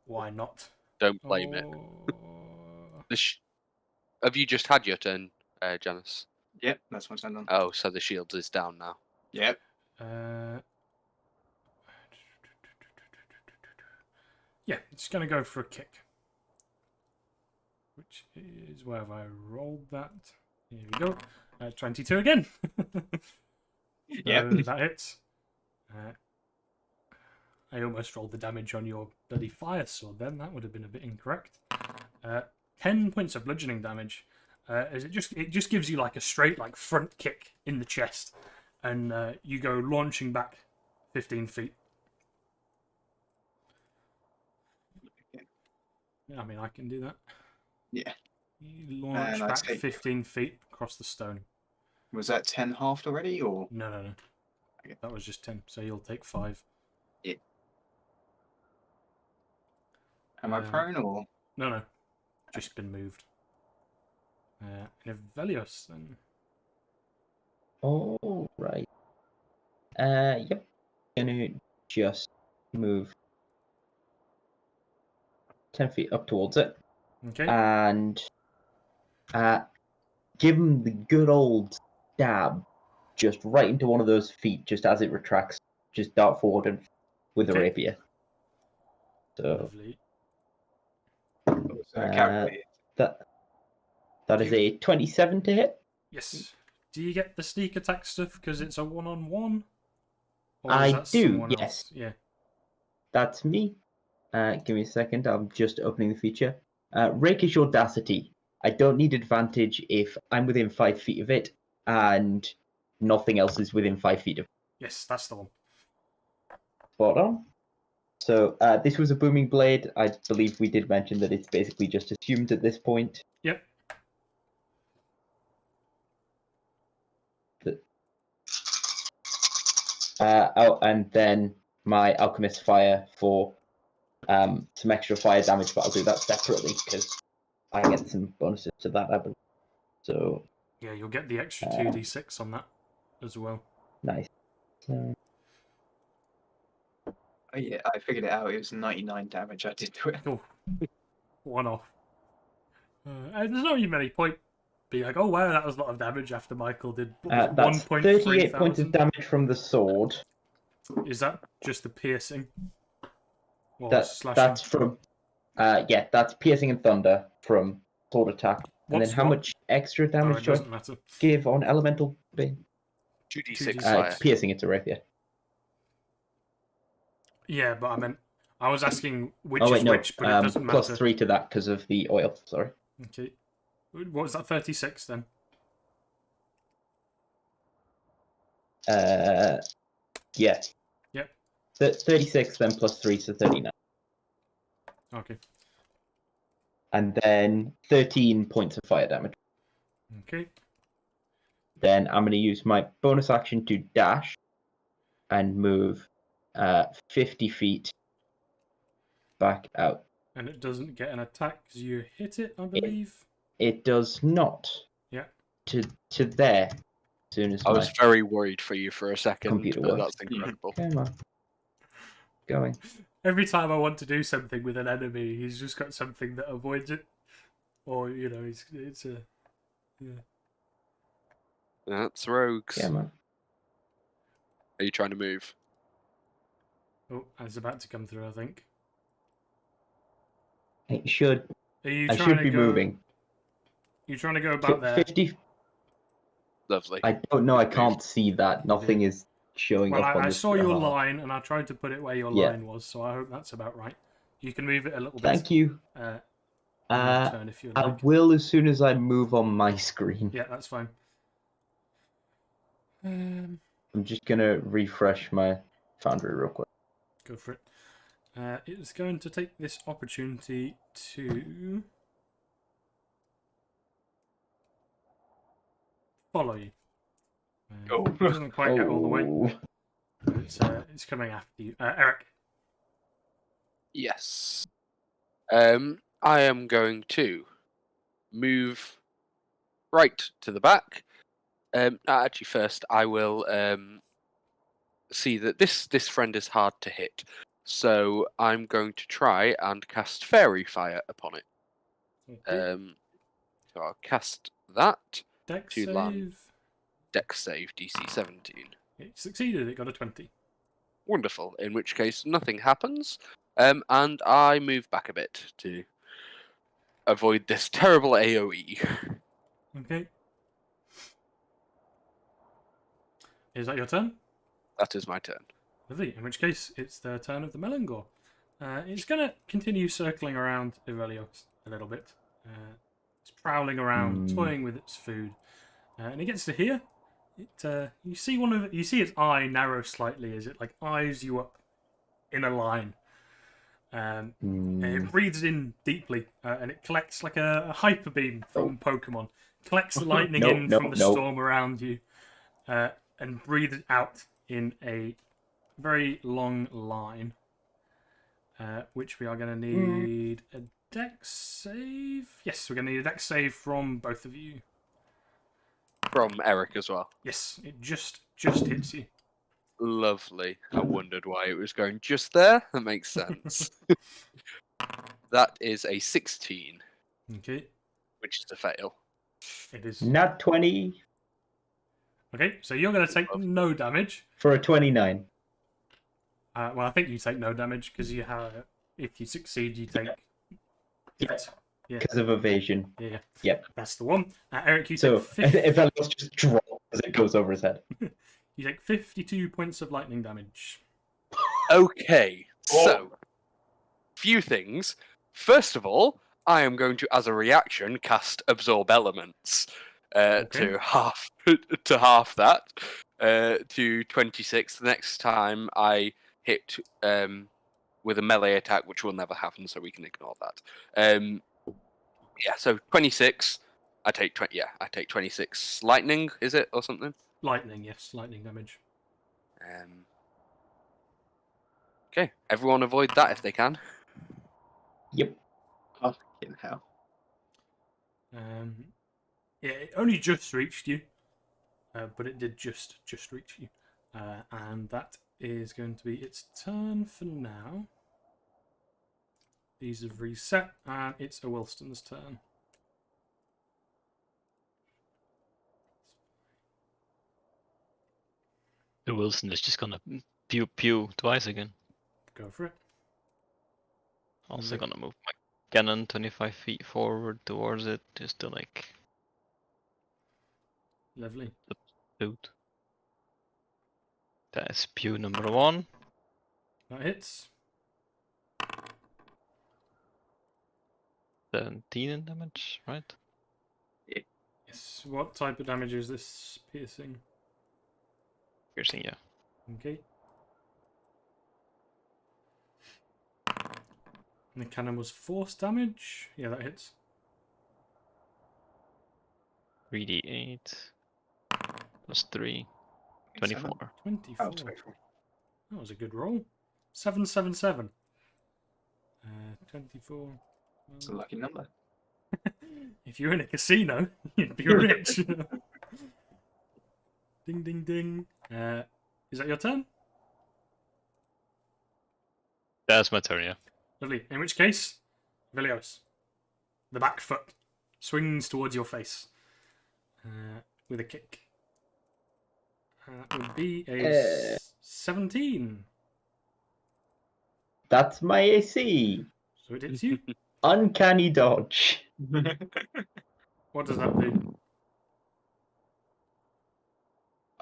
Why not? Don't blame it. Oh. Have you just had your turn, Janice? Yep, that's my turn done. Oh, so the shield is down now. Yep. Yeah, it's going to go for a kick. Which is where have I rolled that? Here we go. 22 again. Yep. That hits. I almost rolled the damage on your bloody fire sword then. That would have been a bit incorrect. 10 points of bludgeoning damage. As it just gives you like a straight front kick in the chest. And you go launching back 15 feet. Yeah, I mean, I can do that. Yeah. You launch And I back take- 15 feet across the stone. Was that 10 halved already, or? No. Okay. That was just 10, so you'll take 5. Am I prone, or? No. Just been moved. Velios, then. All right. Yep. Gonna just move 10 feet up towards it Okay. and give him the good old stab just right into one of those feet just as it retracts. Just dart forward and with the Okay. rapier. So Lovely. that is a 27 to hit. Yes. Do you get the sneak attack stuff because it's a 1-on-1? Or I is that do, someone yes. else? Yeah. That's me. Give me a second. I'm just opening the feature. Rakish Audacity. I don't need advantage if I'm within 5 feet of it and nothing else is within 5 feet of it. Yes, that's the one. Spot on. So this was a booming blade. I believe we did mention that it's basically just assumed at this point. Yep. And then my Alchemist Fire for some extra fire damage, but I'll do that separately because I get some bonuses to that, I believe. So Yeah, you'll get the extra 2d6 on that as well. nice. Oh, yeah, I figured it out. It was 99 damage I did to it. Oh, one off. And there's not even any point being like, oh wow, that was a lot of damage after Michael did That's 1.3 38 points of thousand. damage from the sword. Is that just the piercing? Or That's slashing? from that's piercing and thunder from sword attack. And What's then how what? much extra Oh, damage it do I doesn't matter. give on elemental being? 2d6 2d6. fire. It's piercing, it's a rapier. Yeah, but I was asking which Oh is wait, no. which, but it doesn't matter. Plus 3 to that because of the oil. Sorry. Okay. What was that, 36 then? Yeah. Yep. 36 then plus 3, so 39. Okay. And then 13 points of fire damage. Okay. Then I'm going to use my bonus action to dash and move 50 feet back out. And it doesn't get an attack because you hit it, I believe. It does not. Yeah. To there. As soon as I my was very worried for you for a second, computer but works. that's incredible. Come on. Going. Every time I want to do something with an enemy, he's just got something that avoids it. Or, you know, it's a... Yeah. That's rogues. Yeah, man. Are you trying to move? Oh, it's about to come through, I think. It should. Are you I trying should to be go... moving. You're trying to go about there? 50. Lovely. I don't know. I can't see that. Nothing is showing Well, up on I the saw your screen. line, and I tried to put it where your Yeah. line was, so I hope that's about right. You can move it a little bit. Thank you. On your turn if you I like. will as soon as I move on my screen. Yeah, that's fine. I'm just gonna refresh my Foundry real quick. Go for it. It's going to take this opportunity to follow you. It doesn't quite get all the way. Oh. It's coming after you. Eric. Yes. I am going to move right to the back. Actually, first I will see that this friend is hard to hit, so I'm going to try and cast Fairy Fire upon it. Okay. So I'll cast that. Dex to land. save. Dex save DC 17. It succeeded. It got a 20. Wonderful. In which case, nothing happens, and I move back a bit to avoid this terrible AOE. Okay. Is that your turn? That is my turn. Lovely. In which case, it's the turn of the Melangor. It's going to continue circling around Aurelios a little bit. It's prowling around, toying with its food, and it gets to here. You see its eye narrow slightly as it like eyes you up in a line. And it breathes in deeply, and it collects like a hyper beam from Pokemon. Collects the lightning from the storm around you, and breathes out in a very long line, which we are going to need a Dex save. Yes, we're going to need a Dex save from both of you. From Eric as well. Yes, it just hits you. Lovely. I wondered why it was going just there. That makes sense. That is a 16. Okay. Which is a fail. It is. Nat 20. Okay, so you're going to take no damage. For a 29. Well, I think you take no damage because you have. If you succeed, you take. Yes. Yeah. Because of evasion. Yeah. Yep. That's the one. Eric, you So take 50. if Elios just drops as it goes over his head. You take 52 points of lightning damage. Okay, so few things. First of all, I am going to, as a reaction, cast Absorb Elements Okay. to half that to 26. The next time I hit with a melee attack, which will never happen, so we can ignore that. Yeah, so 26. I take 20. Yeah, I take 26 lightning. Is it or something? Lightning, yes, lightning damage. Okay, everyone avoid that if they can. Yep. Fucking hell. Yeah, it only just reached you, but it did just reach you, and that is going to be its turn for now. These have reset, and it's a Wilston's turn. The Wilson is just gonna pew twice again. Go for it. Also Okay. gonna move my cannon 25 feet forward towards it, just to like Lovely. shoot. That is pew number 1. That hits. 17 in damage, right? Yes. What type of damage is this piercing? Piercing, yeah. Okay. And the cannon was force damage. Yeah, that hits. 3d8 plus 3. 24. 24. Oh, 24. That was a good roll. 777. 24. It's a lucky number. If you're in a casino, you'd be rich. Ding, ding, ding. Is that your turn? That's my turn, yeah. Lovely. In which case, Vilios, the back foot swings towards your face with a kick. That would be a 17. That's my AC. So it hits you. Uncanny dodge. What does that do?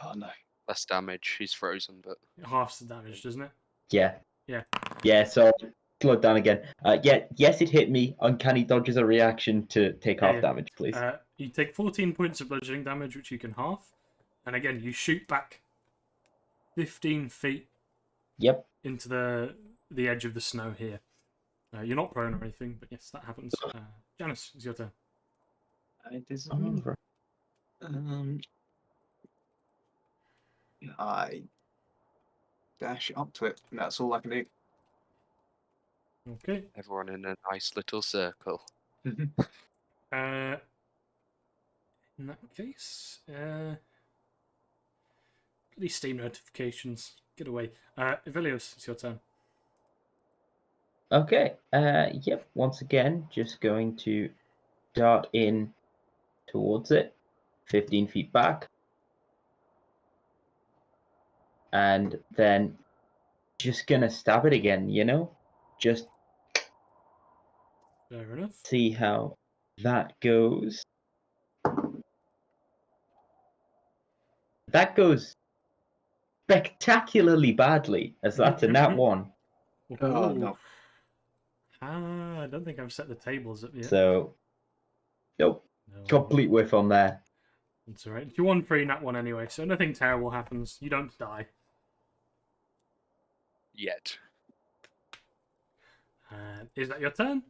Oh no. Less damage. He's frozen, but It halves the damage, doesn't it? Yeah. Yeah. Yeah, so slow it down again. Yes, it hit me. Uncanny dodge is a reaction to take half Yeah. damage, please. You take 14 points of bludgeoning damage, which you can half. And again, you shoot back 15 feet Yep. into the edge of the snow here. You're not prone or anything, but yes, that happens. Janice, it's your turn. It is. Alright. I dash up to it. And that's all I can do. Okay. everyone in a nice little circle. In that case, bloody Steam notifications. Get away. Vilios, it's your turn. Okay. Yep. Once again, just going to dart in towards it, 15 feet back, and then just gonna stab it again. Just Fair enough. see how that goes. That goes spectacularly badly, as that's a nat 1. Oh no. I don't think I've set the tables up yet. So, nope. No. Complete whiff on there. It's alright. You're 1-3 nat 1 anyway, so nothing terrible happens. You don't die. Yet. Is that your turn?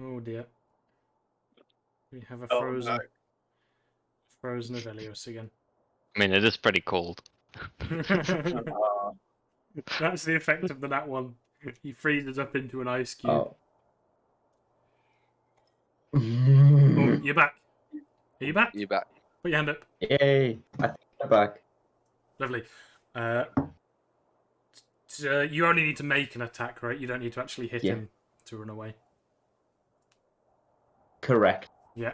Oh dear. We have a frozen, no. frozen Avelios again. I mean, it is pretty cold. That's the effect of the nat 1. He freezes up into an ice cube. Oh. Oh, you're back. Are you back? You back. Put your hand up. Yay! I think I'm back. Lovely. You only need to make an attack, right? You don't need to actually hit him to run away. Correct. Yeah.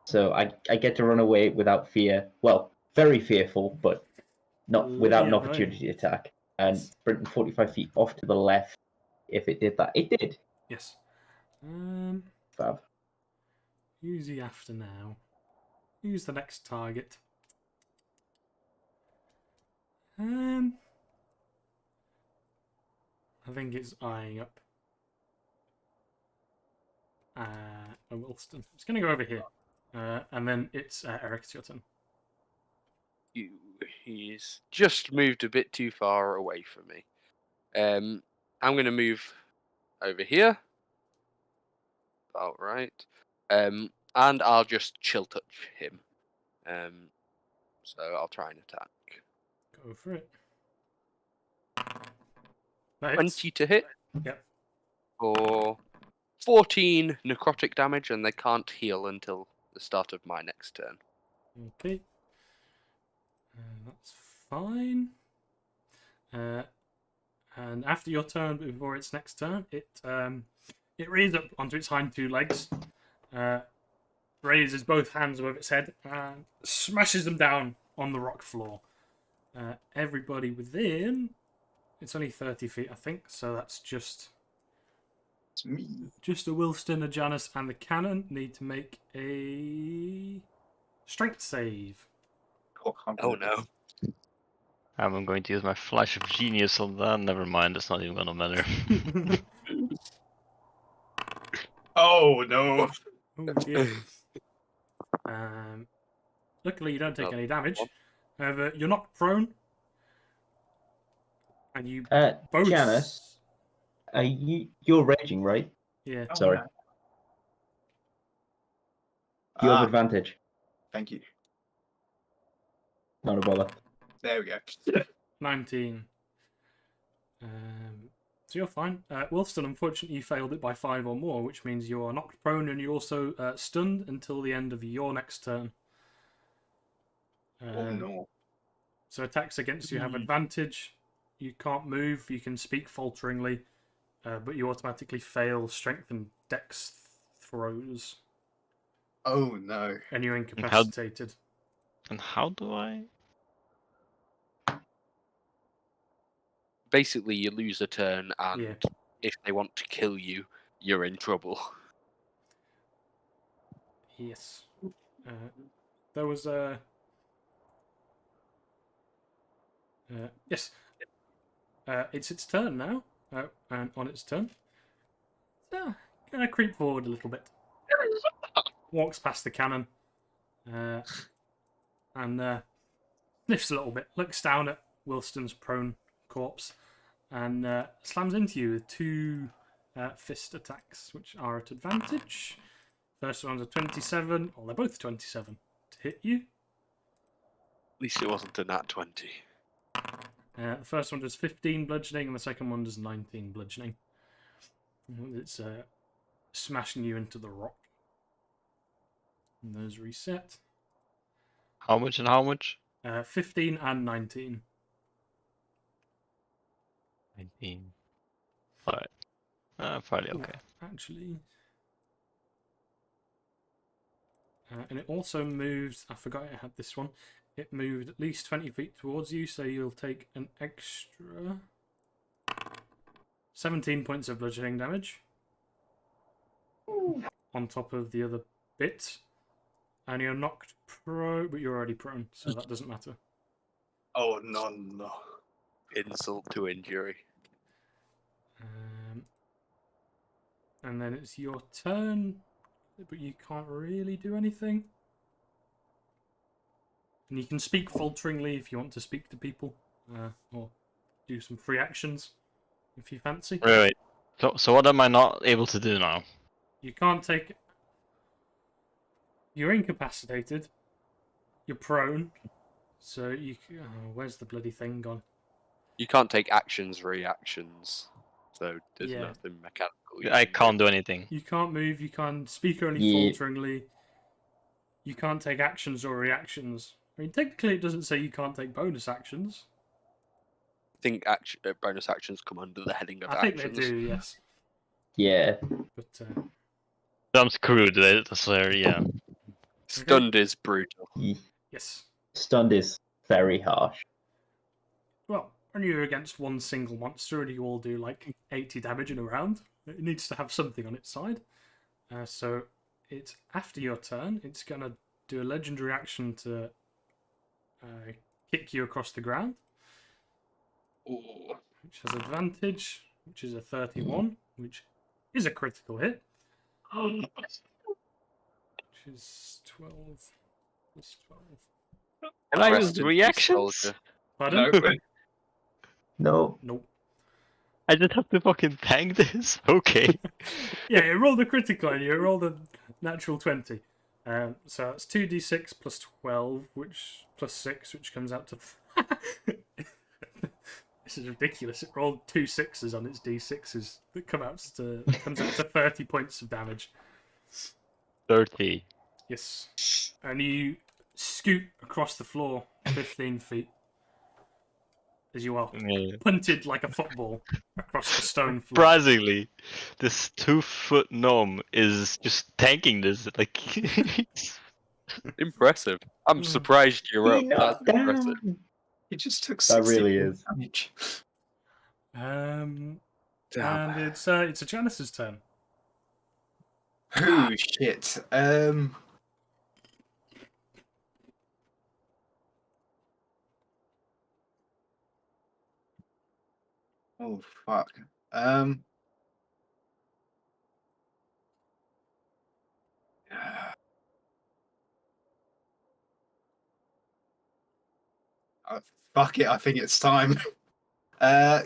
So I get to run away without fear. Well, very fearful, but not without an Yeah, opportunity attack. And sprinting 45 feet off to the left. If it did that, it did. Yes. Fab. Who's he after now? Who's the next target? I think it's eyeing up Wilston. It's going to go over here. And then it's Eric, it's your turn. He's just moved a bit too far away from me. I'm going to move over here. About right. And I'll just chill touch him. So I'll try and attack. Go for it. That hits. 20 to hit. Yep. For 14 necrotic damage, and they can't heal until the start of my next turn. Okay. That's fine. And after your turn, before its next turn, it raises up onto its hind two legs, raises both hands above its head, and smashes them down on the rock floor. Everybody within, it's only 30 feet, I think, so that's just It's me. a Wilston, a Janus, and the cannon need to make a strength save. Oh no. I'm going to use my flash of genius on that. Never mind, it's not even gonna matter. Oh no! Oh dear. Luckily, you don't take any damage. However, you're knocked prone, and you both. Janice, you're raging, right? Yeah. Sorry. no. You have Ah, advantage. thank you. Not a bother. There we go. 19. So you're fine. Wilston, unfortunately, you failed it by 5 or more, which means you are knocked prone and you're also stunned until the end of your next turn. Oh no. So attacks against you have advantage. You can't move. You can speak falteringly, but you automatically fail strength and dex throws, Oh no. and you're incapacitated. And how do I? Basically, you lose a turn, and Yeah. if they want to kill you, you're in trouble. Yes. There was a. Yes. It's its turn now, and on its turn, gonna creep forward a little bit. Walks past the cannon, and sniffs a little bit. Looks down at Wilston's prone corpse, and slams into you with 2 fist attacks, which are at advantage. First one's a 27. Well, they're both 27 to hit you. At least it wasn't a nat 20. The first one does 15 bludgeoning, and the second one does 19 bludgeoning. It's smashing you into the rock. And those reset. How much and how much? 15 and 19. 19. Alright. Fairly okay. Actually. And it also moves. I forgot it had this one. It moved at least 20 feet towards you, so you'll take an extra 17 points of bludgeoning damage on top of the other bit. And you're knocked prone, but you're already prone, so that doesn't matter. Oh no. Insult to injury. And then it's your turn, but you can't really do anything. And you can speak falteringly if you want to speak to people, or do some free actions if you fancy. Wait. So what am I not able to do now? You can't take. You're incapacitated. You're prone. So you. Where's the bloody thing gone? You can't take actions, reactions. So there's Yeah. nothing mechanical. you I can can't do anything. You can't move. You can't speak only Yeah. falteringly. You can't take actions or reactions. I mean, technically, it doesn't say you can't take bonus actions. I think bonus actions come under the heading of I think actions. they do, yes. Yeah. But I'm screwed. So yeah. Stunned is brutal. yes. Stunned is very harsh. Well, when you're against one single monster and you all do like 80 damage in a round, it needs to have something on its side. So it's after your turn. It's gonna do a legendary action to kick you across the ground, which has advantage, which is a 31, which is a critical hit, which is 12 plus 12. Can I Rest use in peace, reactions? soldier. Pardon? No. I just have to fucking tank this? Okay. Yeah, it rolled a critical and you rolled a natural 20. So it's 2d6 plus 12, which plus 6, which comes out to. This is ridiculous. It rolled 2 6s on its d6s that comes out to 30 points of damage. 30. Yes. And you scoot across the floor 15 feet as you are Yeah. punted like a football across the stone floor. Surprisingly, this 2-foot gnome is just tanking this. Like, Impressive. I'm surprised you're up. He That's knocked impressive. down. He just took That 60 really is. damage. And Damn. it's a Janice's turn. Oh shit. Oh fuck. Fuck it, I think it's time.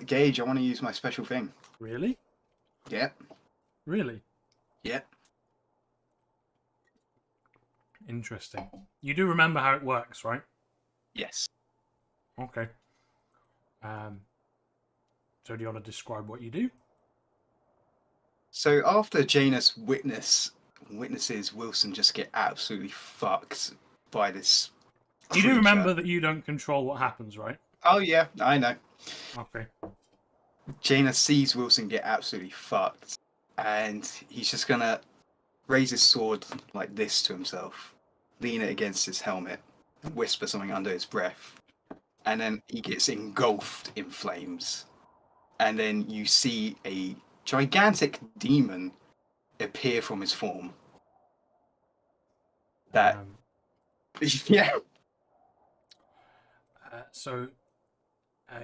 Gage, I want to use my special thing. Really? Yep. Really? Yep. Interesting. You do remember how it works, right? Yes. Okay. So do you want to describe what you do? So after Janus witnesses Wilson just get absolutely fucked by this You do creature. remember that you don't control what happens, right? Oh yeah, I know. Okay. Janus sees Wilson get absolutely fucked, and he's just gonna raise his sword like this to himself, lean it against his helmet, whisper something under his breath, and then he gets engulfed in flames. And then you see a gigantic demon appear from his form. That Um, yeah.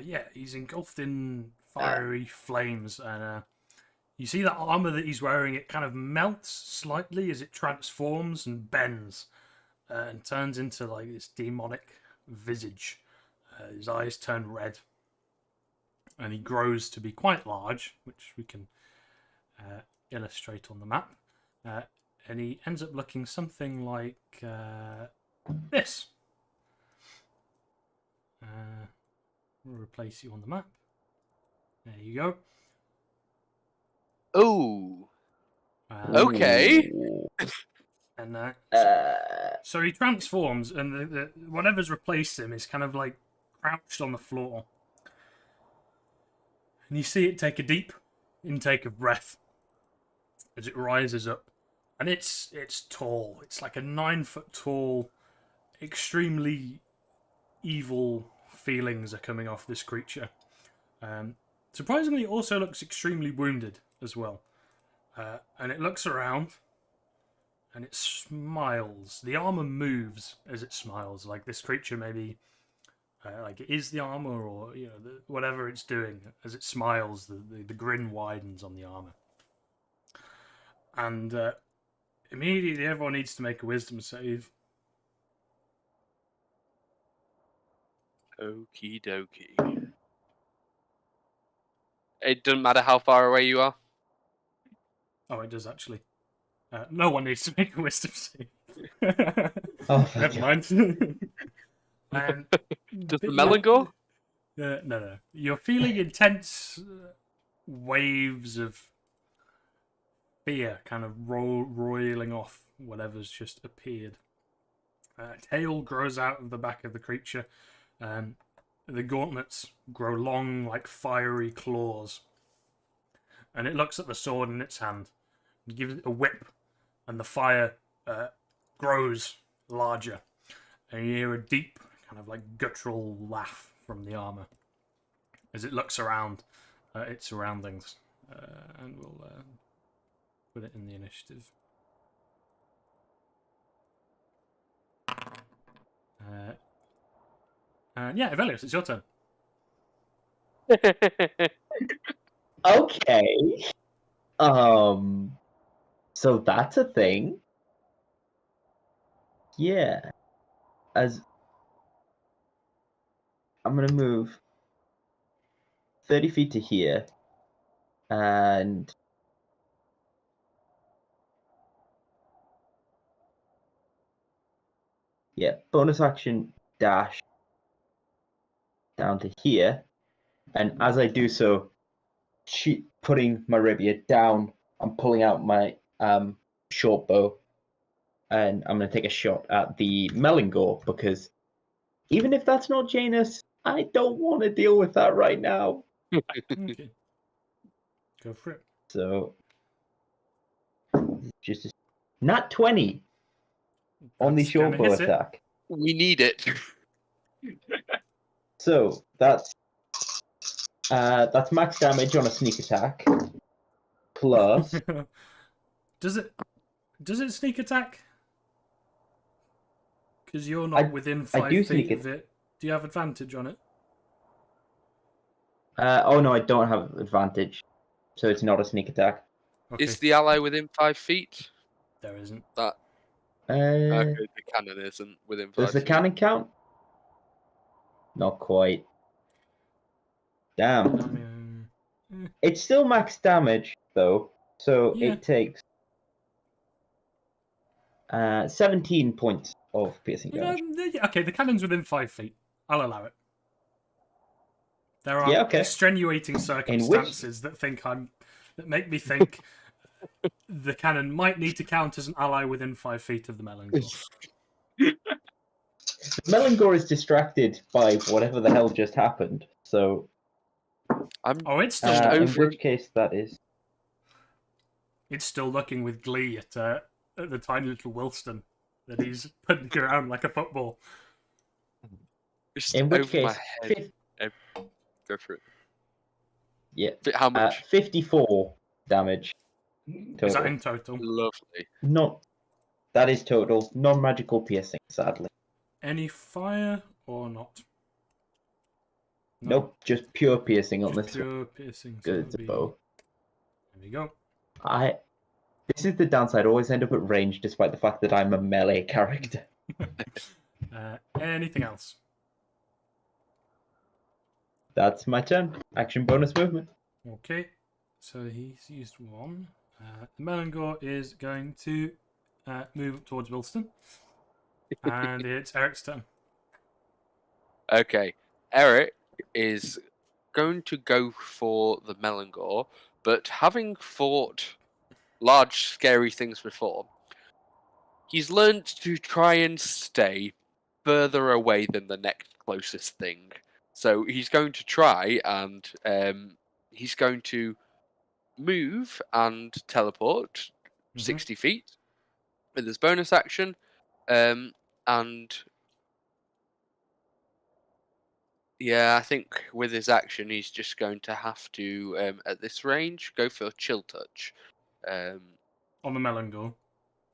Yeah, he's engulfed in fiery flames, and you see that armor that he's wearing. It kind of melts slightly as it transforms and bends, and turns into like this demonic visage. His eyes turn red, and he grows to be quite large, which we can illustrate on the map. And he ends up looking something like this. We'll replace you on the map. There you go. Oh. Uh, Okay. And so he transforms, and the whatever's replaced him is kind of like crouched on the floor. And you see it take a deep intake of breath as it rises up, and it's tall. It's like a 9-foot tall, extremely evil feelings are coming off this creature. Surprisingly, it also looks extremely wounded as well. And it looks around, and it smiles. The armor moves as it smiles, like this creature maybe, like it is the armor, or whatever it's doing. As it smiles, the grin widens on the armor. And immediately, everyone needs to make a wisdom save. Okie dokie. It doesn't matter how far away you are. Oh, it does actually. No one needs to make a wisdom save. Oh, Never mind. Does the melon go? No. You're feeling intense waves of fear kind of roiling off whatever's just appeared. Tail grows out of the back of the creature. The gauntlets grow long like fiery claws. And it looks at the sword in its hand. It gives it a whip, and the fire grows larger. And you hear a deep, kind of like guttural laugh from the armor as it looks around its surroundings. And we'll put it in the initiative. And yeah, Evelios, it's your turn. Okay. So that's a thing. Yeah. As I'm gonna move 30 feet to here, and yeah, bonus action dash down to here, and as I do so, putting my rapier down, I'm pulling out my short bow, and I'm gonna take a shot at the Melangor because even if that's not Janus, I don't want to deal with that right now. Okay. Go for it. So just not 20 on the That's short gonna bow hit it. attack. We need it. So that's max damage on a sneak attack. Plus, Does it sneak attack? Because you're not within 5 do feet sneak of it. Do you have advantage on it? oh no, I don't have advantage, so it's not a sneak attack. Okay. Is the ally within 5 feet? There isn't. That Uh, okay, the cannon isn't within 5 does the feet. cannon count? Not quite. Damn. I mean, It's still max damage though, so Yeah. it takes 17 points of piercing damage. okay, the cannon's within 5 feet. I'll allow it. There are Yeah, okay. extenuating circumstances that make me think the cannon might need to count as an ally within 5 feet of the Melangor. Melangor is distracted by whatever the hell just happened, so Oh, it's still in over. which case that is. It's still looking with glee at the tiny little Wilston that he's putting around like a football. Just In which over my case, head. Go for it. yeah, How much? 54 damage total. Is that in total? Lovely. That is total. Non-magical piercing, sadly. Any fire or not? No, Nope, just pure piercing on just this one. pure piercing. So Good, it's a that'll bow. There we go. This is the downside. I always end up at range, despite the fact that I'm a melee character. Anything else? That's my turn. Action bonus movement. Okay, so he's used one. The Melangor is going to move towards Wilston, and it's Eric's turn. Okay. Eric is going to go for the Melangor, but having fought large, scary things before, he's learned to try and stay further away than the next closest thing. So he's going to try and he's going to move and teleport 60 feet with his bonus action. And yeah, I think with his action, he's just going to have to, at this range, go for Chill Touch On the Melangor.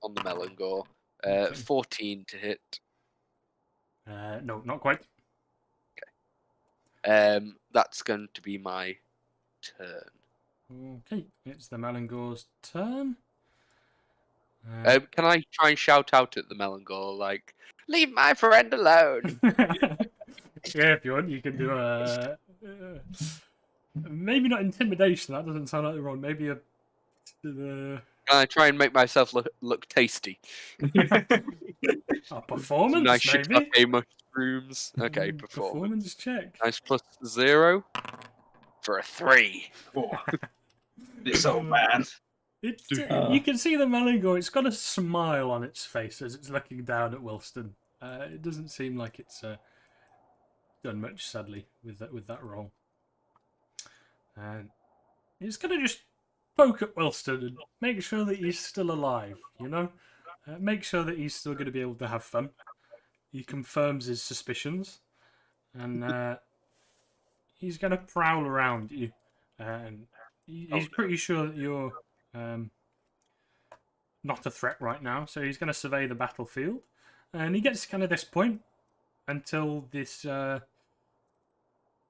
on the Melangor. Okay. 14 to hit. No, not quite. That's going to be my turn. Okay, it's the Melangor's turn. Can I try and shout out at the Melangor, like, leave my friend alone? Yeah, if you want, you can do maybe not intimidation. That doesn't sound like the wrong. Maybe Can I try and make myself look tasty? a performance, Nice maybe. shiitake mushrooms. Okay, performance. Performance check. Nice plus 0 for a 3. This old man. You can see the Melangor. It's got a smile on its face as it's looking down at Wilston. It doesn't seem like it's done much, sadly, with that roll. And it's gonna just poke at Wilston and make sure that he's still alive. You know, make sure that he's still going to be able to have fun. He confirms his suspicions, and he's going to prowl around you, and he's pretty sure that you're not a threat right now. So he's going to survey the battlefield, and he gets kind of this point until this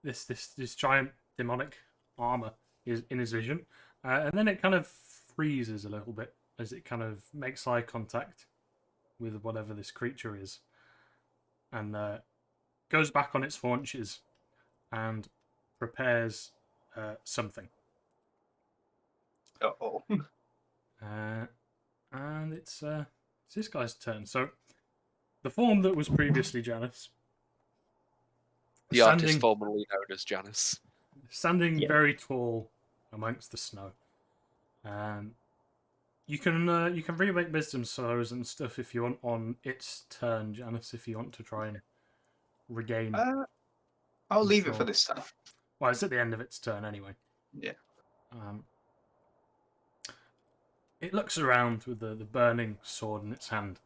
this giant demonic armor is in his vision, and then it kind of freezes a little bit as it kind of makes eye contact with whatever this creature is, and goes back on its haunches and prepares something. Uh-oh. And it's this guy's turn. So the form that was previously Janus, The artist formerly known as Janus. standing very tall amongst the snow. You can remake wisdom throws and stuff if you want on its turn, Janus. If you want to try and regain. I'll leave it control. for this time. Well, it's at the end of its turn anyway. Yeah. It looks around with the burning sword in its hand.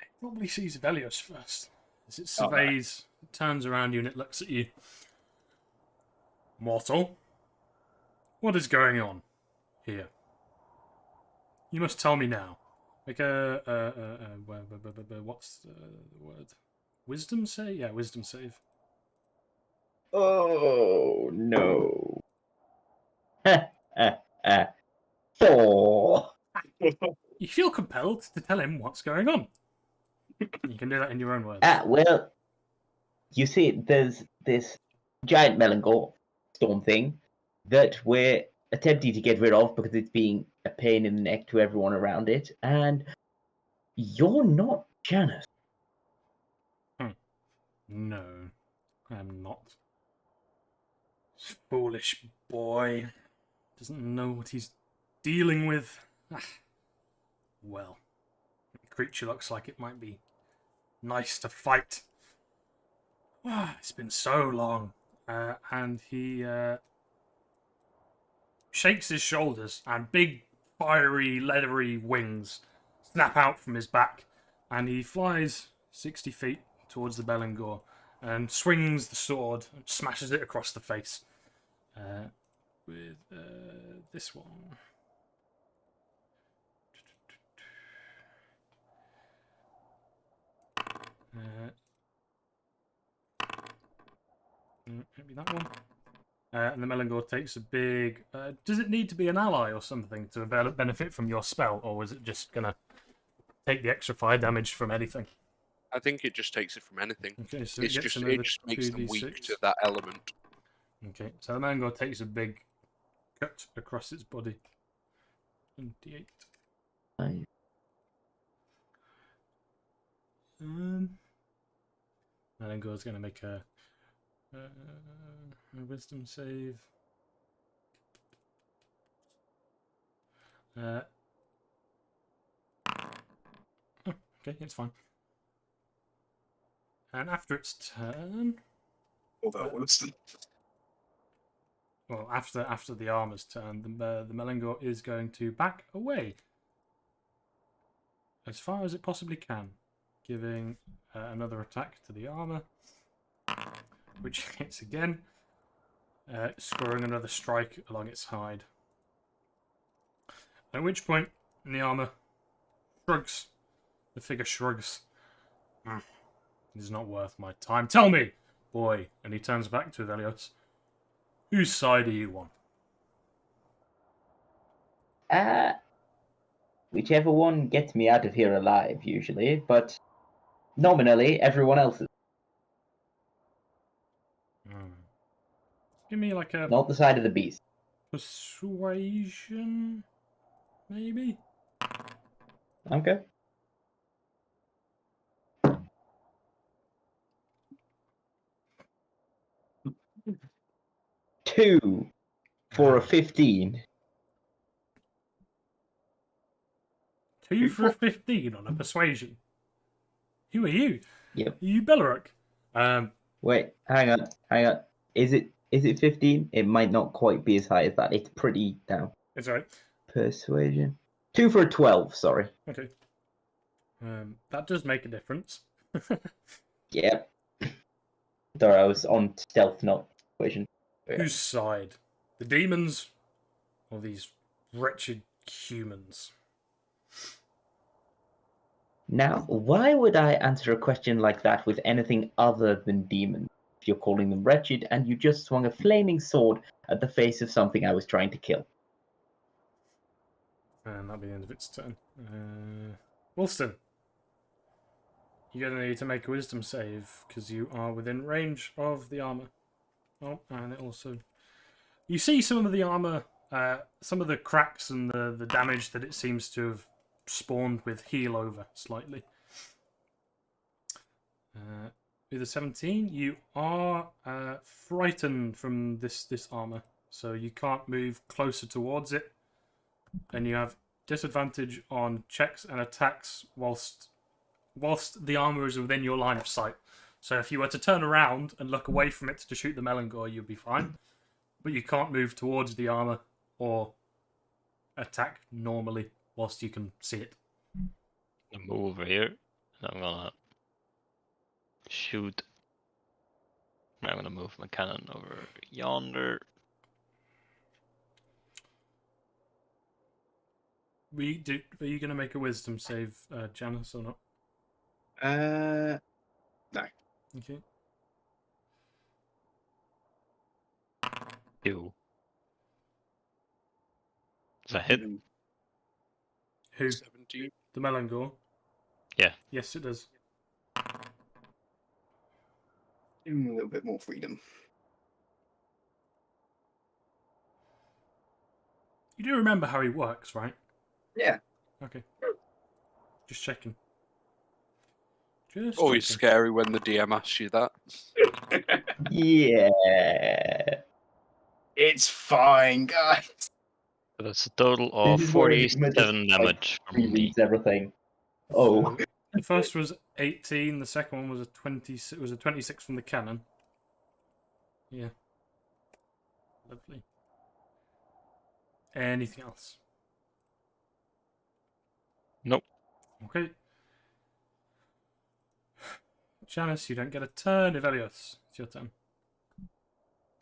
It probably sees Velios first. As it surveys, it turns around you and it looks at you. Mortal, what is going on here? You must tell me now. Like what's the word? Wisdom save? Yeah, wisdom save. Oh no. Thor. You feel compelled to tell him what's going on. You can do that in your own words. Well, you see, there's this giant Melangor storm thing that we're attempting to get rid of because it's being a pain in the neck to everyone around it, and you're not Janus. No, I'm not. Foolish boy. Doesn't know what he's dealing with. Well, the creature looks like it might be nice to fight. It's been so long. And he shakes his shoulders, and big, fiery, leathery wings snap out from his back, and he flies 60 feet towards the Belangor and swings the sword and smashes it across the face with this one. Maybe that one. And the Melangor takes a big... does it need to be an ally or something to benefit from your spell, or is it just going to take the extra fire damage from anything? I think it just takes it from anything. Okay, so it just makes them weak to that element. Okay, so the Melangor takes a big cut across its body. 28. Melangor's going to make a wisdom save. Okay, it's fine. And after its turn, well, after the armor's turn, the Melangor is going to back away as far as it possibly can, giving another attack to the armor, which hits again, scoring another strike along its hide. At which point, the armor shrugs. The figure shrugs. It is not worth my time. Tell me, boy. And he turns back to Velios. Whose side are you on? Whichever one gets me out of here alive, usually, but nominally, everyone else's. Give me like a... Not the side of the beast. Persuasion, maybe? Okay. Two for a 15. 2 for a 15 on a persuasion. Who are you? Yep. Are you Beleric? Wait, hang on. Is it 15? It might not quite be as high as that. It's pretty down. It's alright. Persuasion. 2 for a 12, sorry. Okay. That does make a difference. Yep. Sorry, I was on stealth, not persuasion. Whose side? The demons or these wretched humans? Now, why would I answer a question like that with anything other than demons? you're calling them wretched, and you just swung a flaming sword at the face of something I was trying to kill. And that'll be the end of its turn. Wolston, you're going to need to make a wisdom save because you are within range of the armor. Oh, and it also... You see some of the armor, some of the cracks and the damage that it seems to have spawned with heal over slightly. With a 17, you are frightened from this armor, so you can't move closer towards it, and you have disadvantage on checks and attacks whilst the armor is within your line of sight. So if you were to turn around and look away from it to shoot the Melangor, you'd be fine, but you can't move towards the armor or attack normally whilst you can see it. I'll move over here, and I'm gonna shoot. I'm gonna move my cannon over yonder. Are you going to make a wisdom save, Janice, or not? No. Okay. 2. Does that hit? Who? 17. The Melangor? Yeah. Yes, it does. Give him a little bit more freedom. You do remember how he works, right? Yeah. Okay. Just checking. Just Always checking. scary when the DM asks you that. Yeah. It's fine, guys. So that's a total of This is where Enigma 47 just, damage from me. rereads everything. Oh. So, the first was 18. The second one was a 20. It was a 26 from the cannon. Yeah. Lovely. Anything else? Nope. Okay. Janice, you don't get a turn. Evelios, it's your turn.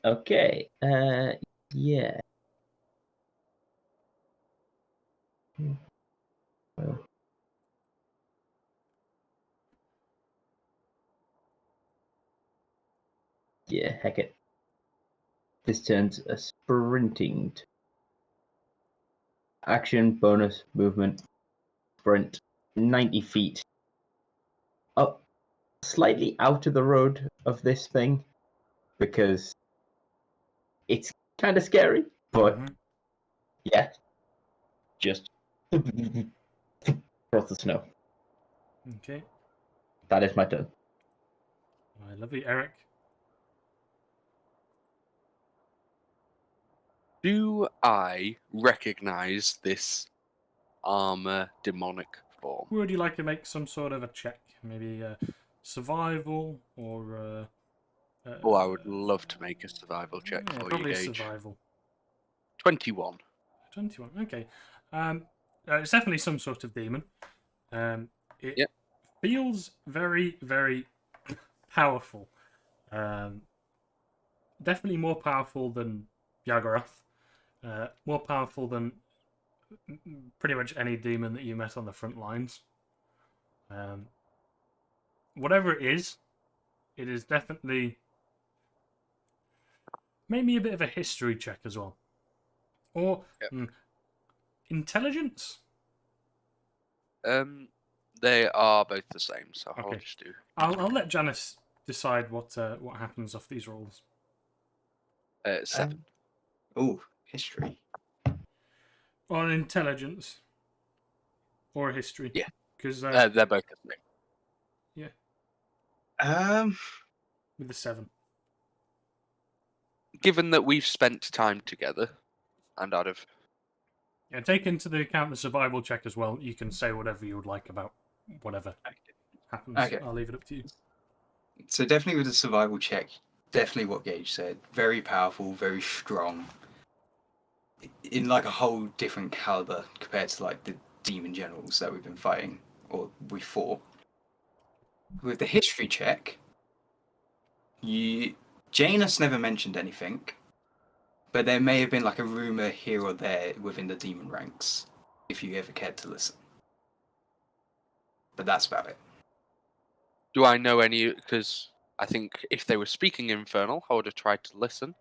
Okay. Yeah. Well. Yeah, heck it. This turns a sprinting action, bonus, movement, sprint, 90 feet. Up slightly out of the road of this thing because it's kind of scary, but yeah, just across the snow. Okay. That is my turn. I love you, Eric. Do I recognize this armor demonic form? Would you like to make some sort of a check? Maybe survival or... Oh, I would love to make a survival check yeah, for you, probably Gage. survival. 21. 21, okay. It's definitely some sort of demon. It Yep. feels very, very powerful. Definitely more powerful than Yaggorath. More powerful than pretty much any demon that you met on the front lines. Whatever it is definitely... Maybe a bit of a history check as well. Or intelligence? They are both the same, so I'll Okay. just do. I'll let Janice decide what happens off these rolls. 7. Oh, history. Or an intelligence. Or a history. Yeah. Because They're both the same. with the 7. Given that we've spent time together, and out of Yeah, take into the account the survival check as well. You can say whatever you would like about whatever happens. Okay. I'll leave it up to you. So definitely with the survival check, definitely what Gage said. Very powerful, very strong. In like a whole different caliber compared to like the demon generals that we've been fighting or we fought. With the history check, Janus never mentioned anything, but there may have been like a rumor here or there within the demon ranks, if you ever cared to listen. But that's about it. do I know any? Because I think if they were speaking Infernal, I would have tried to listen.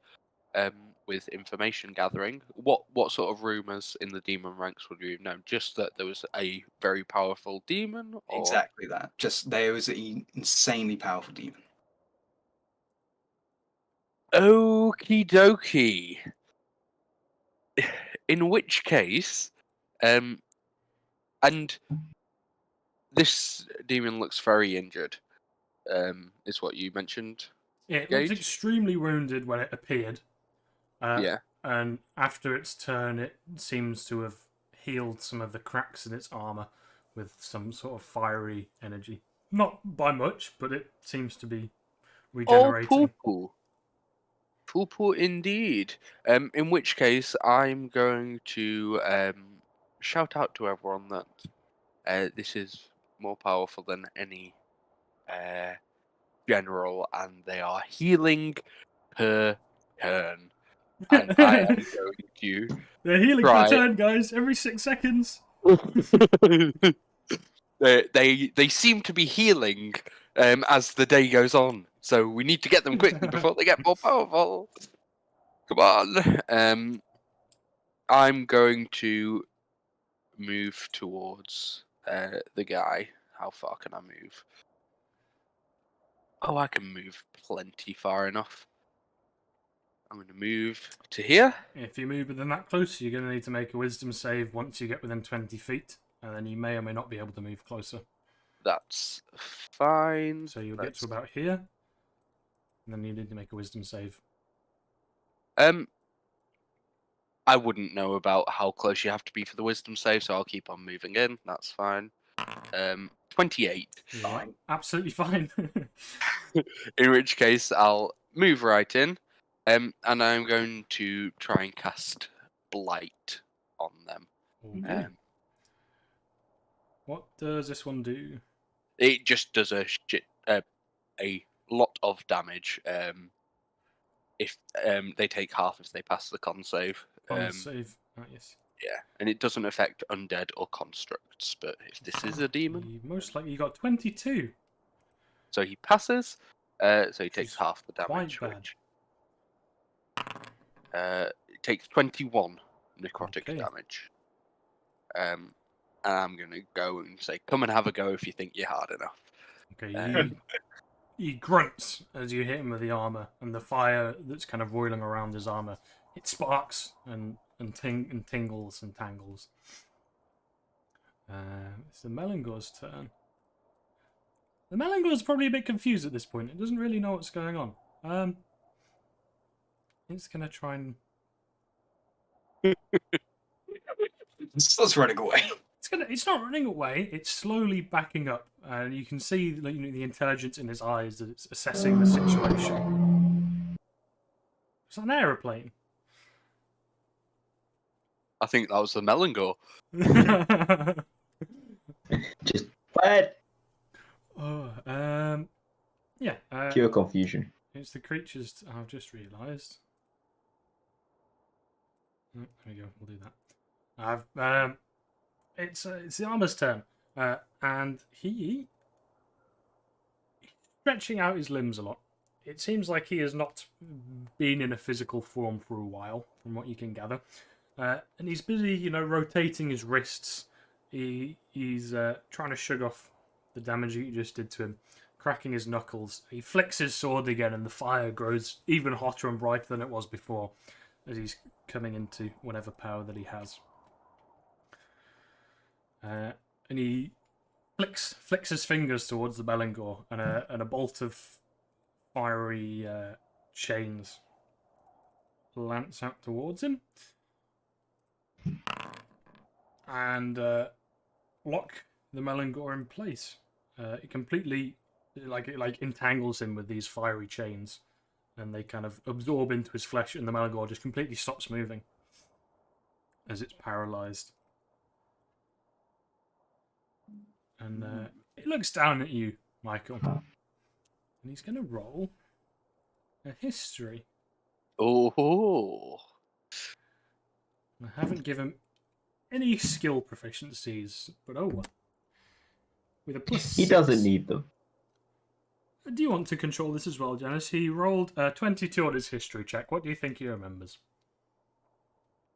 With information gathering, what sort of rumors in the demon ranks would you have known? Just that there was a very powerful demon, or Exactly that. Just there was an insanely powerful demon. okie dokie. In which case, and this demon looks very injured. Is what you mentioned. It looked Gage? extremely wounded when it appeared. Yeah. And after its turn, it seems to have healed some of the cracks in its armor with some sort of fiery energy. Not by much, but it seems to be regenerating. Oh, poo indeed. In which case, I'm going to shout out to everyone that this is more powerful than any general, and they are healing per turn. And I am going to They're healing try. per turn, guys, every 6 seconds. They seem to be healing as the day goes on, so we need to get them quickly before they get more powerful. Come on. I'm going to move towards the guy. How far can I move? Oh, I can move plenty far enough. I'm going to move to here. If you move within that close, you're going to need to make a wisdom save once you get within 20 feet, and then you may or may not be able to move closer. That's fine. So you'll get to about here, and then you need to make a wisdom save. I wouldn't know about how close you have to be for the wisdom save, so I'll keep on moving in. That's fine. 28. Fine. Absolutely fine. In which case, I'll move right in, and I'm going to try and cast Blight on them. Okay. What does this one do? It just does a lot of damage. If they take half if they pass the con save. Con save. Yes. Yeah, and it doesn't affect undead or constructs. But if this is a demon, Most likely you got 22. so he passes. So he takes Which is half the damage, quite which it takes 21 necrotic Okay. damage. And I'm gonna go and say, "Come and have a go if you think you're hard enough." Okay, he grunts as you hit him with the armor, and the fire that's kind of roiling around his armor, it sparks and tingles and tangles. It's the Melangor's turn. The Melangor's probably a bit confused at this point. It doesn't really know what's going on. It's gonna try and It's running away. It's not running away. It's slowly backing up, and you can see the intelligence in his eyes that it's assessing the situation. It's an aeroplane. I think that was the Melangor. Just what? Yeah. Pure confusion. It's the creatures. I've just realised. Oh, there we go. We'll do that. It's the armor's turn, and he's stretching out his limbs a lot. It seems like he has not been in a physical form for a while, from what you can gather. And he's busy, rotating his wrists. He's trying to shrug off the damage you just did to him, cracking his knuckles. He flicks his sword again, and the fire grows even hotter and brighter than it was before, as he's coming into whatever power that he has. And he flicks his fingers towards the Melangor, and a bolt of fiery chains lance out towards him, and lock the Melangor in place. It completely it entangles him with these fiery chains, and they kind of absorb into his flesh, and the Melangor just completely stops moving as it's paralyzed. And it looks down at you, Michael, and he's going to roll a history. Oh. I haven't given any skill proficiencies, but oh well. With a plus He six. doesn't need them. Do you want to control this as well, Janice? He rolled 22 on his history check. What do you think he remembers?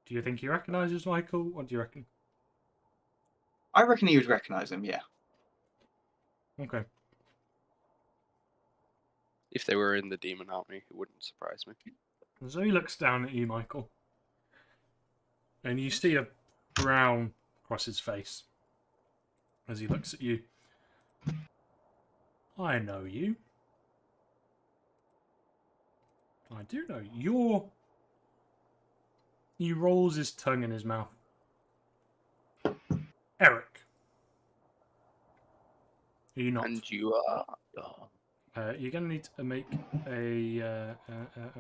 Do you think he recognises Michael? What do you reckon? I reckon he would recognise him, yeah. Okay. If they were in the demon army, it wouldn't surprise me. So he looks down at you, Michael. And you see a frown across his face as he looks at you. I know you. I do know you. He rolls his tongue in his mouth. Eric. Are you not? And you are. You're going to need to make a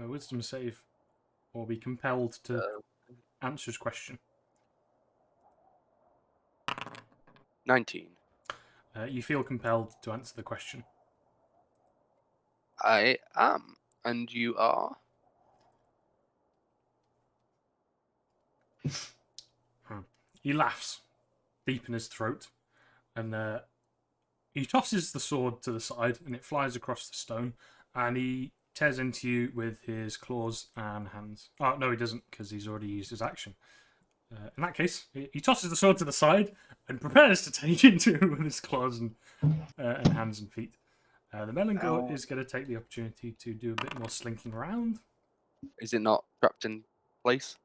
wisdom save or be compelled to answer his question. 19. You feel compelled to answer the question. I am. And you are? He laughs deep in his throat, and he tosses the sword to the side, and it flies across the stone, and he tears into you with his claws and hands. Oh, no, he doesn't, because he's already used his action. In that case, he tosses the sword to the side and prepares to take into you with his claws and hands and feet. The Melangor is going to take the opportunity to do a bit more slinking around. Is it not trapped in place?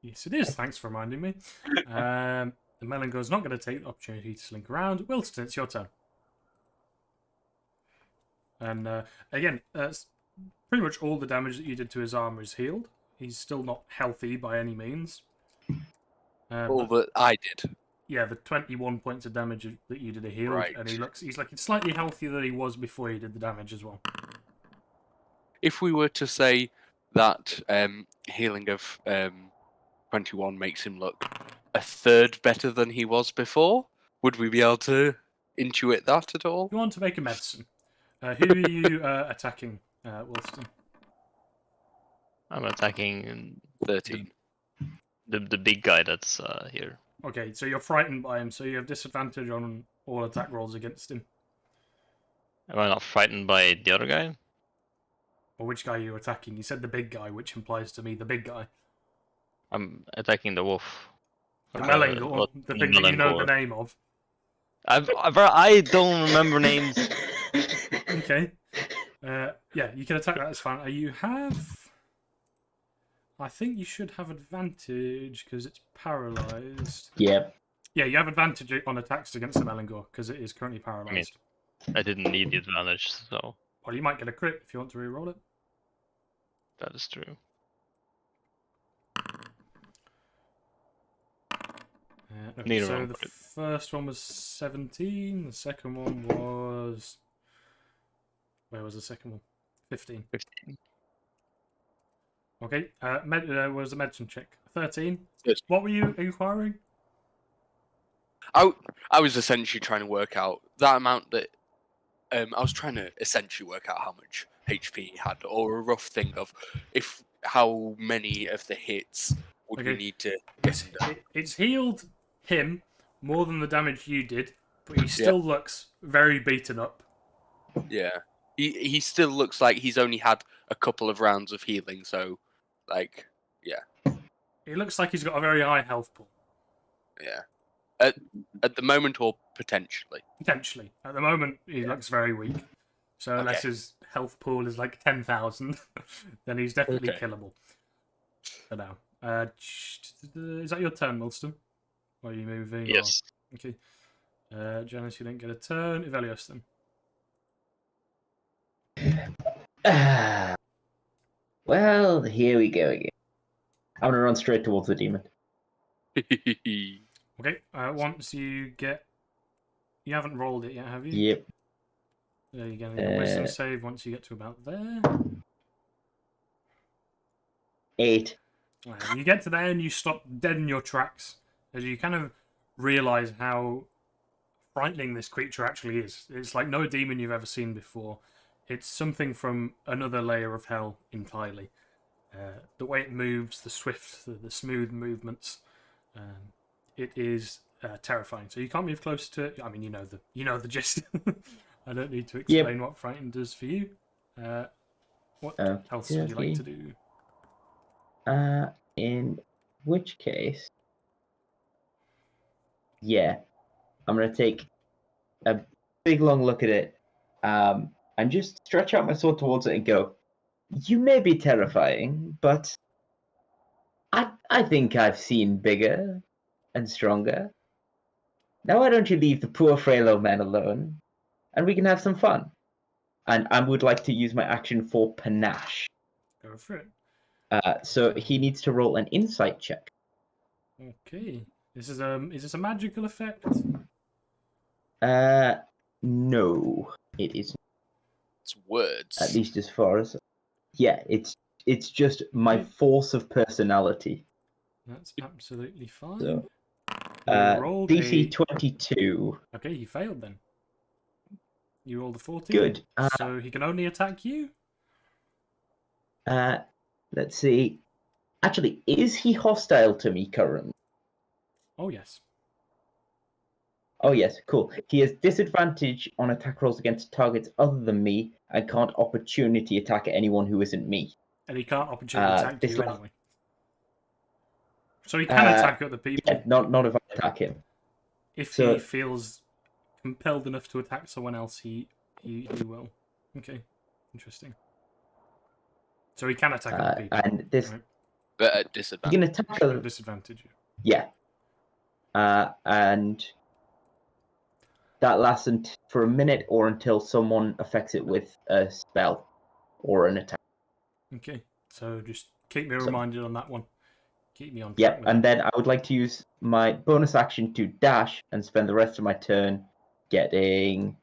Yes, it is. Thanks for reminding me. The Melangor is not going to take the opportunity to slink around. Wilston, it's your turn. And again, pretty much all the damage that you did to his armor is healed. He's still not healthy by any means. All that I did. Yeah, the 21 points of damage that you did are healed, Right. and he's like slightly healthier than he was before he did the damage as well. If we were to say that healing of 21 makes him look a third better than he was before, would we be able to intuit that at all? You want to make a medicine. Who are you attacking, Wilston? I'm attacking 13. the big guy that's here. Okay, so you're frightened by him, so you have disadvantage on all attack rolls against him. Am I not frightened by the other guy? Or which guy are you attacking? You said the big guy, which implies to me the big guy. I'm attacking the wolf. The Melangor, the thing that you know the name of. I don't remember names. Okay. Yeah, you can attack that as fine. You have... I think you should have advantage because it's paralyzed. Yep. Yeah, you have advantage on attacks against the Melangor because it is currently paralyzed. I didn't need the advantage, so Well, you might get a crit if you want to reroll it. that is true. Neither So one, the but first one was 17. The second one was... Where was the second one? 15. 15. Okay, was a medicine check. 13. Yes. What were you inquiring? I was essentially trying to work out that amount that... I was trying to essentially work out how much HP he had, or a rough thing of how many of the hits would we need to... It's healed him more than the damage you did, but he still looks very beaten up. Yeah. He still looks like he's only had a couple of rounds of healing, so, like, yeah. He looks like he's got a very high health pool. Yeah. At the moment, or potentially? Potentially. At the moment, he looks very weak. So unless his health pool is like 10,000, then he's definitely killable. For now. Is that your turn, Milston? Or are you moving? Yes. Or... Okay. Janice, you didn't get a turn. Ivelios, then. Well, here we go again. I'm gonna run straight towards the demon. Okay. Once you get... You haven't rolled it yet, have you? Yep. There you go. Your wisdom save once you get to about there. 8. You get to there and you stop dead in your tracks as you kind of realise how frightening this creature actually is. It's like no demon you've ever seen before. It's something from another layer of hell entirely. The way it moves, the swift, the smooth movements, it is terrifying. So you can't move close to it. I mean, you know the gist I don't need to explain what frightened does for you. What else would you like to do? In which case, yeah, I'm gonna take a big long look at it, and just stretch out my sword towards it and go, "You may be terrifying, but I think I've seen bigger and stronger. Now why don't you leave the poor frail old man alone, and we can have some fun?" And I would like to use my action for panache. Go for it. So he needs to roll an insight check. Okay. Is this a magical effect? No, it is. It's words. At least as far as, yeah, it's just my force of personality. That's absolutely fine. So, You rolled DC a... 22. Okay, you failed then. You rolled a 14. Good. So he can only attack you? Let's see. Actually, is he hostile to me currently? Oh, yes. Oh, yes, cool. He has disadvantage on attack rolls against targets other than me and can't opportunity attack anyone who isn't me. And he can't opportunity attack this you last- anyway. So he can attack other people. Yeah, not if I attack him. If So- he feels compelled enough to attack someone else, he will. Okay, interesting. So he can attack other people. And this, right? But at you disadvantage. can attack At other. disadvantage. Yeah. And that lasts for a minute or until someone affects it with a spell or an attack. Okay, so just keep me reminded on that one. Keep me on track Yeah, with and it. then I would like to use my bonus action to dash and spend the rest of my turn getting.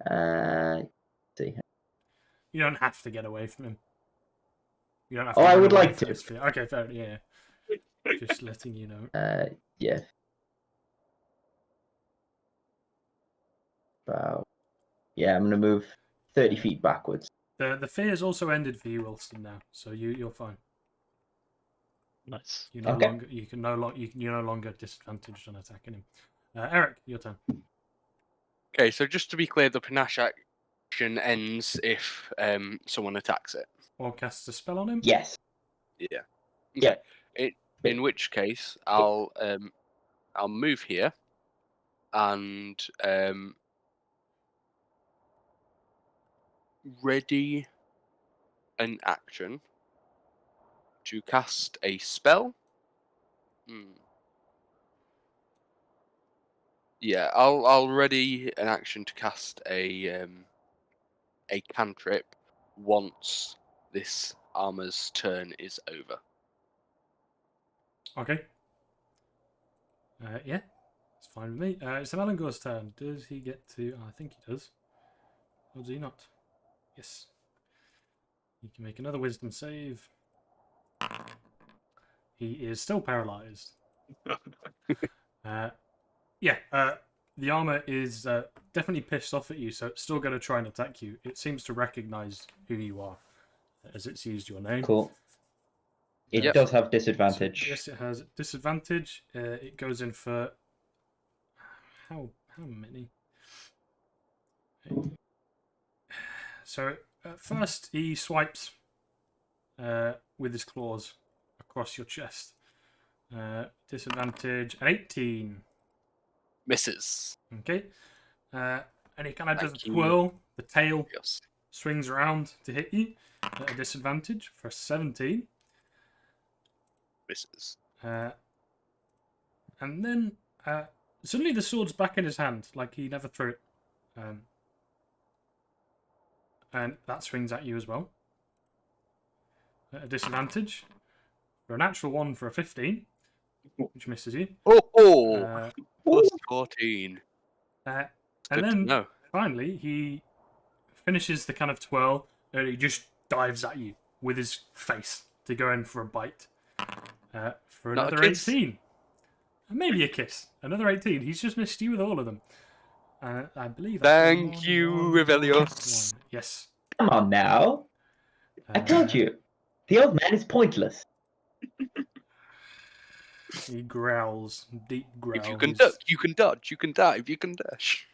See. You don't have to get away from him. You don't have Oh, to I run would away like from to. his fear. Okay, fair. Yeah. Just letting you know. Yeah. About. Yeah, I'm gonna move 30 feet backwards. The fear's also ended for you, Wilson. Now, so you're fine. Nice. You no Okay. longer you're no longer disadvantaged on attacking him. Eric, your turn. Okay, so just to be clear, the panache action ends if someone attacks it. Or casts a spell on him. Yes. Yeah. Yeah. In which case, I'll move here, and ready an action to cast a spell. Yeah, I'll ready an action to cast a cantrip once this armor's turn is over. Okay. Yeah, it's fine with me. It's the Melangor's turn. Does he get to? I think he does. Or does he not? Yes. He can make another Wisdom save. He is still paralyzed. The armor is definitely pissed off at you, so it's still going to try and attack you. It seems to recognize who you are, as it's used your name. Cool. It Yep. does have disadvantage. So, yes, it has disadvantage. It goes in for how many? So at first he swipes with his claws across your chest. Disadvantage 18. Misses. Okay. And he kind of does a Thank you. twirl. The tail Yes. swings around to hit you at a disadvantage for 17. Misses. And then suddenly the sword's back in his hand, like he never threw it. And that swings at you as well. At a disadvantage for a natural 1 for a 15, which misses you. Oh! Plus 14. And Good to then know. finally he finishes the kind of twirl and he just dives at you with his face to go in for a bite. For Not a another kiss? 18. Maybe a kiss. Another 18. He's just missed you with all of them. I believe. Thank you, Revelios. Yes. Come on now. I told you. The old man is pointless. He growls, deep growls. If you can duck, you can dodge, you can dive, you can dash.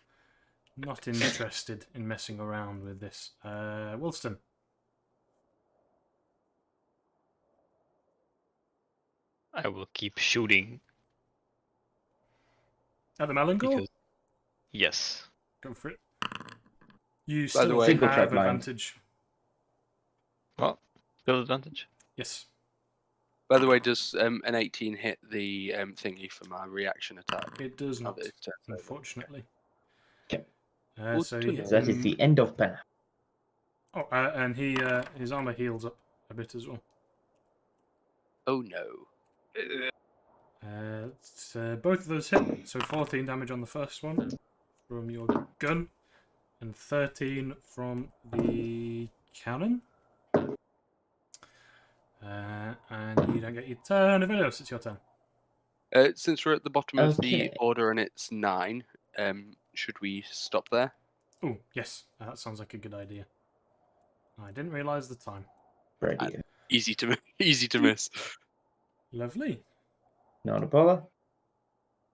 Not interested in messing around with this. Wilston. I will keep shooting At the Melangor? because yes. Go for it. You By still the way- Single have track mind. advantage. Well, still advantage. Yes. By the way, does an 18 hit the thingy for my reaction attack? It does Oh, not, it turns over. unfortunately. Okay. Good So to you know. hit That is him- the end of battle. Oh, and he his armor heals up a bit as well. Oh no. Both of those hit. So 14 damage on the first one from your gun, and 13 from the cannon. And you don't get your turn. Avilios, it's your turn. Since we're at the bottom of the Okay. order and it's 9, should we stop there? Oh, yes, that sounds like a good idea. I didn't realise the time. Radio. Easy to easy to miss. Lovely. Not a bother.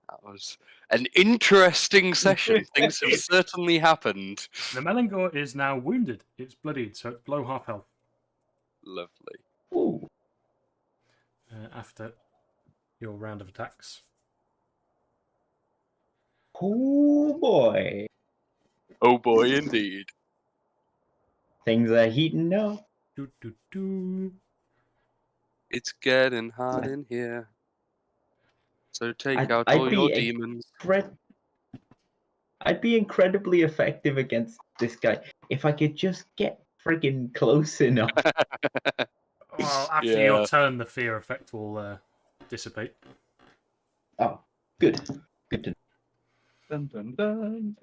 That was an interesting session. Things have certainly happened. The Melangor is now wounded. It's bloodied, so it's below half health Lovely. Ooh. after your round of attacks. Oh boy. Oh boy, indeed. Things are heating up. Do, do, do. It's getting hot in here. So take I'd- out I'd all be your a- demons. I'd be incredibly effective against this guy if I could just get friggin' close enough. Well, after Yeah. your turn, the fear effect will dissipate. Oh, good. Good to Dun, dun, dun.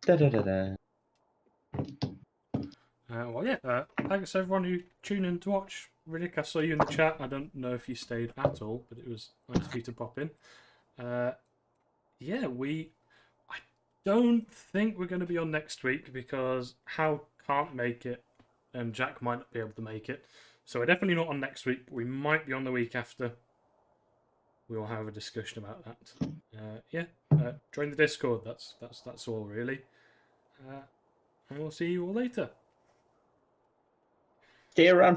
Da-da-da-da. Well, yeah. Thanks everyone who tuned in to watch. Riddick, I saw you in the chat. I don't know if you stayed at all, but it was nice for you to pop in. Yeah, I don't think we're going to be on next week because Hal can't make it and Jack might not be able to make it. So we're definitely not on next week, but we might be on the week after. We'll have a discussion about that. Join the Discord. That's all really. And we'll see you all later. Stay around for